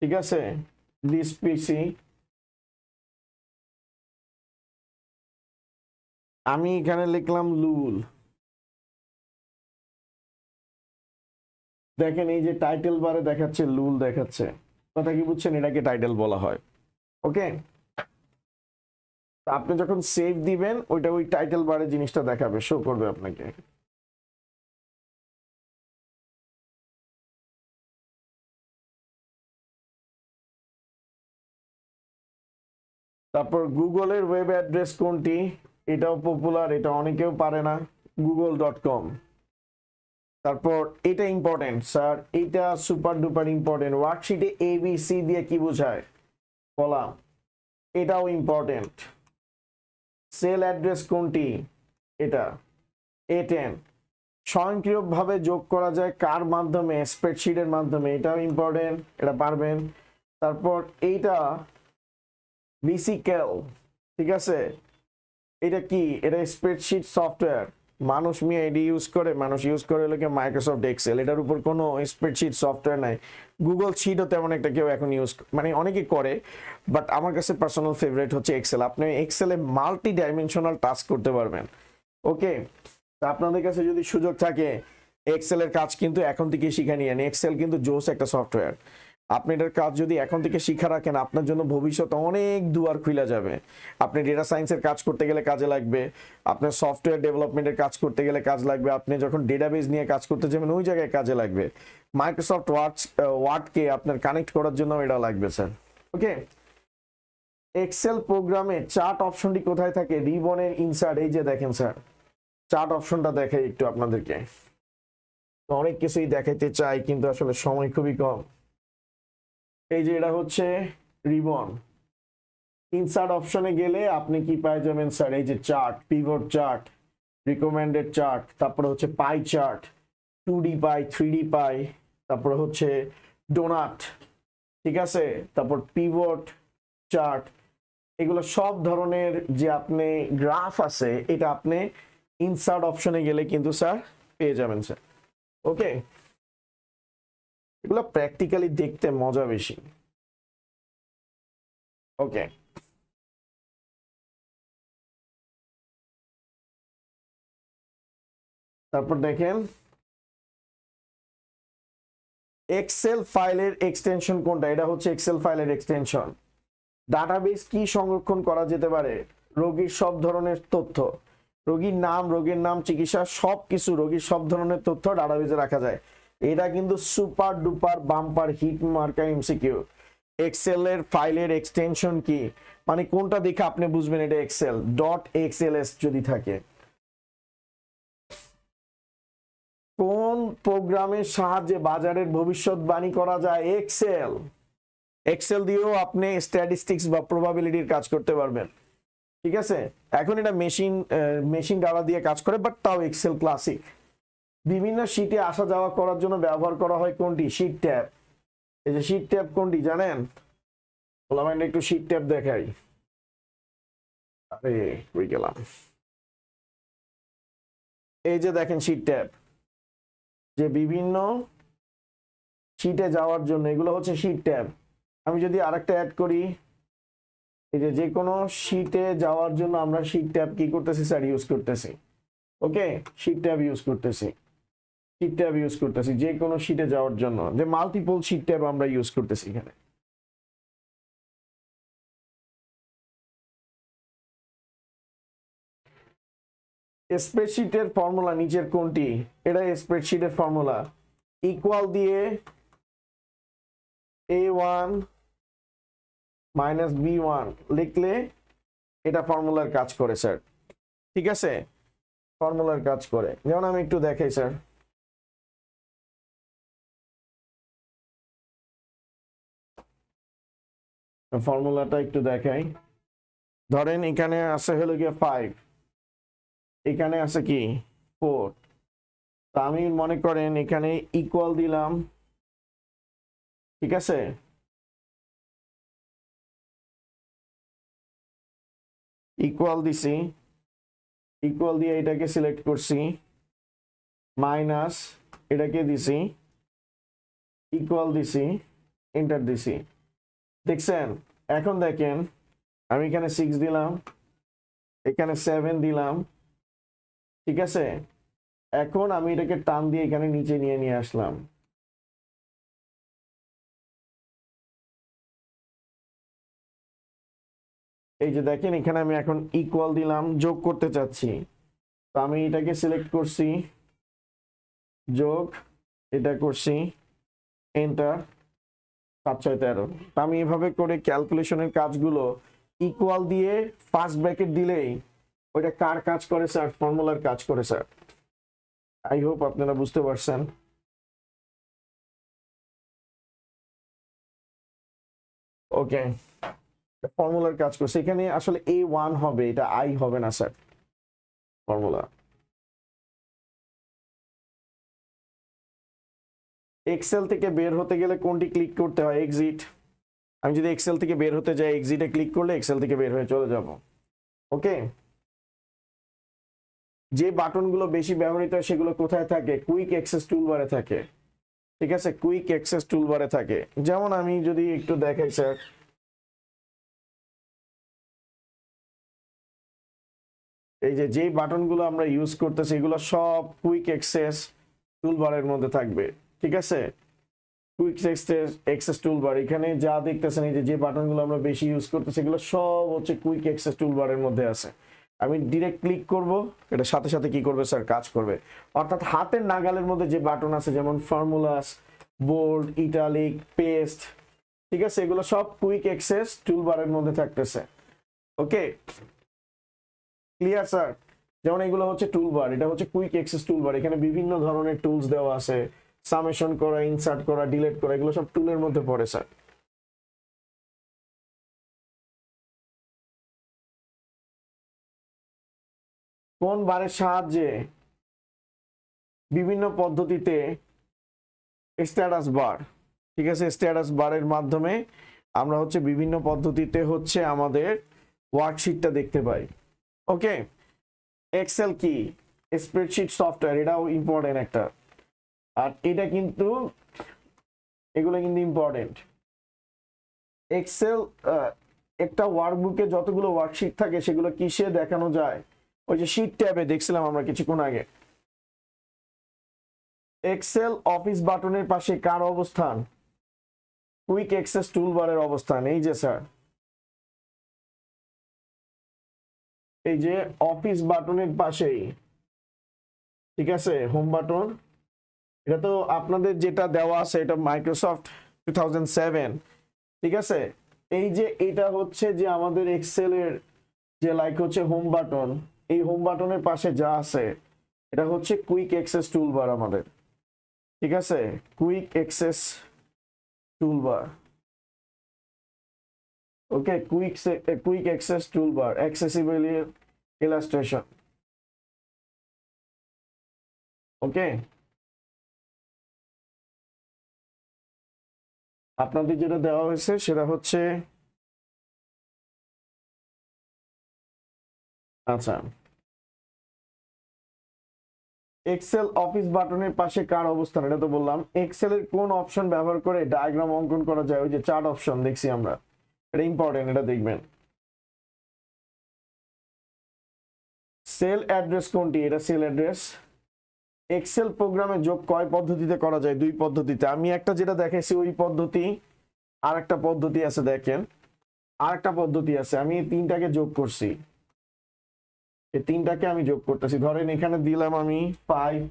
ঠিক আছে, দিস পিসি, আমি এখানে লিখলাম লুল। দেখেন এই যে টাইটেল বারে দেখাচ্ছে লুল দেখাচ্ছে, কথা কি বুঝছেন, এটাকে টাইটেল বলা হয়। ওকে, আপনি যখন সেভ দিবেন ওইটা ওই টাইটেল বারে জিনিসটা দেখাবে, শো করবে আপনাকে। তারপর গুগলের ওয়েব অ্যাড্রেস কোনটি, এটাও পপুলার, এটা অনেকেও পারে না, google.com। তারপর এটা ইম্পর্টেন্ট স্যার, এটা সুপার ডুপার ইম্পর্টেন্ট, ওয়ার্কশিটে ABC দিয়ে কি বোঝায় কলাম, এটাও ইম্পর্টেন্ট। সেল অ্যাড্রেস কোনটি, এটা A10। স্বয়ংক্রিয়ভাবে যোগ করা যায় কার মাধ্যমে, স্প্রেডশিটের মাধ্যমে, এটাও ইম্পর্টেন্ট, এটা পারবেন। তারপর এইটা VCal, ঠিক আছে, এটা কি, এটা স্প্রেডশিট সফটওয়্যার, মানুষ এডি ইউজ করে, মানুষ ইউজ করে লোকে মাইক্রোসফট এক্সেল, এটার উপর কোনো স্প্রেডশিট সফটওয়্যার নাই। গুগল শিটও তেমন একটা কেউ এখন ইউজ, মানে অনেকে করে, বাট আমার কাছে পার্সোনাল ফেভারিট হচ্ছে এক্সেল। আপনি এক্সেলে মাল্টি ডাইমেনশনাল টাস্ক করতে পারবেন। ওকে, তা আপনাদের কাছে যদি সুযোগ থাকে এক্সেলের কাজ কিন্তু এখন থেকে শিখে নিয়েন, এক্সেল কিন্তু জোস একটা সফটওয়্যার। আপনি এটার কাজ যদি এখন থেকে শিখা রাখেন, আপনার জন্য ভবিষ্যতে অনেক দুয়ার খুলে যাবে। আপনি ডেটা সায়েন্সের কাজ করতে গেলে কাজে লাগবে, আপনার সফটওয়্যার ডেভেলপমেন্টের কাজ করতে গেলে কাজ লাগবে, আপনি যখন ডেটাবেস নিয়ে কাজ করতে যাবেন ওই জায়গায় কাজে লাগবে, মাইক্রোসফট ওয়ার্ডকে আপনার কানেক্ট করার জন্য এটা লাগবে স্যার। ওকে, এক্সেল প্রোগ্রামে চার্ট অপশনটি কোথায় থাকে, রিবনের ইনসার্ট, এই যে দেখেন স্যার চার্ট অপশনটা দেখাই একটু আপনাদেরকে, অনেক কিছুই দেখাইতে চাই কিন্তু আসলে সময় খুবই কম। এই যে এটা হচ্ছে রিবন, ইনসার্ট অপশনে গেলে আপনি কি পাই যাবেন স্যার, এই যে chart, pivot chart, recommended chart, তারপরে হচ্ছে পাই চার্ট, 2D পাই, 3D পাই, তারপরে হচ্ছে ডোনাট, ঠিক আছে, তারপর পিভট চার্ট, এগুলো সব ধরনের যে আপনি গ্রাফ আছে এটা আপনি ইনসার্ট অপশনে গেলে কিন্তু স্যার পেয়ে যাবেন স্যার। ওকে, এগুলো প্র্যাকটিক্যালি দেখতে মজা বেশি। ওকে, তারপর দেখেন এক্সেল ফাইলের এক্সটেনশন কোনটা, এটা হচ্ছে এক্সেল ফাইলের এক্সটেনশন। ডাটাবেস কি সংরক্ষণ করা যেতে পারে, রোগীর সব ধরনের তথ্য, রোগীর নাম, রোগীর নাম, চিকিৎসা, সব কিছু, রোগীর সব ধরনের তথ্য ডাটাবেসে রাখা যায়। এটা কিন্তু সুপার ডুপার বাম্পার হিট মার্কা এমসিকিউ। এক্সেলের ফাইলের এক্সটেনশন কি, মানে কোনটা দেখে আপনি বুঝবেন এটা এক্সেল, .xls যদি থাকে। কোন প্রোগ্রামের সাহায্যে বাজারের ভবিষ্যৎবাণী করা যায়, এক্সেল। এক্সেল দিয়েও আপনি স্ট্যাটিস্টিক্স বা প্রবাবিলিটির কাজ করতে পারবেন, ঠিক আছে। এখন এটা মেশিন ডাটা দিয়ে কাজ করে, বাট তাও এক্সেল ক্লাসিক। বিভিন্ন শীটে আসা যাওয়া করার জন্য ব্যবহার করা হয় কোনটি, শীট ট্যাব। এই যে শীট ট্যাব কোনটি জানেন, একটু শীট ট্যাব দেখাই, আরে কই গেলাম, এই যে দেখেন শীট ট্যাব, যে বিভিন্ন শীটে যাওয়ার জন্য এগুলো হচ্ছে শীট ট্যাব। আমি যদি আরেকটা অ্যাড করি, এই যে কোনো শীটে যাওয়ার জন্য আমরা শীট ট্যাব কি করতেছি স্যার, ইউজ করতেছি। ওকে, শীট ট্যাব ইউজ করতেছি, শীট ট্যাব ইউজ করতেছি যে কোনো শীটে যাওয়ার জন্য, যে মাল্টিপল শীট ট্যাব আমরা ইউজ করতেছি এখানে। স্প্রেডশিটের ফর্মুলা নিচের কোনটি, এটা স্প্রেডশিটের ফর্মুলা, ইকুয়াল দিয়ে A1 - B1 লিখলে এটা ফর্মুলার কাজ করে স্যার, ঠিক আছে, ফর্মুলার কাজ করে। যেমন আমি একটু দেখাই স্যার, ফর্মুলাটা একটু দেখাই। ধরেন এখানে আছে হলো গিয়ে 5, এখানে আছে কি 4, তা আমি মনে করেন এখানে ইকুয়াল দিলাম, ঠিক আছে, ইকুয়াল দিছি, ইকুয়াল দিয়ে এটাকে সিলেক্ট করছি, মাইনাস এটাকে দিছি, ইকুয়াল দিছি, এন্টার দিছি, দেখছেন। এখন দেখেন আমি এখানে 6 দিলাম, এখানে 7 দিলাম, ঠিক আছে। এখন আমি এটাকে টান দিয়ে এখানে নিচে নিয়ে আসলাম, এই যে দেখেন এখানে আমি এখন ইকুয়াল দিলাম, যোগ করতে চাচ্ছি, তো আমি এটাকে সিলেক্ট করছি, যোগ, এটা করছি, এন্টার, 7 6 13। আমি এভাবে করে ক্যালকুলেশনের কাজগুলো ইকুয়াল দিয়ে ফার্স্ট ব্র্যাকেট দিলেই ওইটা কার কাজ করে স্যার? ফর্মুলার কাজ করে স্যার। আই হোপ আপনারা বুঝতে পারছেন। ওকে, ফর্মুলার কাজ করছে। এখানে আসলে A1 হবে, এটা আই হবে না স্যার। ফর্মুলা এক্সেল থেকে বের হতে গেলে কোনটি ক্লিক করতে হয়? এক্সিট। আমি যদি এক্সেল থেকে বের হতে যাই, এক্সিটে ক্লিক করলে এক্সেল থেকে বের হয়ে চলে যাব। ওকে, যে বাটনগুলো বেশি ব্যবহৃত হয় সেগুলো কোথায় থাকে? কুইক অ্যাক্সেস টুলবারে থাকে। ঠিক আছে, কুইক অ্যাক্সেস টুলবারে থাকে। যেমন আমি যদি একটু দেখাই স্যার, এই যে যেই বাটনগুলো আমরা ইউজ করতেছি এগুলো সব কুইক অ্যাক্সেস টুলবারের মধ্যে থাকবে। ঠিক আছে, কুইক অ্যাক্সেস টুলবার, এখানে যা দেখতেছেন এই যে বাটনগুলো আমরা বেশি ইউজ করতেছি এগুলো সব হচ্ছে কুইক অ্যাক্সেস টুলবারের মধ্যে আছে। আমি ডিরেক্ট ক্লিক করব, এটা সাথে সাথে কি করবে স্যার? কাজ করবে। অর্থাৎ হাতের নাগালের মধ্যে যে বাটন আছে যেমন ফর্মুলাস, বোল্ড, ইটালিক, পেস্ট, ঠিক আছে, এগুলো সব কুইক অ্যাক্সেস টুলবারের মধ্যে থাকতেছে। ওকে, ক্লিয়ার স্যার? যেমন এগুলো হচ্ছে টুলবার, এটা হচ্ছে কুইক অ্যাক্সেস টুলবার। এখানে বিভিন্ন ধরনের টুলস দেওয়া আছে, সামেশন করা, ইনসার্ট করা, ডিলিট করা, এগুলো সব টুলের মধ্যে পড়ে স্যার। কোন বারের সাহায্যে বিভিন্ন পদ্ধতিতে স্ট্যাটাস বার, ঠিক আছে, স্ট্যাটাস বারের মাধ্যমে আমরা হচ্ছে বিভিন্ন পদ্ধতিতে হচ্ছে আমাদের ওয়ার্কশিটটা দেখতে পাই। ওকে, এক্সেল কি? স্প্রেডশিট সফটওয়্যার, এটাও ইম্পর্টেন্ট একটা। আর এটা কিন্তু, এগুলো কিন্তু ইম্পর্টেন্ট। এক্সেল একটা ওয়ার্কবুকে যতগুলো ওয়ার্কশিট থাকে সেগুলো কিসে দেখানো যায়? ওই যে শীট ট্যাবে দেখছিলাম আমরা কিছুক্ষণ আগে। এক্সেল অফিস বাটনের পাশে কার অবস্থান? কুইক অ্যাক্সেস টুলবারের অবস্থান। এই যে স্যার, এই যে অফিস বাটনের পাশেই, ঠিক আছে, হোম বাটন। এটা তো আপনাদের যেটা দেওয়া আছে এটা মাইক্রোসফট 2007, ঠিক আছে। এই যে এটা হচ্ছে যে আমাদের এক্সেলের যে লাইক হচ্ছে হোম বাটন, এই হোম বাটনের পাশে যা আছে এটা হচ্ছে কুইক অ্যাক্সেস টুলবার আমাদের। ঠিক আছে, quick access toolbar. Okay, quick access toolbar, accessibility illustration. Okay, আপনাদের যেটা দেওয়া হয়েছে সেটা হচ্ছে, আচ্ছা, এক্সেল অফিস বাটনের পাশে কার অবস্থান? এটা তো বললাম। এক্সেলের কোন অপশন ব্যবহার করে ডায়াগ্রাম অঙ্কন করা যায়? ওই যে চার্ট অপশন দেখছি আমরা, এটা ইম্পর্টেন্ট, এটা দেখবেন। সেল অ্যাড্রেস কোনটি? এটা সেল অ্যাড্রেস। এক্সেল প্রোগ্রামে যোগ কয় পদ্ধতিতে করা যায়? 2 পদ্ধতিতে। আমি একটা যেটা দেখাইছি ওই পদ্ধতি, আর একটা পদ্ধতি আছে, দেখেন আর একটা পদ্ধতি আছে। আমি এই 3টাকে যোগ করছি, এই 3টাকে আমি যোগ করতেছি। ধরেন এখানে দিলাম আমি 5,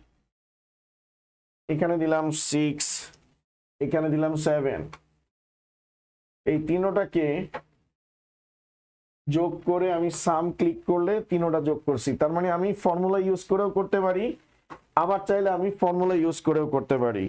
এখানে দিলাম 6, এখানে দিলাম 7, এই তিনোটাকে যোগ করে আমি সাম ক্লিক করলে তিনোটা যোগ করছি। তার মানে আমি ফর্মুলা ইউজ করেও করতে পারি, আবার চাইলে আমি ফর্মুলা ইউজ করেও করতে পারি।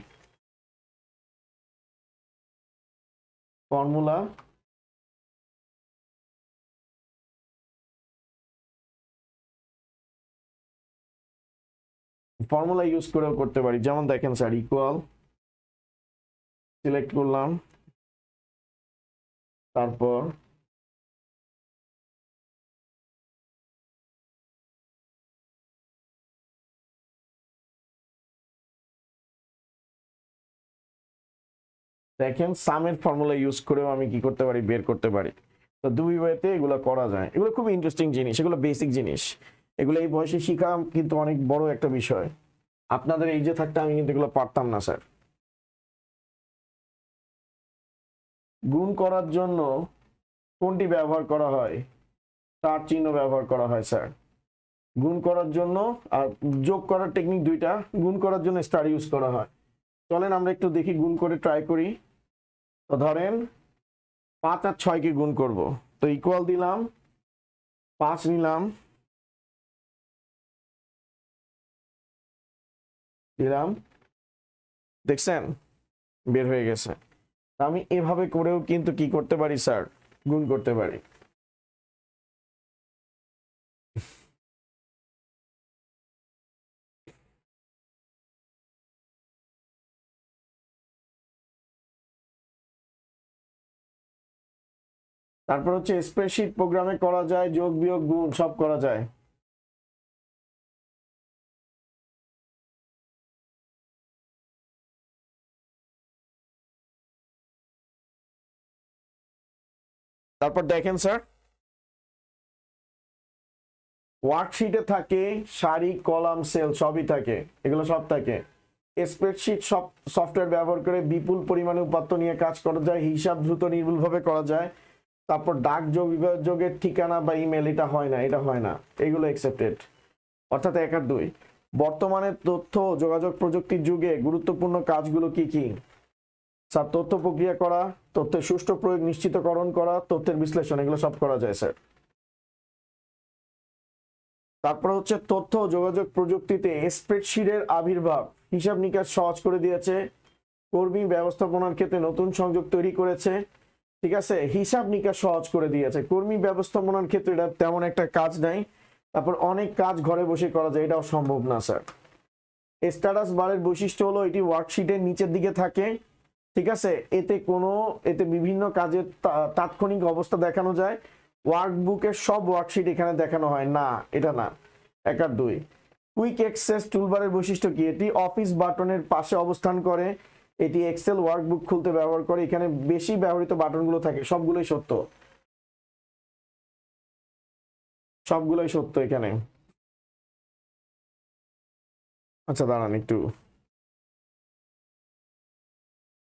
ফর্মুলা ইউজ করেও করতে পারি। যেমন দেখেন স্যার, ইকুয়াল সিলেক্ট করলাম, তারপর দেখেন সামের ফর্মুলা ইউজ করেও আমি কি করতে পারি? বের করতে পারি। তো 2 ওয়েতে এগুলো করা যায়। এগুলো খুব ইন্টারেস্টিং জিনিস, এগুলো বেসিক জিনিস, এগুলো এই বয়সে শেখা কিন্তু অনেক বড় একটা বিষয়। আপনাদের এই যে থাকতে আমি কিন্তু এগুলো পারতাম না স্যার। গুণ করার জন্য কোনটি ব্যবহার করা হয়? তার চিহ্ন ব্যবহার করা হয় স্যার গুণ করার জন্য। আর যোগ করার টেকনিক দুইটা, গুণ করার জন্য স্টার ইউজ করা হয়। চলেন আমরা একটু দেখি, গুণ করে ট্রাই করি। তো ধরেন 5 আর 6 কে গুণ করব, তো ইকুয়াল দিলাম, 5 নিলাম, দিলাম, দেখছেন বের হয়ে গেছে। আমি এভাবে করেও কিন্তু কি করতে পারি স্যার, গুণ করতে পারি। তারপর হচ্ছে স্প্রেডশিট প্রোগ্রামে করা যায়, যোগ বিয়োগ গুণ সব করা যায়। তারপর দেখেন স্যার, ওয়ার্কশিটে থাকে সারি, কলাম, সেল সবই থাকে, এগুলো সব থাকে। স্প্রেডশিট সব সফটওয়্যার ব্যবহার করে বিপুল পরিমাণে উপাত্ত নিয়ে কাজ করা যায়, হিসাব দ্রুত নির্ভুলভাবে করা যায়। তারপর ডাক যোগের ঠিকানা বা ইমেল এটা হয় না, এটা হয় না, এগুলো অ্যাকসেপ্টেড। অর্থাৎ 1 আর 2। বর্তমানে তথ্য যোগাযোগ প্রযুক্তির যুগে গুরুত্বপূর্ণ কাজগুলো কি কি স্যার? তথ্য প্রক্রিয়া করা, তথ্যের সুষ্ঠু প্রয়োগ নিশ্চিতকরণ করা, তথ্যের বিশ্লেষণ, এগুলো সব করা যায় স্যার। তারপর হচ্ছে তথ্য যোগাযোগ প্রযুক্তিতে স্প্রেডশিটের আবির্ভাব হিসাব নিকাশ সহজ করে দিয়েছে, কর্মী ব্যবস্থাপনার ক্ষেত্রে নতুন সংযোগ তৈরি করেছে। ঠিক আছে, হিসাব নিকাশ সহজ করে দিয়েছে, কর্মী ব্যবস্থাপনার ক্ষেত্রে এটা তেমন একটা কাজ নাই। তারপর অনেক কাজ ঘরে বসে করা যায়, এটাও সম্ভব না স্যার। স্ট্যাটাস বারের বৈশিষ্ট্য হলো এটি ওয়ার্কশিটের নিচের দিকে থাকে। ঠিক আছে, এতে বিভিন্ন কাজের তাৎক্ষণিক অবস্থা দেখানো যায়। ওয়ার্কবুকের সব ওয়ার্কশিট এখানে দেখানো হয় না, এটা না। 1 আর 2। কুইক অ্যাক্সেস টুলবারের বৈশিষ্ট্য কি? এটি অফিস বাটনের পাশে অবস্থান করে, এটি এক্সেল ওয়ার্কবুক খুলতে ব্যবহার করে, এখানে বেশি ব্যবহৃত বাটনগুলো থাকে, সবগুলোই সত্য, সবগুলোই সত্য এখানে। আচ্ছা দাঁড়ান একটু,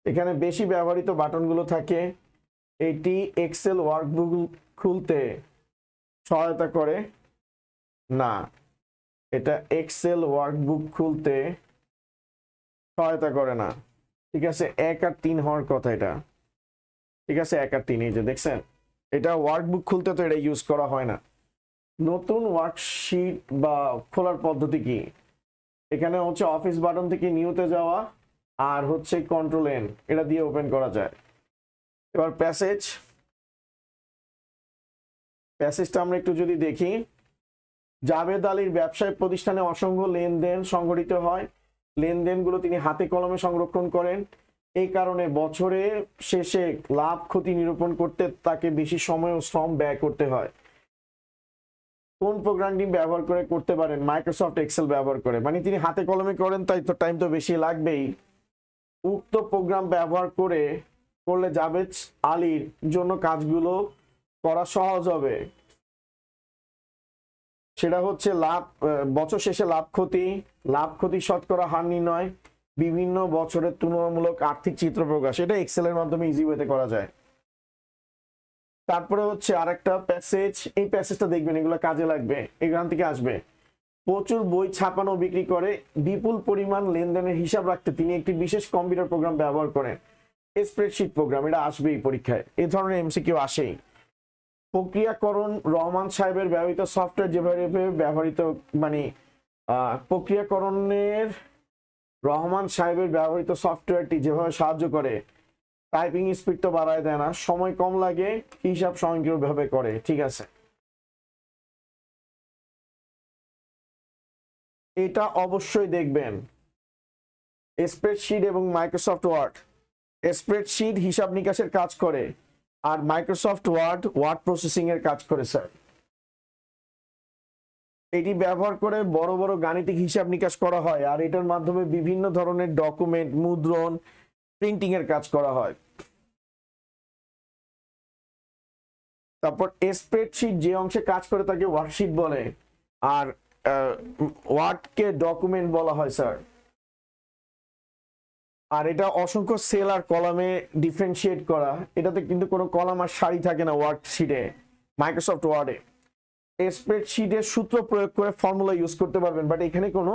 এখানে বেশি ব্যবহৃত বাটনগুলো থাকে, এটি এক্সেল ওয়ার্কবুক খুলতে সহায়তা করে না, এটা এক্সেল ওয়ার্কবুক খুলতে সহায়তা করে না। ঠিক আছে, 1 আর 3 হওয়ার কথা এটা। ঠিক আছে, 1 আর 3, এই যে দেখছেন, এটা ওয়ার্কবুক খুলতে তো এটা ইউজ করা হয় না। নতুন ওয়ার্কশিট বা খোলার পদ্ধতি কি? এখানে হচ্ছে অফিস বাটন থেকে নিউতে যাওয়া আর হচ্ছে কন্ট্রোল এন, এটা দিয়ে ওপেন করা যায়। এবার প্যাসেজটা আমরা একটু যদি দেখি, জাভেদ আলীর ব্যবসায়িক প্রতিষ্ঠানে অসংখ্য লেনদেন সংঘটিত হয়, লেনদেনগুলো তিনি হাতে কলমে সংরক্ষণ করেন। এই কারণে বছরের শেষে লাভ ক্ষতি নিরূপণ করতে তাকে বেশি সময় ও শ্রম ব্যয় করতে হয়। কোন প্রোগ্রামটি ব্যবহার করে করতে পারেন? মাইক্রোসফট এক্সেল ব্যবহার করে। মানে তিনি হাতে কলমে করেন, তাই তো টাইম তো বেশি লাগবেই। উক্ত প্রোগ্রাম ব্যবহার করলে জাভেদ আলীর জন্য কাজগুলো করা সহজ হবে। সেটা হচ্ছে বছর শেষে লাভ ক্ষতি শতকরা হার নির্ণয়, বিভিন্ন বছরের তুলনামূলক আর্থিক চিত্র প্রকাশ, এটা এক্সেলের মাধ্যমে ইজি ওয়েতে করা যায়। তারপরে হচ্ছে আরেকটা প্যাসেজ, এই প্যাসেজটা দেখবেন, এগুলো কাজে লাগবে, এখান থেকে আসবে। প্রচুর বই ছাপানো বিক্রি করে, বিপুল পরিমাণ লেনদেনের হিসাব রাখতে তিনি একটি বিশেষ কম্পিউটার প্রোগ্রাম ব্যবহার করেন, স্প্রেডশিট প্রোগ্রাম। এটা আসবেই পরীক্ষায়, এই ধরনের এমসিকিউ আসেই। প্রক্রিয়াকরণ রহমান সাহেবের ব্যবহৃত সফটওয়্যার যেভাবে ব্যবহৃত, মানে প্রক্রিয়াকরণের রহমান সাহেবের ব্যবহৃত সফটওয়্যারটি যেভাবে সাহায্য করে, টাইপিং স্পিড তো বাড়ায় দেয় না, সময় কম লাগে, হিসাব স্বয়ংক্রিয়ভাবে করে। ঠিক আছে, এটা অবশ্যই দেখবেন। স্প্রেডশিট এবং মাইক্রোসফট ওয়ার্ড, স্প্রেডশিট হিসাব নিকাশের কাজ করে আর মাইক্রোসফট ওয়ার্ড প্রসেসিং এর কাজ করে স্যার। এটি ব্যবহার করে বড় বড় গাণিতিক হিসাব নিকাশ করা হয়, আর এটার মাধ্যমে বিভিন্ন ধরনের ডকুমেন্ট মুদ্রণ, প্রিন্টিং এর কাজ করা হয়। তারপর স্প্রেডশিট যে অংশে কাজ করে তাকে ওয়ার্কশিট বলে, আর ওয়ার্ডকে ডকুমেন্ট বলা হয় স্যার। আর এটা অসংখ্য সেল আর কলামে ডিফারেন্সিয়েট করা, এটাতে কিন্তু কোনো কলাম আর সারি থাকে না ওয়ার্কশিটে, মাইক্রোসফট ওয়ার্ডে। স্প্রেডশিটের সূত্র প্রয়োগ করে ফর্মুলা ইউজ করতে পারবেন, বাট এখানে কোনো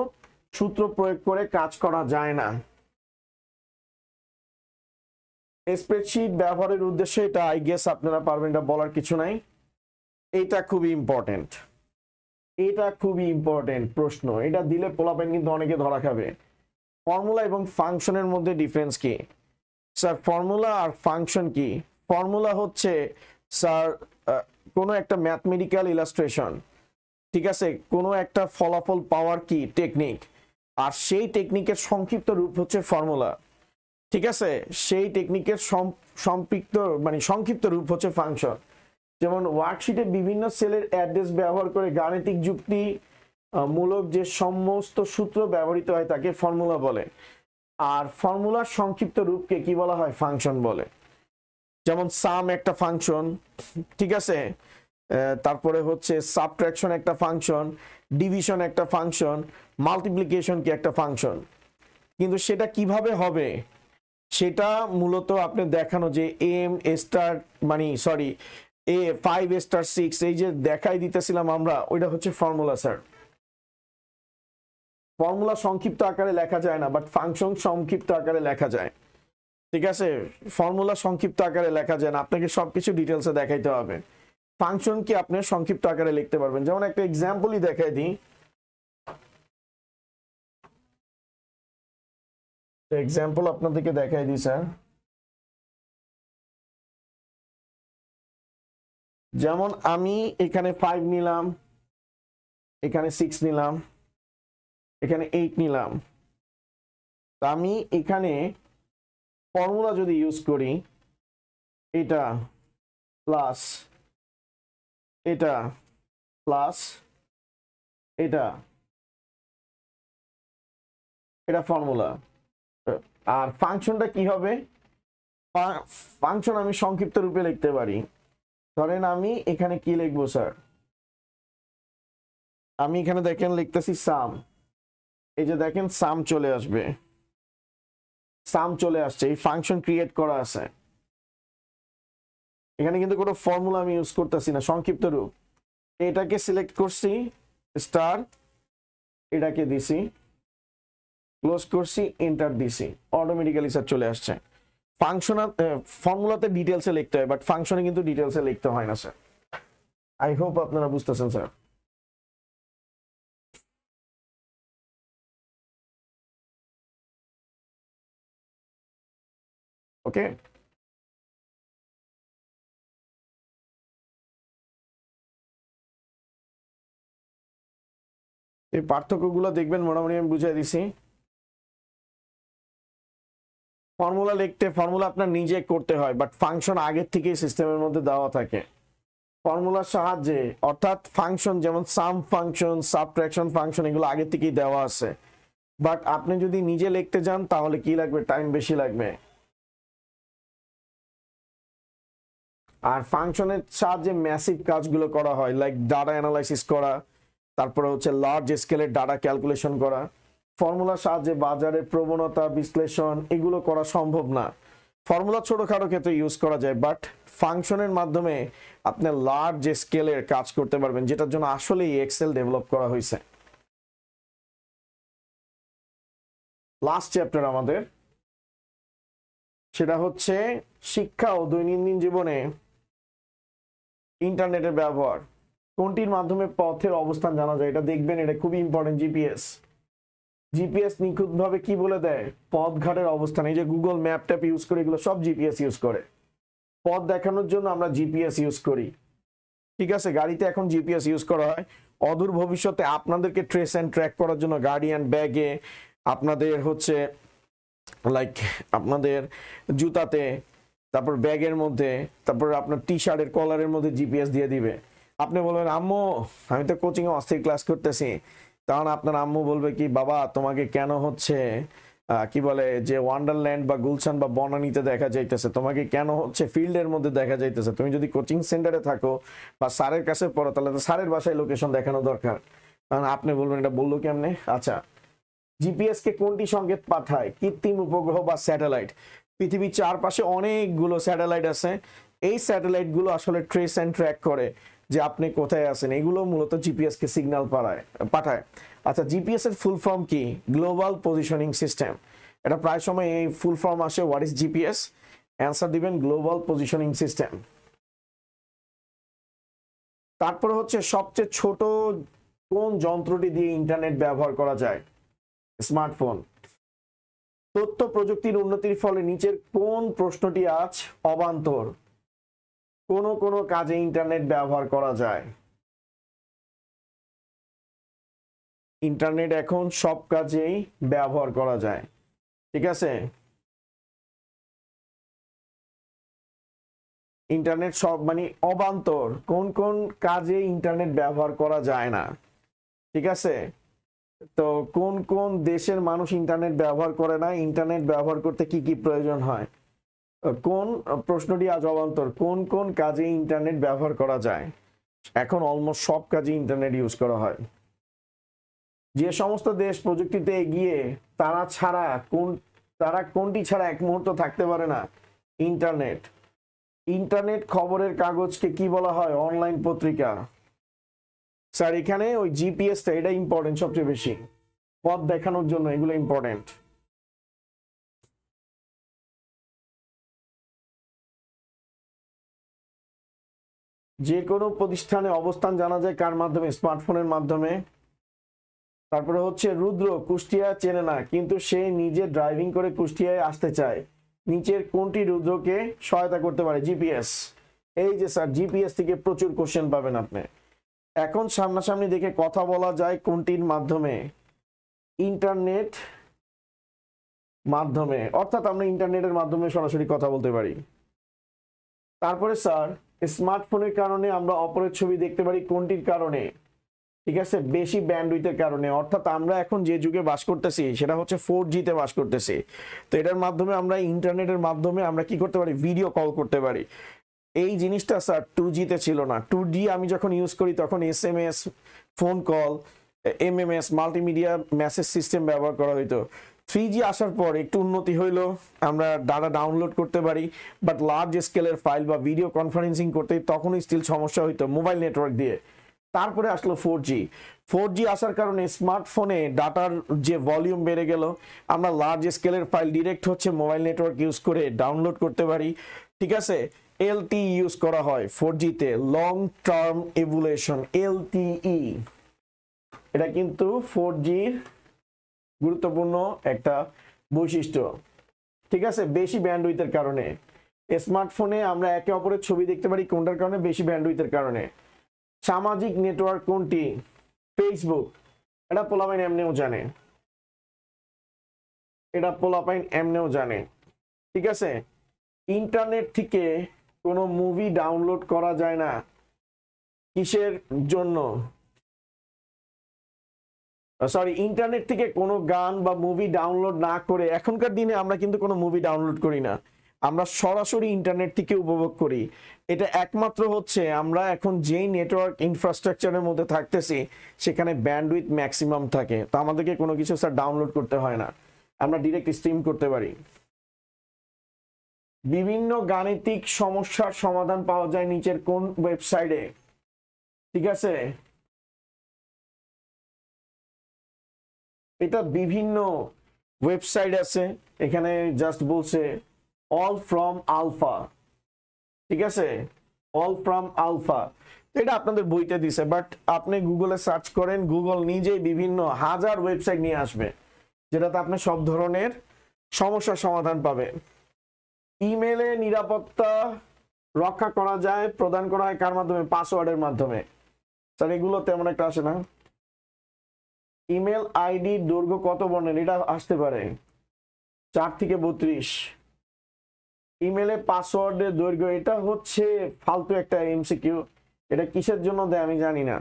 সূত্র প্রয়োগ করে কাজ করা যায় না। স্প্রেডশিট ব্যবহারের উদ্দেশ্য এটা, আই গেস আপনারা পারবেন, এটা বলার কিছু নাই। এটা খুবই ইম্পর্টেন্ট, এটা খুবই ইম্পর্টেন্ট প্রশ্ন, এটা দিলে পোলাপেন কিন্তু অনেকে ধরা খাবে। ফর্মুলা এবং ফাংশনের মধ্যে ডিফারেন্স কি স্যার? ফর্মুলা আর ফাংশন কি? ফর্মুলা হচ্ছে স্যার কোনো একটা ম্যাথমেটিক্যাল ইলাস্ট্রেশন, ঠিক আছে, কোনো একটা ফলাফল পাওয়ার কি টেকনিক, আর সেই টেকনিকের সংক্ষিপ্ত রূপ হচ্ছে ফর্মুলা, ঠিক আছে। সেই টেকনিকের সম্পৃক্ত মানে সংক্ষিপ্ত রূপ হচ্ছে ফাংশন। যেমন ওয়ার্কশিটে বিভিন্ন সেলের অ্যাড্রেস ব্যবহার করে গাণিতিক যুক্তি মূলক যে সমস্ত সূত্র ব্যবহৃত হয় তাকে ফর্মুলা বলে, আর ফর্মুলার সংক্ষিপ্ত রূপকে কি বলা হয়? ফাংশন বলে। যেমন সাম একটা ফাংশন, ঠিক আছে, তারপরে হচ্ছে সাবট্রাকশন একটা ফাংশন, ডিভিশন একটা ফাংশন, মাল্টিপ্লিকেশন কি একটা ফাংশন। কিন্তু সেটা কিভাবে হবে সেটা মূলত আপনি দেখানো যে এম স্টার মানে সরি এ 5 * 6 এই যে দেখাই দিতেছিলাম আমরা, ওইটা হচ্ছে ফর্মুলা স্যার। ফর্মুলা সংক্ষিপ্ত আকারে লেখা যায় না, বাট ফাংশন সংক্ষিপ্ত আকারে লেখা যায়, ঠিক আছে। ফর্মুলা সংক্ষিপ্ত আকারে লেখা যায় না, আপনাকে সবকিছু ডিটেলসে দেখাইতে হবে। ফাংশন কি আপনি সংক্ষিপ্ত আকারে লিখতে পারবেন। যেমন একটা এক্সাম্পলই দেখাই দিই, এক্সাম্পল আপনাদেরকে দেখাই দিই স্যার। যেমন আমি এখানে 5 নিলাম, এখানে 6 নিলাম, এখানে 8 নিলাম। আমি এখানে ফর্মুলা যদি ইউজ করি, এটা প্লাস এটা প্লাস এটা, এটা ফর্মুলা। আর ফাংশনটা কি হবে? ফাংশন আমি সংক্ষিপ্ত রূপে লিখতে পারি। ধরেন আমি এখানে কি লিখবো স্যার? আমি এখানে দেখেন লিখতেছি সাম, এই যে দেখেন সাম চলে আসবে, সাম চলে আসছে, এই ফাংশন ক্রিয়েট করা আছে। এখানে কিন্তু কোনো ফর্মুলা আমি ইউজ করতেছি না, সংক্ষিপ্ত রূপ। এটাকে সিলেক্ট করছি স্টার, এটাকে দিছি, ক্লোজ করছি, এন্টার দিছি, অটোমেটিক্যালি স্যার চলে আসছে। ফাংশন ফর্মুলাতে ডিটেলসে লিখতে হয়, বাট ফাংশনে কিন্তু ডিটেলসে লিখতে হয় না স্যার। আই হোপ আপনারা বুঝতেছেন স্যার। ওকে, এই পার্থক্যগুলো দেখবেন মোটামুটি আমি বুঝাই দিছি। ফর্মুলা লিখতে ফর্মুলা আপনার নিজে করতে হয়, বাট ফাংশন আগের থেকেই সিস্টেমের মধ্যে দেওয়া থাকে ফর্মুলার সাহায্যে। অর্থাৎ ফাংশন যেমন সাম ফাংশন, সাবট্রাকশন ফাংশন, এগুলো আগে থেকেই দেওয়া আছে, বাট আপনি যদি নিজে লিখতে যান তাহলে কি লাগবে? টাইম বেশি লাগবে। আর ফাংশনের সাহায্যে ম্যাসিভ কাজগুলো করা হয়, লাইক ডাটা অ্যানালাইসিস করা, তারপরে হচ্ছে লার্জ স্কেলের ডাটা ক্যালকুলেশন করা। ফর্মুলার সাহায্যে বাজারের প্রবণতা বিশ্লেষণ এগুলো করা সম্ভব না। ফর্মুলা ছোটখাটো ক্ষেত্রে ইউজ করা যায়, বাট ফাংশনের মাধ্যমে আপনি লার্জ স্কেলের কাজ করতে পারবেন, যেটার জন্য আসলে এক্সেল ডেভেলপ করা হয়েছে। লাস্ট চ্যাপ্টার আমাদের, সেটা হচ্ছে শিক্ষা ও দৈনন্দিন জীবনে ইন্টারনেটের ব্যবহার। কোনটির মাধ্যমে পথের অবস্থান জানা যায়? এটা দেখবেন, এটা খুবই ইম্পর্টেন্ট। জিপিএস, জিপিএস নিখুঁতভাবে কি বলে দেয়? পথঘাটের অবস্থান। এই যে গুগল ম্যাপ ট্যাপ ইউজ করে, এগুলো সব জিপিএস ইউজ করে। পথ দেখানোর জন্য আমরা জিপিএস ইউজ করি, ঠিক আছে। গাড়িতে এখন জিপিএস ইউজ করা হয়। অদূর ভবিষ্যতে আপনাদেরকে ট্রেস অ্যান্ড ট্র্যাক করার জন্য গাড়ি অ্যান্ড ব্যাগে, আপনাদের হচ্ছে লাইক আপনাদের জুতাতে, তারপর ব্যাগের মধ্যে, তারপর আপনার টি শার্টের কলারের মধ্যে জিপিএস দিয়ে দিবে। আপনি বলবেন আম্মু আমি তো কোচিংয়ে অস্থির ক্লাস করতেছি, তখন আপনার আম্মু বলবে কি, বাবা তোমাকে কেন হচ্ছে কি বলে যে ওয়ান্ডারল্যান্ড বা গুলশান বা বনানীতে দেখা যাইতেছে, তোমাকে কেন হচ্ছে ফিল্ডের মধ্যে দেখা যাইতেছে। তুমি যদি কোচিং সেন্টারে থাকো বা স্যারের কাছে পড়ো, তাহলে তো স্যারের বাসায় লোকেশন দেখানো দরকার। কারণ আপনি বলবেন এটা বললো কেমনে? আচ্ছা, জিপিএস কে কোনটি সংকেত পাঠায়? কৃত্রিম উপগ্রহ বা স্যাটেলাইট। পৃথিবীর চারপাশে অনেকগুলো স্যাটেলাইট আছে, এই স্যাটেলাইট গুলো আসলে ট্রেস অ্যান্ড ট্র্যাক করে যে আপনি কোথায় আছেন। এগুলো মূলত জিপিএস কে সিগন্যাল পাঠায়। আচ্ছা, জিপিএস এর ফুল ফর্ম কি? Global positioning system. এটা প্রায় সময় এই ফুল ফর্ম আসে, হোয়াট ইজ জিপিএস? অ্যান্সার দিবেন গ্লোবাল পজিশনিং সিস্টেম। তারপরে হচ্ছে সবচেয়ে ছোট কোন যন্ত্রটি দিয়ে ইন্টারনেট ব্যবহার করা যায়? স্মার্টফোন। তথ্য প্রযুক্তির উন্নতির ফলে নিচের কোন প্রশ্নটি আজ অবান্তর? কোন কোন কাজে ইন্টারনেট ব্যবহার করা যায়? ইন্টারনেট এখন সব কাজেই ব্যবহার করা যায়, ঠিক আছে? ইন্টারনেট সব মানে অবান্তর, কোন কোন কাজে ইন্টারনেট ব্যবহার করা যায় না, ঠিক আছে? তো কোন কোন দেশের মানুষ ইন্টারনেট ব্যবহার করে না, ইন্টারনেট ব্যবহার করতে কি কি প্রয়োজন হয়? কোন প্রশ্নটি আজ অবান্তর, কোন কোন কাজে ইন্টারনেট ব্যবহার করা যায়? এখন অলমোস্ট সব কাজে ইন্টারনেট ইউজ করা হয়। যে সমস্ত দেশ প্রযুক্তিতে এগিয়ে তারা কোনটি ছাড়া এক মুহূর্ত থাকতে পারে না? ইন্টারনেট। ইন্টারনেট খবরের কাগজকে কি বলা হয়? অনলাইন পত্রিকা। স্যার এখানে ওই জিপিএসটা এটা ইম্পর্টেন্ট, সবচেয়ে বেশি পথ দেখানোর জন্য এগুলো ইম্পর্টেন্ট। যে কোনো প্রতিষ্ঠানে অবস্থান জানা যায় কার মাধ্যমে? স্মার্টফোনের মাধ্যমে। তারপরে হচ্ছে রুদ্র কুষ্টিয়া চেনে না, কিন্তু সে নিজে ড্রাইভিং করে কুষ্টিয়ায় আসতে চায়। নিচের কোনটি রুদ্রকে সহায়তা করতে পারে? জিপিএস। এই যে স্যার জিপিএস থেকে প্রচুর কোশ্চেন পাবেন আপনি। এখন সামনাসামনি দেখে কথা বলা যায় কোনটির মাধ্যমে? ইন্টারনেট মাধ্যমে, অর্থাৎ আমরা ইন্টারনেটের মাধ্যমে সরাসরি কথা বলতে পারি। তারপরে স্যার স্মার্টফোনের কারণে আমরা অপরের ছবি দেখতে পারি কোনটির কারণে? ঠিক আছে, বেশি ব্যান্ডউইথের কারণে। অর্থাৎ আমরা এখন যে যুগে বাস করতেছি সেটা হচ্ছে 4G তে বাস করতেছি। তো এটার মাধ্যমে আমরা ইন্টারনেটের মাধ্যমে আমরা কি করতে পারি? ভিডিও কল করতে পারি। এই জিনিসটা স্যার 2G তে ছিল না। 2G আমি যখন ইউজ করি তখন SMS, phone call, MMS multimedia message system ব্যবহার করা হইতো। 3G আসার পর একটু উন্নতি হইলো, আমরা ডাটা ডাউনলোড করতে পারি, বাট লার্জ স্কেলের ফাইল বা ভিডিও কনফারেন্সিং করতে তখনই স্টিল সমস্যা হইতো মোবাইল নেটওয়ার্ক দিয়ে। তারপরে আসলো 4G আসার কারণে স্মার্টফোনে ডাটার যে ভলিউম বেড়ে গেল, আমরা লার্জ স্কেলের ফাইল ডিরেক্ট হচ্ছে মোবাইল নেটওয়ার্ক ইউজ করে ডাউনলোড করতে পারি, ঠিক আছে? LTE ইউজ করা হয় 4G তে, লং টার্ম ইভ্যালুয়েশন, LTE। এটা কিন্তু 4Gর গুরুত্বপূর্ণ একটা বৈশিষ্ট্য, ঠিক আছে? বেশি ব্যান্ডউইথের কারণে স্মার্টফোনে আমরা একে অপরের ছবি দেখতে পারি কোনটার কারণে? বেশি ব্যান্ডউইথের কারণে। সামাজিক নেটওয়ার্ক কোনটি? ফেসবুক। এটা পোলাপাইন এমনিও জানে, এটা পোলাপাইন এমনিও জানে, ঠিক আছে? ইন্টারনেট থেকে কোনো মুভি ডাউনলোড করা যায় না, কিসের জন্য? সরি, ইন্টারনেট থেকে কোনো গান বা মুভি ডাউনলোড না করে এখনকার দিনে আমরা কিন্তু কোনো মুভি ডাউনলোড করি না, আমরা সরাসরি ইন্টারনেট থেকে উপভোগ করি। এটা একমাত্র হচ্ছে আমরা এখন যেই নেটওয়ার্ক ইনফ্রাস্ট্রাকচারের মধ্যে থাকতেছি সেখানে ব্যান্ডউইথ ম্যাক্সিমাম থাকে, তো আমাদেরকে কোনো কিছু স্যার ডাউনলোড করতে হয় না, আমরা ডিরেক্ট স্ট্রিম করতে পারি। বিভিন্ন গাণিতিক সমস্যার সমাধান পাওয়া যায় নিচের কোন ওয়েবসাইটে? ঠিক আছে, এটা বিভিন্ন ওয়েবসাইট আছে, এখানে জাস্ট বলছে অল ফ্রম আলফা, ঠিক আছে? অল ফ্রম আলফা, এটা আপনাদের বইতে দিছে, বাট আপনি গুগলে সার্চ করেন, গুগল নিজেই বিভিন্ন হাজার ওয়েবসাইট নিয়ে আসবে যেটাতে আপনি সব ধরনের সমস্যার সমাধান পাবেন। ইমেলে নিরাপত্তা রক্ষা করা যায়, প্রদান করা হয় কার মাধ্যমে? পাসওয়ার্ডের মাধ্যমে। স্যার এগুলো তেমন একটা আসে না। ইমেল আইডি দৈর্ঘ্য কত বর্ণের? এটা আসতে পারে 4 থেকে 32। ইমেলে পাসওয়ার্ডের দৈর্ঘ্য, এটা হচ্ছে ফালতু একটা এমসিকিউ, এটা কিসের জন্য দেয় আমি জানি না,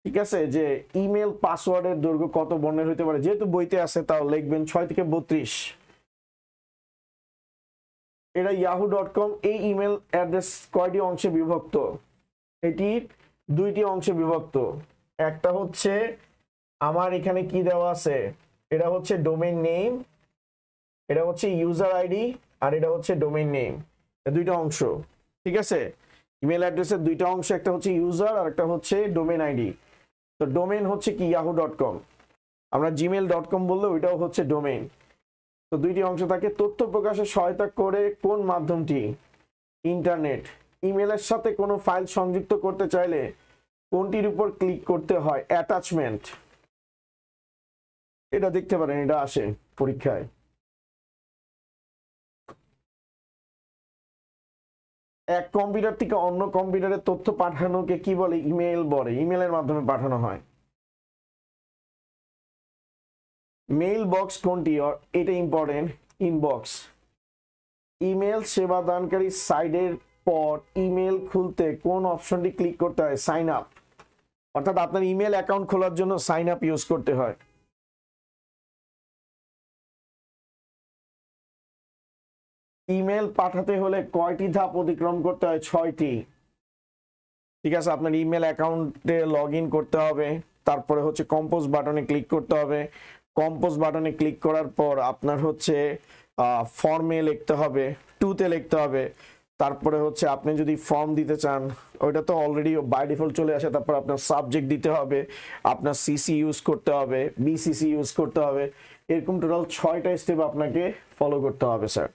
ঠিক আছে? যে ইমেল পাসওয়ার্ডের দৈর্ঘ্য কত বর্ণের হতে পারে, যেহেতু বইতে আছে তাও লিখবেন 6 থেকে 32। এটা yahoo.com, এই ইমেল অ্যাড্রেস কয়টি অংশে বিভক্ত? এটি 2টি অংশে বিভক্ত। একটা হচ্ছে আমার এখানে কি দেওয়া আছে, এটা হচ্ছে ডোমেইন নেম, এটা হচ্ছে ইউজার আইডি, আর এটা হচ্ছে ডোমেইন নেম, দুইটা অংশ, ঠিক আছে? ইমেল অ্যাড্রেসের দুইটা অংশ, একটা হচ্ছে ইউজার আর একটা হচ্ছে ডোমেইন আইডি। তো ডোমেইন হচ্ছে কি yahoo.com, আমরা gmail.com বললে ওইটাও হচ্ছে ডোমেইন। তো দুইটি অংশ থাকে। তথ্য প্রকাশে সহায়তা করে কোন মাধ্যমটি? ইন্টারনেট। ইমেলের সাথে কোনো ফাইল সংযুক্ত করতে চাইলে কোনটির উপর ক্লিক করতে হয়? অ্যাটাচমেন্ট, এটা দেখতে পারেন, এটা আসে পরীক্ষায়। এক কম্পিউটার থেকে অন্য কম্পিউটারে তথ্য পাঠানোকে কি বলে? ইমেল বলে। ইমেলের মাধ্যমে পাঠানো হয়। মেইল বক্স কোনটি? এটা ইম্পর্টেন্ট। ইনবক্স। ইমেল সেবা দানকারী সাইটের পর ইমেল খুলতে কোন অপশনটি ক্লিক করতে হয়? Sign up. অর্থাৎ আপনার ইমেল অ্যাকাউন্ট খোলার জন্য সাইন আপ ইউজ করতে হয়। ইমেল পাঠাতে হলে কয়টি ধাপ অতিক্রম করতে হয়? 6টি। ঠিক আছে, আপনার ইমেল অ্যাকাউন্টে লগ ইন করতে হবে, তারপরে হচ্ছে কম্পোজ বাটনে ক্লিক করতে হবে। কম্পোজ বাটনে ক্লিক করার পর আপনার হচ্ছে ফর্মে লিখতে হবে, টুতে লিখতে হবে। তারপরে হচ্ছে আপনি যদি ফর্ম দিতে চান, ওইটা তো অলরেডি বাই ডিফল্ট চলে আসে। তারপর আপনার সাবজেক্ট দিতে হবে, আপনার সিসি ইউজ করতে হবে, বিসিসি ইউজ করতে হবে। এরকম টোটাল 6টা স্টেপ আপনাকে ফলো করতে হবে স্যার।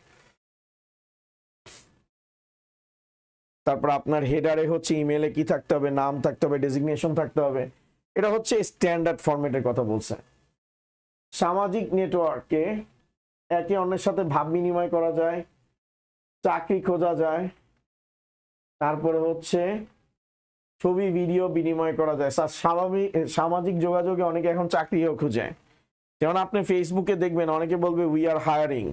তারপর আপনার হেডারে হচ্ছে ইমেলে কি থাকতে হবে? নাম থাকতে হবে, ডেজিগনেশন থাকতে হবে। এটা হচ্ছে স্ট্যান্ডার্ড ফরম্যাটের কথা বলছে। সামাজিক নেটওয়ার্কে একে অন্যের সাথে ভাব বিনিময় করা যায়, চাকরি খোঁজা যায়, তারপরে হচ্ছে ছবি ভিডিও বিনিময় করা যায়। সামাজিক যোগাযোগে অনেকে এখন চাকরিও খুঁজে। যেমন আপনি ফেসবুকে দেখবেন অনেকে বলবে উই আর হায়ারিং,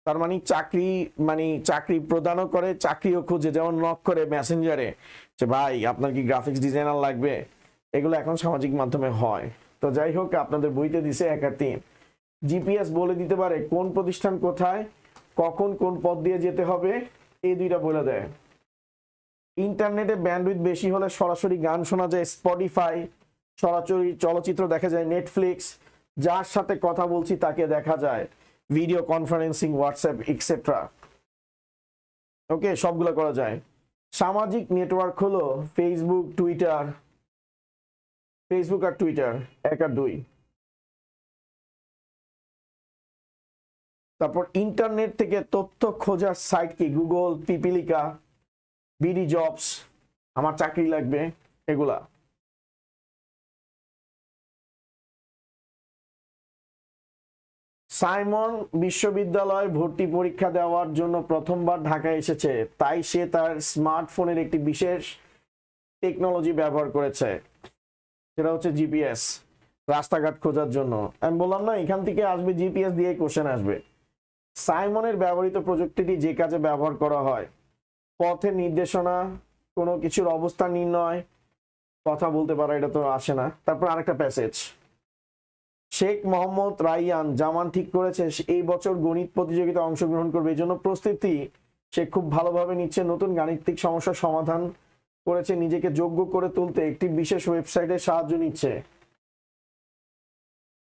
তার মানে চাকরি প্রদানও করে, চাকরিও খুঁজে। যেমন নক করে মেসেঞ্জারে যে ভাই আপনার কি গ্রাফিক্স ডিজাইনার লাগবে, এগুলো এখন সামাজিক মাধ্যমে হয়। তো যাই হোক, আপনাদের বইতে দিছে 1 আর 3। জিপিএস বলে দিতে পারে কোন প্রতিষ্ঠান কোথায়, কখন কোন পথ দিয়ে যেতে হবে, এই 2টা বলে দেয়। ইন্টারনেটে ব্যান্ডউইথ বেশি হলে সরাসরি গান শোনা যায় স্পটিফাই, সরাসরি চলচ্চিত্র দেখা যায় নেটফ্লিক্স, যার সাথে কথা বলছি তাকে দেখা যায় ভিডিও কনফারেন্সিং, হোয়াটসঅ্যাপ এক্সেট্রা। ওকে, সবগুলো করা যায়। সামাজিক নেটওয়ার্ক হলো ফেসবুক আর টুইটার 1 আর 2। তারপর ইন্টারনেট থেকে তথ্য খোঁজার সাইট কি? গুগল, পিপিলিকা, বিডি জবস, আমার চাকরি লাগবে, এগুলা। সাইমন বিশ্ববিদ্যালয় ভর্তি পরীক্ষা দেওয়ার জন্য প্রথমবার ঢাকায় এসেছে, তাই সে তার স্মার্টফোনের একটি বিশেষ টেকনোলজি ব্যবহার করেছে, সেটা হচ্ছে জিপিএস, রাস্তাঘাট খোঁজার জন্য। আমি বললাম না, এখান থেকে আসবে জিপিএস দিয়ে কোশ্চেন আসবে। সাইমনের ব্যবহৃত প্রযুক্তিটি যে কাজে ব্যবহার করা হয়? পথের নির্দেশনা, কোনো কিছুর অবস্থা নির্ণয়, কথা বলতে পারা, এটা তো আসে না। তারপর আরেকটা প্যাসেজ, শেখ মোহাম্মদ রাইয়ান জামান ঠিক করেছে এই বছর গণিত প্রতিযোগিতায় অংশগ্রহণ করবে, এই জন্য প্রস্তুতি সে খুব ভালোভাবে নিচ্ছে। নতুন গাণিতিক সমস্যার সমাধান করেছে, নিজেকে যোগ্য করে তুলতে একটি বিশেষ ওয়েবসাইটের সাহায্য নিচ্ছে।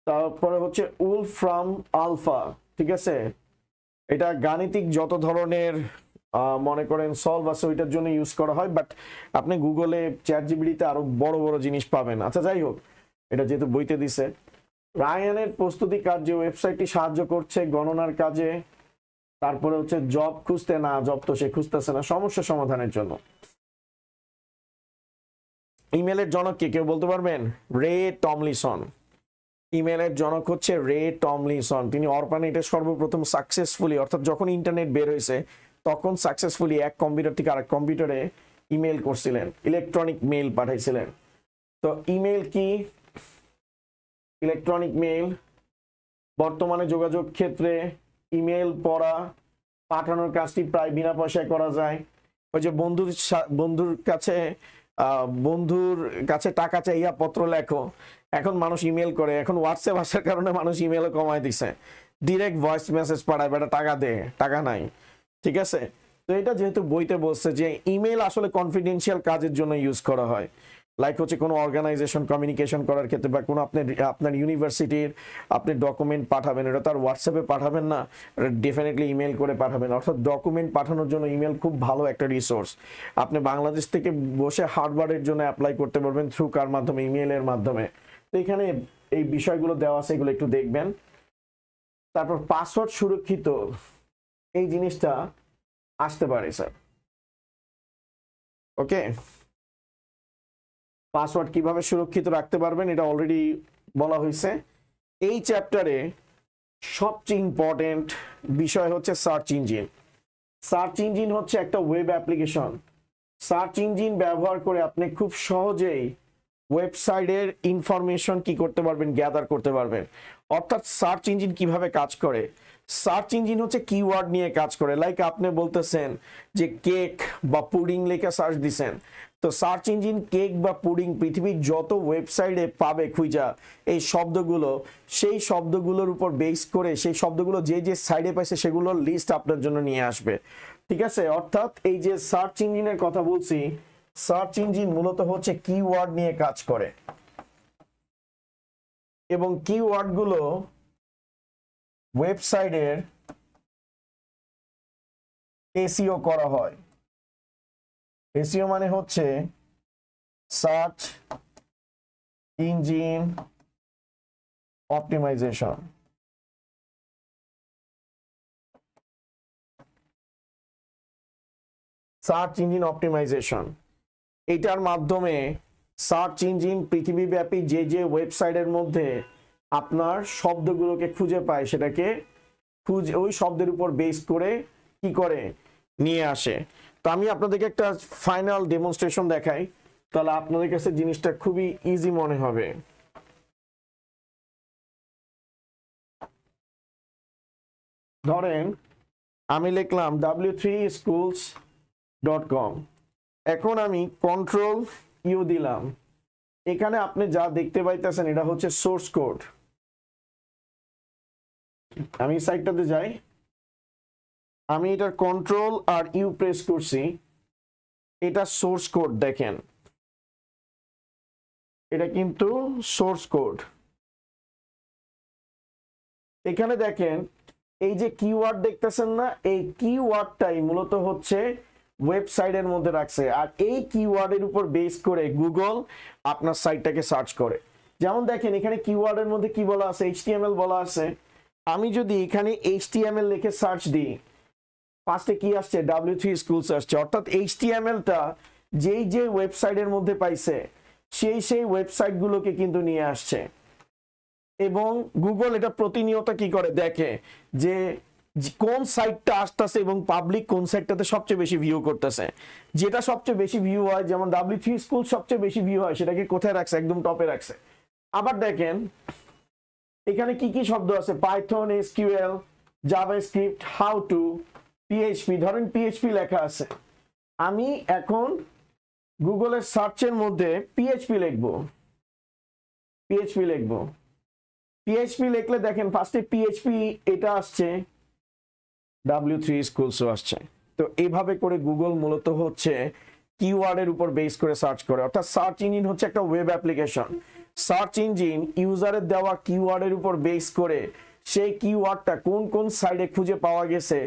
তারপরে হচ্ছে উলফ ফ্রম আলফা, ঠিক আছে, এটা গাণিতিক যত ধরনের মনে করেন সলভ আছে ওইটার জন্য ইউজ করা হয়, বাট আপনি গুগলে চ্যাট জিপিটিতে আরো বড় বড় জিনিস পাবেন। আচ্ছা যাই হোক, এটা যেহেতু বইতে দিছে। রায়ানের প্রস্তুতি কার্যে ওয়েবসাইটটি সাহায্য করছে গণনার কাজে। তারপরে হচ্ছে জব খুঁজতে, না জব তো সে খুঁজতেছে না, সমস্যা সমাধানের জন্য। ইমেলের জনক কে, কেউ বলতে পারবেন? রে টমলিসন। ইমেলের জনক হচ্ছে রে টমলিসন। তিনি অরপানেটে সর্বপ্রথম সাকসেসফুলি, অর্থাৎ যখন ইন্টারনেট বের হয়েছে তখন সাকসেসফুলি এক কম্পিউটার থেকে আরেক কম্পিউটারে ইমেল করছিলেন, ইলেকট্রনিক মেইল পাঠাইছিলেন। তো ইমেল কি? ইলেকট্রনিক মেইল বর্তমানে যোগাযোগ ক্ষেত্রে ইমেল পড়া পাঠানোর কাজটি প্রায় বিনা পয়সায় করা যায়। ওই যে বন্ধুর কাছে টাকা চাইয়া পত্র লেখো, এখন মানুষ ইমেল করে। এখন হোয়াটসঅ্যাপ আসার কারণে মানুষ ইমেলও কমায় দিছে, ডিরেক্ট ভয়েস মেসেজ পাঠায়, বেটা টাকা দে, টাকা নাই। ঠিক আছে, তো এটা যেহেতু বইতে বলছে যে ইমেল আসলে কনফিডেন্সিয়াল কাজের জন্য ইউজ করা হয়, লাইক হচ্ছে কোনো অর্গানাইজেশন কমিউনিকেশন করার ক্ষেত্রে, বা কোনো আপনার ইউনিভার্সিটির আপনি ডকুমেন্ট পাঠাবেন, এটা তো আর হোয়াটসঅ্যাপে পাঠাবেন না, ডেফিনেটলি ইমেল করে পাঠাবেন। অর্থাৎ ডকুমেন্ট পাঠানোর জন্য ইমেল খুব ভালো একটা রিসোর্স। আপনি বাংলাদেশ থেকে বসে হার্ভার্ডের জন্য অ্যাপ্লাই করতে পারবেন থ্রু কার মাধ্যমে? ইমেলের মাধ্যমে। তো এখানে এই বিষয়গুলো দেওয়া আছে, এগুলো একটু দেখবেন। তারপর পাসওয়ার্ড সুরক্ষিত, এই জিনিসটা আসতে পারে স্যার। ওকে, পাসওয়ার্ড কিভাবে সুরক্ষিত রাখতে পারবেন এটা অলরেডি বলা হয়েছে। এই চ্যাপ্টারে সবচেয়ে ইম্পর্টেন্ট বিষয় হচ্ছে সার্চ ইঞ্জিন। সার্চ ইঞ্জিন হচ্ছে একটা ওয়েব অ্যাপ্লিকেশন। সার্চ ইঞ্জিন ব্যবহার করে আপনি খুব সহজেই ওয়েবসাইটের ইনফরমেশন কি করতে পারবেন, গ্যাদার করতে পারবেন। অর্থাৎ সার্চ ইঞ্জিন কিভাবে কাজ করে, সার্চ ইঞ্জিন হচ্ছে কিওয়ার্ড নিয়ে কাজ করে। লাইক আপনি বলতেছেন যে কেক বা পুডিং লেখা সার্চ দিছেন, তো সার্চ ইঞ্জিন কেক বা পুডিং পৃথিবীর যত ওয়েবসাইটে পাবে খুঁজা এই শব্দগুলো, সেই শব্দগুলোর উপর বেস করে সেই শব্দগুলো যে যে সাইডে পাইছে সেগুলোর লিস্ট আপনার জন্য নিয়ে আসবে। ঠিক আছে, অর্থাৎ এই যে সার্চ ইঞ্জিনের কথা বলছি, সার্চ ইঞ্জিন মূলত হচ্ছে কিওয়ার্ড নিয়ে কাজ করে এবং কিওয়ার্ড গুলো ওয়েবসাইটের এসইও করা হয়। এসইও মানে হচ্ছে search engine optimisation. Search engine optimisation, এটার মাধ্যমে সার্চ ইঞ্জিন পৃথিবীব্যাপী যে যে ওয়েবসাইটের মধ্যে আপনার শব্দগুলোকে খুঁজে পায় সেটাকে ওই শব্দের উপর বেস করে কি করে নিয়ে আসে। তো আমি আপনাদেরকে একটা ফাইনাল ডেমনস্ট্রেশন দেখাই, তাহলে আপনাদের কাছে জিনিসটা খুবই ইজি মনে হবে। ধরেন আমি লিখলাম w3schools.com, এখন আমি কন্ট্রোল ইউ দিলাম। এখানে আপনি যা দেখতে পাইতেছেন এটা হচ্ছে সোর্স কোড। আমি সাইটটাতে যাই, আমি এটার কন্ট্রোল আর ইউ প্রেস করছি, এটা সোর্স কোড। দেখেন এটা কিন্তু সোর্স কোড। এখানে দেখেন এই যে কিওয়ার্ড দেখতেছেন না, এই কিওয়ার্ডটাই মূলত হচ্ছে ওয়েবসাইটের মধ্যে রাখছে, আর এই কিওয়ার্ডের উপর বেস করে গুগল আপনার সাইটটাকে সার্চ করে। যেমন দেখেন এখানে কিওয়ার্ডের মধ্যে কি বলা আছে, HTML বলা আছে। আমি যদি এখানে HTML লিখে সার্চ দিই, ফার্স্টে কি আসছে, w3schools আসছে। অর্থাৎ HTML-টা যেই যে ওয়েবসাইটের মধ্যে পাইছে সেই ওয়েবসাইটগুলোকে কিন্তু নিয়ে আসছে। এবং গুগল এটা প্রতিনিয়ত কি করে দেখে যে কোন সাইটটা আসতেছে এবং পাবলিক কোন সাইটটাতে সবচেয়ে বেশি ভিউ করতেছে। যেটা সবচেয়ে বেশি ভিউ হয়, যেমন w3schools সবচেয়ে বেশি ভিউ হয়, সেটাকে কোথায় রাখছে, একদম টপে রাখছে। আবার দেখেন এখানে কি কি শব্দ আছে, Python, SQL, JavaScript, how to, PHP। ধরেন PHP লেখা আছে, আমি এখন গুগলের সার্চের মধ্যে PHP লিখবো। PHP লিখলে দেখেন ফার্স্টে PHP এটা আসছে, w3schools আসছে। তো এইভাবে করে গুগল মূলত হচ্ছে কিওয়ার্ডের উপর বেস করে সার্চ করে। অর্থাৎ সার্চ ইঞ্জিন হচ্ছে একটা ওয়েব অ্যাপ্লিকেশন। সার্চ ইঞ্জিন ইউজারের দেওয়া কিওয়ার্ডের উপর বেস করে সেই কিওয়ার্ডটা কোন কোন সাইটে খুঁজে পাওয়া গেছে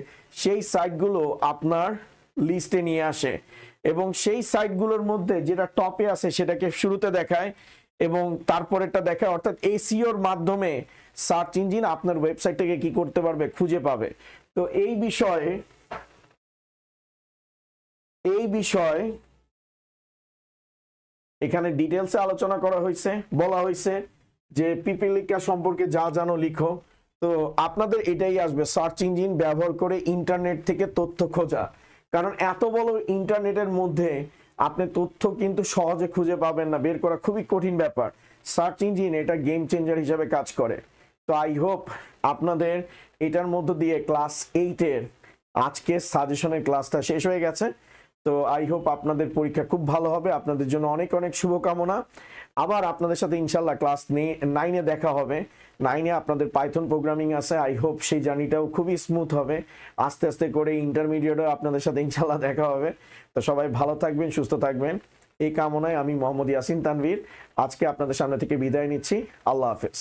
সেই সাইটগুলো আপনার লিস্টে নিয়ে আসে এবং সেই সাইটগুলোর মধ্যে যেটা টপে আছে সেটাকে শুরুতে দেখায় এবং তারপরেরটা দেখায়। অর্থাৎ এসইওর মাধ্যমে সার্চ ইঞ্জিন আপনার ওয়েবসাইটটাকে কি করতে পারবে, খুঁজে পাবে। তো এই বিষয় এখানে ডিটেলসে আলোচনা করা হয়েছে। বলা হয়েছে যে পিপিলিকা সম্পর্কে যা জানো লিখো। তো আপনাদের এটাই আসবে, সার্চ ইঞ্জিন ব্যবহার করে ইন্টারনেট থেকে তথ্য খোঁজা। কারণ এত বড় ইন্টারনেটের মধ্যে আপনি তথ্য কিন্তু সহজে খুঁজে পাবেন না, বের করা খুবই কঠিন ব্যাপার। সার্চ ইঞ্জিন এটা গেম চেঞ্জার হিসেবে কাজ করে। তো আই হোপ আপনাদের এটার মধ্য দিয়ে ক্লাস 8-এর আজকে সাজেশনের ক্লাসটা শেষ হয়ে গেছে। তো আই হোপ আপনাদের পরীক্ষা খুব ভালো হবে, আপনাদের জন্য অনেক অনেক শুভকামনা। আবার আপনাদের সাথে ইনশাল্লাহ ক্লাস 9-এ দেখা হবে। 9-এ আপনাদের পাইথন প্রোগ্রামিং আছে, আই হোপ সেই জার্নিটাও খুবই স্মুথ হবে। আস্তে আস্তে করে ইন্টারমিডিয়েটও আপনাদের সাথে ইনশাল্লাহ দেখা হবে। তো সবাই ভালো থাকবেন, সুস্থ থাকবেন, এই কামনায় আমি মোহাম্মদ ইয়াসিন তানভীর আজকে আপনাদের সামনে থেকে বিদায় নিচ্ছি। আল্লাহ হাফেজ।